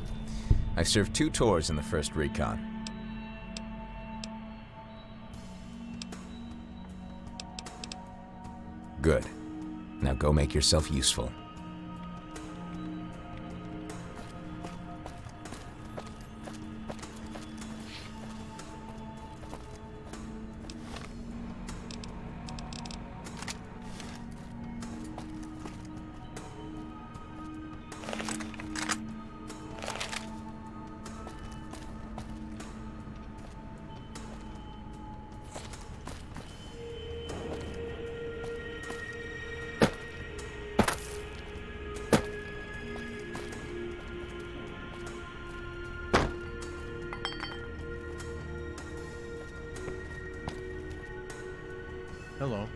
I served 2 tours in the first recon. Good. Now go make yourself useful. Hello.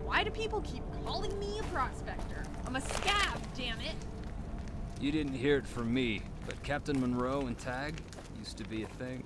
Why do people keep calling me a prospector? I'm a scab, damn it! You didn't hear it from me, but Captain Monroe and Tag used to be a thing.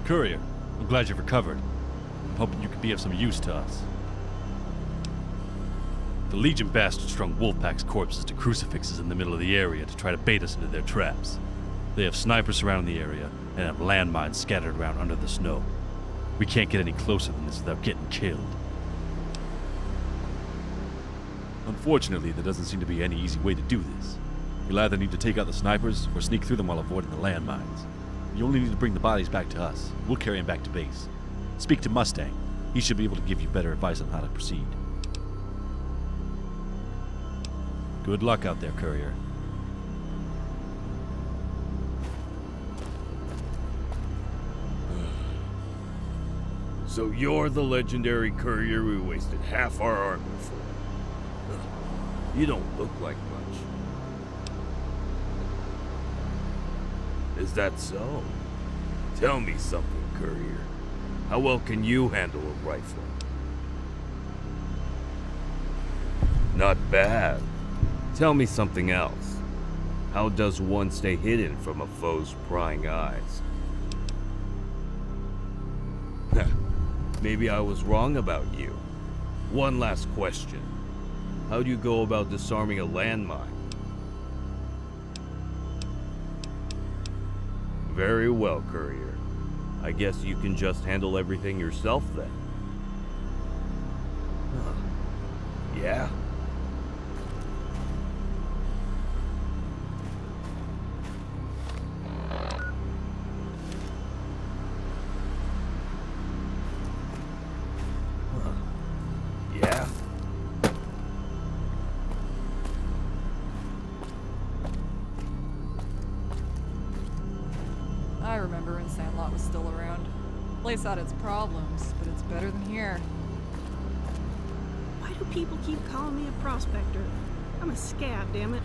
Courier, I'm glad you've recovered. I'm hoping you could be of some use to us. The Legion bastards strung Wolfpack's corpses to crucifixes in the middle of the area to try to bait us into their traps. They have snipers surrounding the area and have landmines scattered around under the snow. We can't get any closer than this without getting killed. Unfortunately, there doesn't seem to be any easy way to do this. You'll either need to take out the snipers or sneak through them while avoiding the landmines. You only need to bring the bodies back to us. We'll carry them back to base. Speak to Mustang. He should be able to give you better advice on how to proceed. Good luck out there, Courier. So you're the legendary courier we wasted half our army for. You don't look like much. Is that so? Tell me something, courier. How well can you handle a rifle? Not bad. Tell me something else. How does one stay hidden from a foe's prying eyes? Maybe I was wrong about you. One last question. How do you go about disarming a landmine? Very well, courier. I guess you can just handle everything yourself then. Yeah? lot was still around. Place had its problems, but it's better than here. Why do people keep calling me a prospector? I'm a scab, damn it.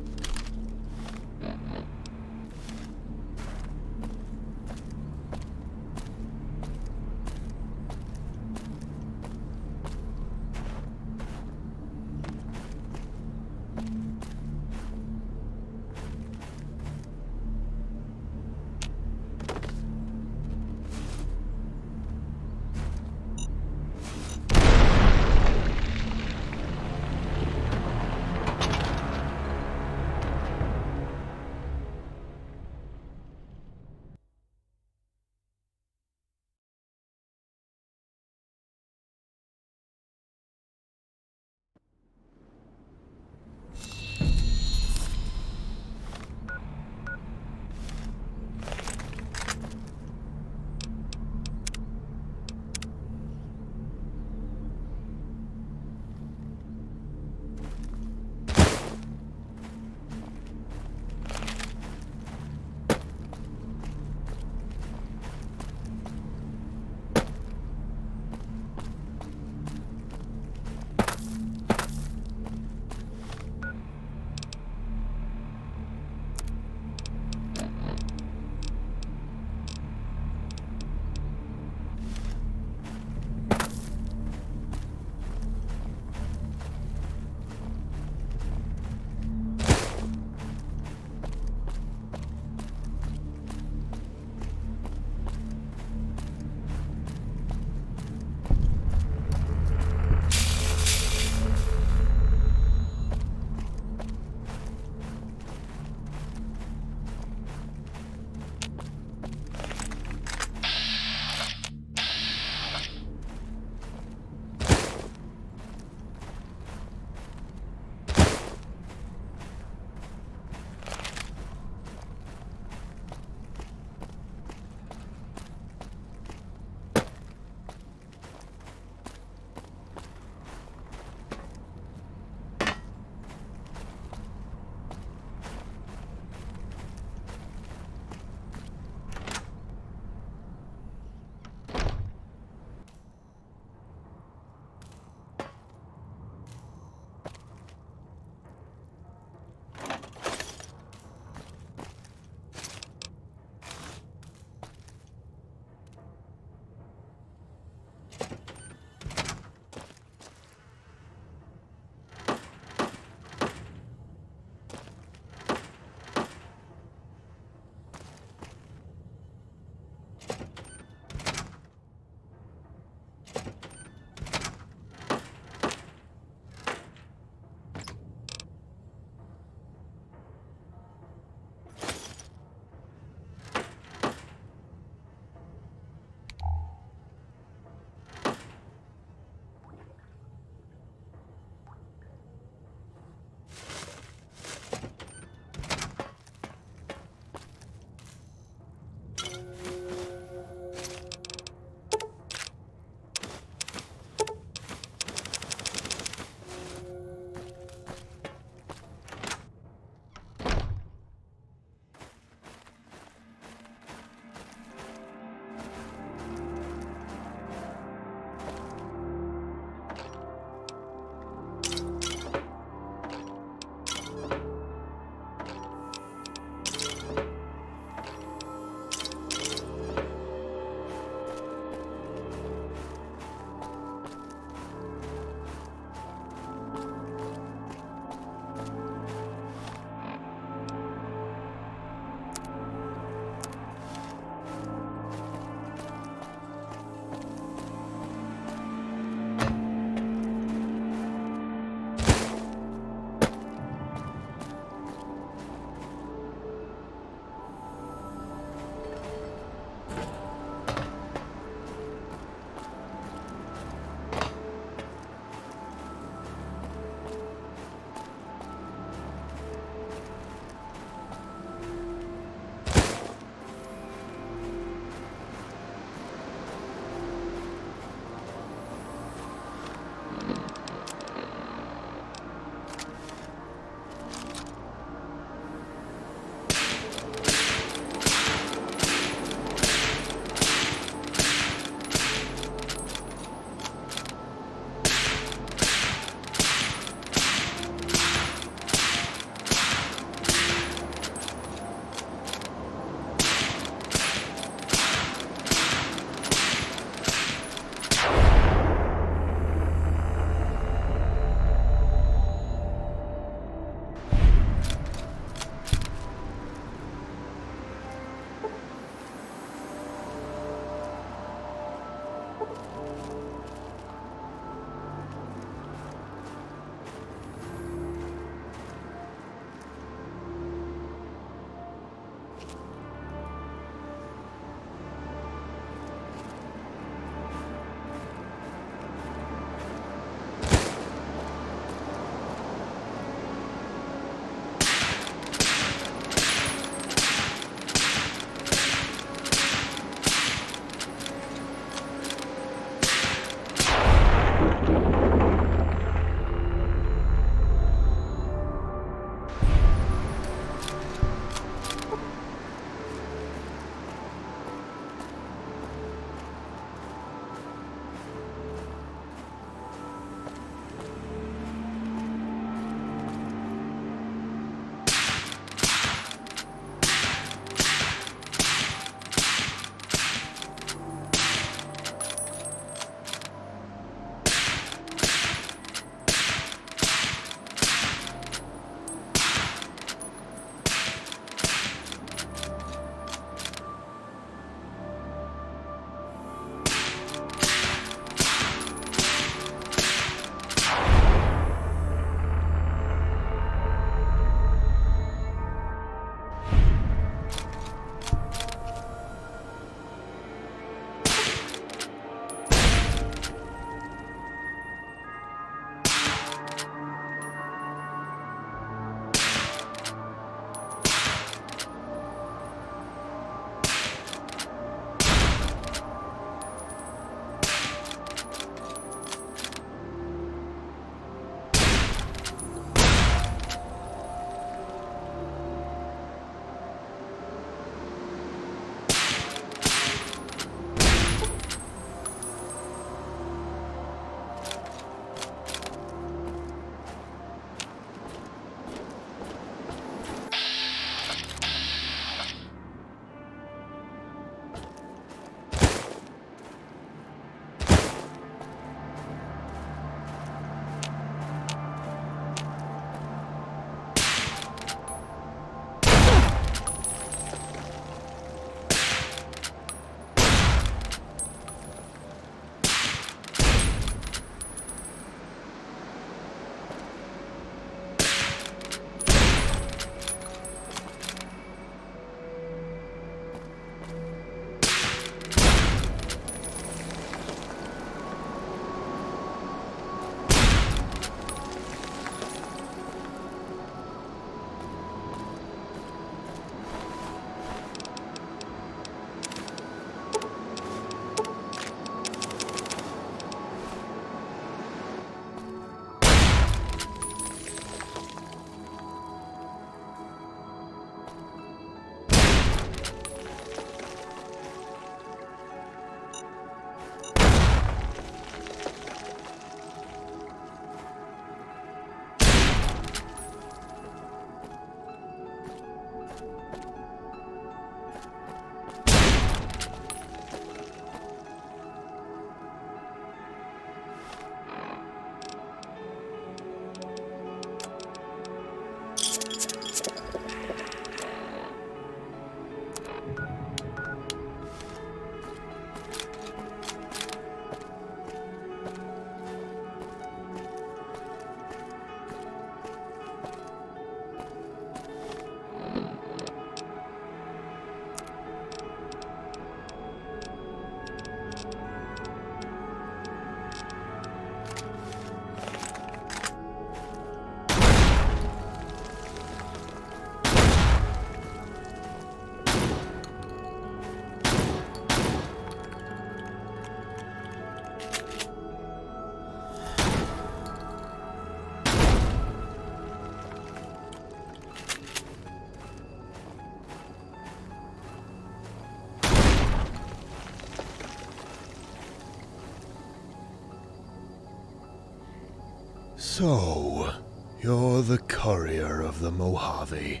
So, you're the courier of the Mojave.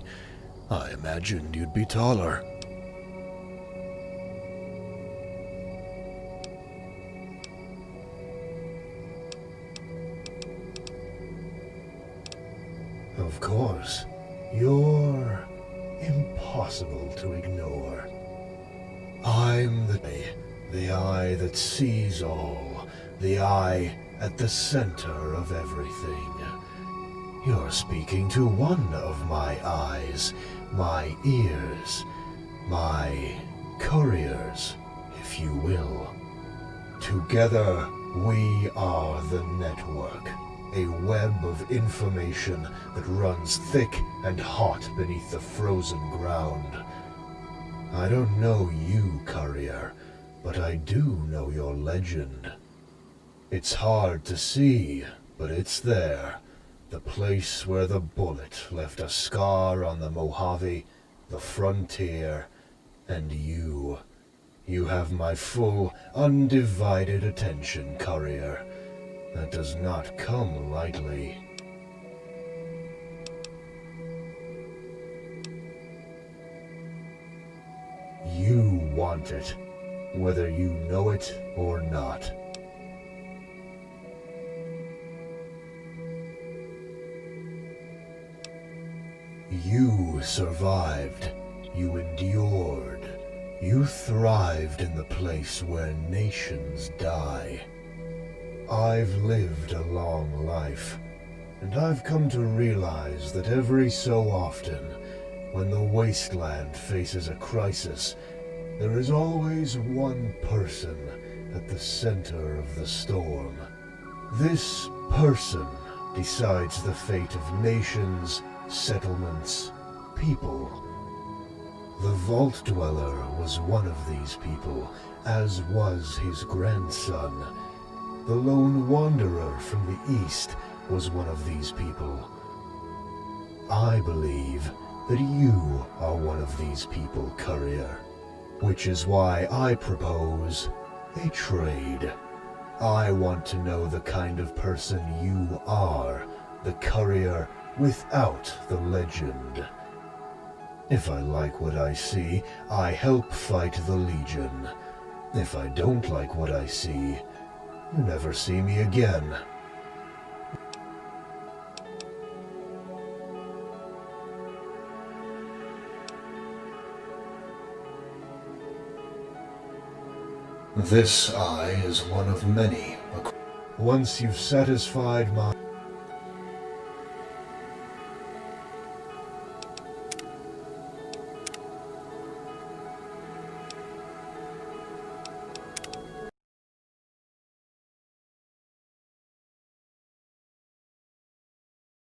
I imagined you'd be taller. Of course, you're impossible to ignore. I'm the eye that sees all, the eye at the center of everything. You're speaking to one of my eyes, my ears, my couriers, if you will. Together, we are the network, a web of information that runs thick and hot beneath the frozen ground. I don't know you, courier, but I do know your legend. It's hard to see, but it's there. The place where the bullet left a scar on the Mojave, the frontier, and you. You have my full, undivided attention, courier. That does not come lightly. You want it, whether you know it or not. You survived. You endured. You thrived in the place where nations die. I've lived a long life, and I've come to realize that every so often, when the wasteland faces a crisis, there is always one person at the center of the storm. This person decides the fate of nations, settlements, people. The Vault Dweller was one of these people, as was his grandson. The Lone Wanderer from the East was one of these people. I believe that you are one of these people, courier, which is why I propose a trade. I want to know the kind of person you are, the courier without the legend. If I like what I see, I help fight the Legion. If I don't like what I see, you never see me again. This eye is one of many. Once you've satisfied my...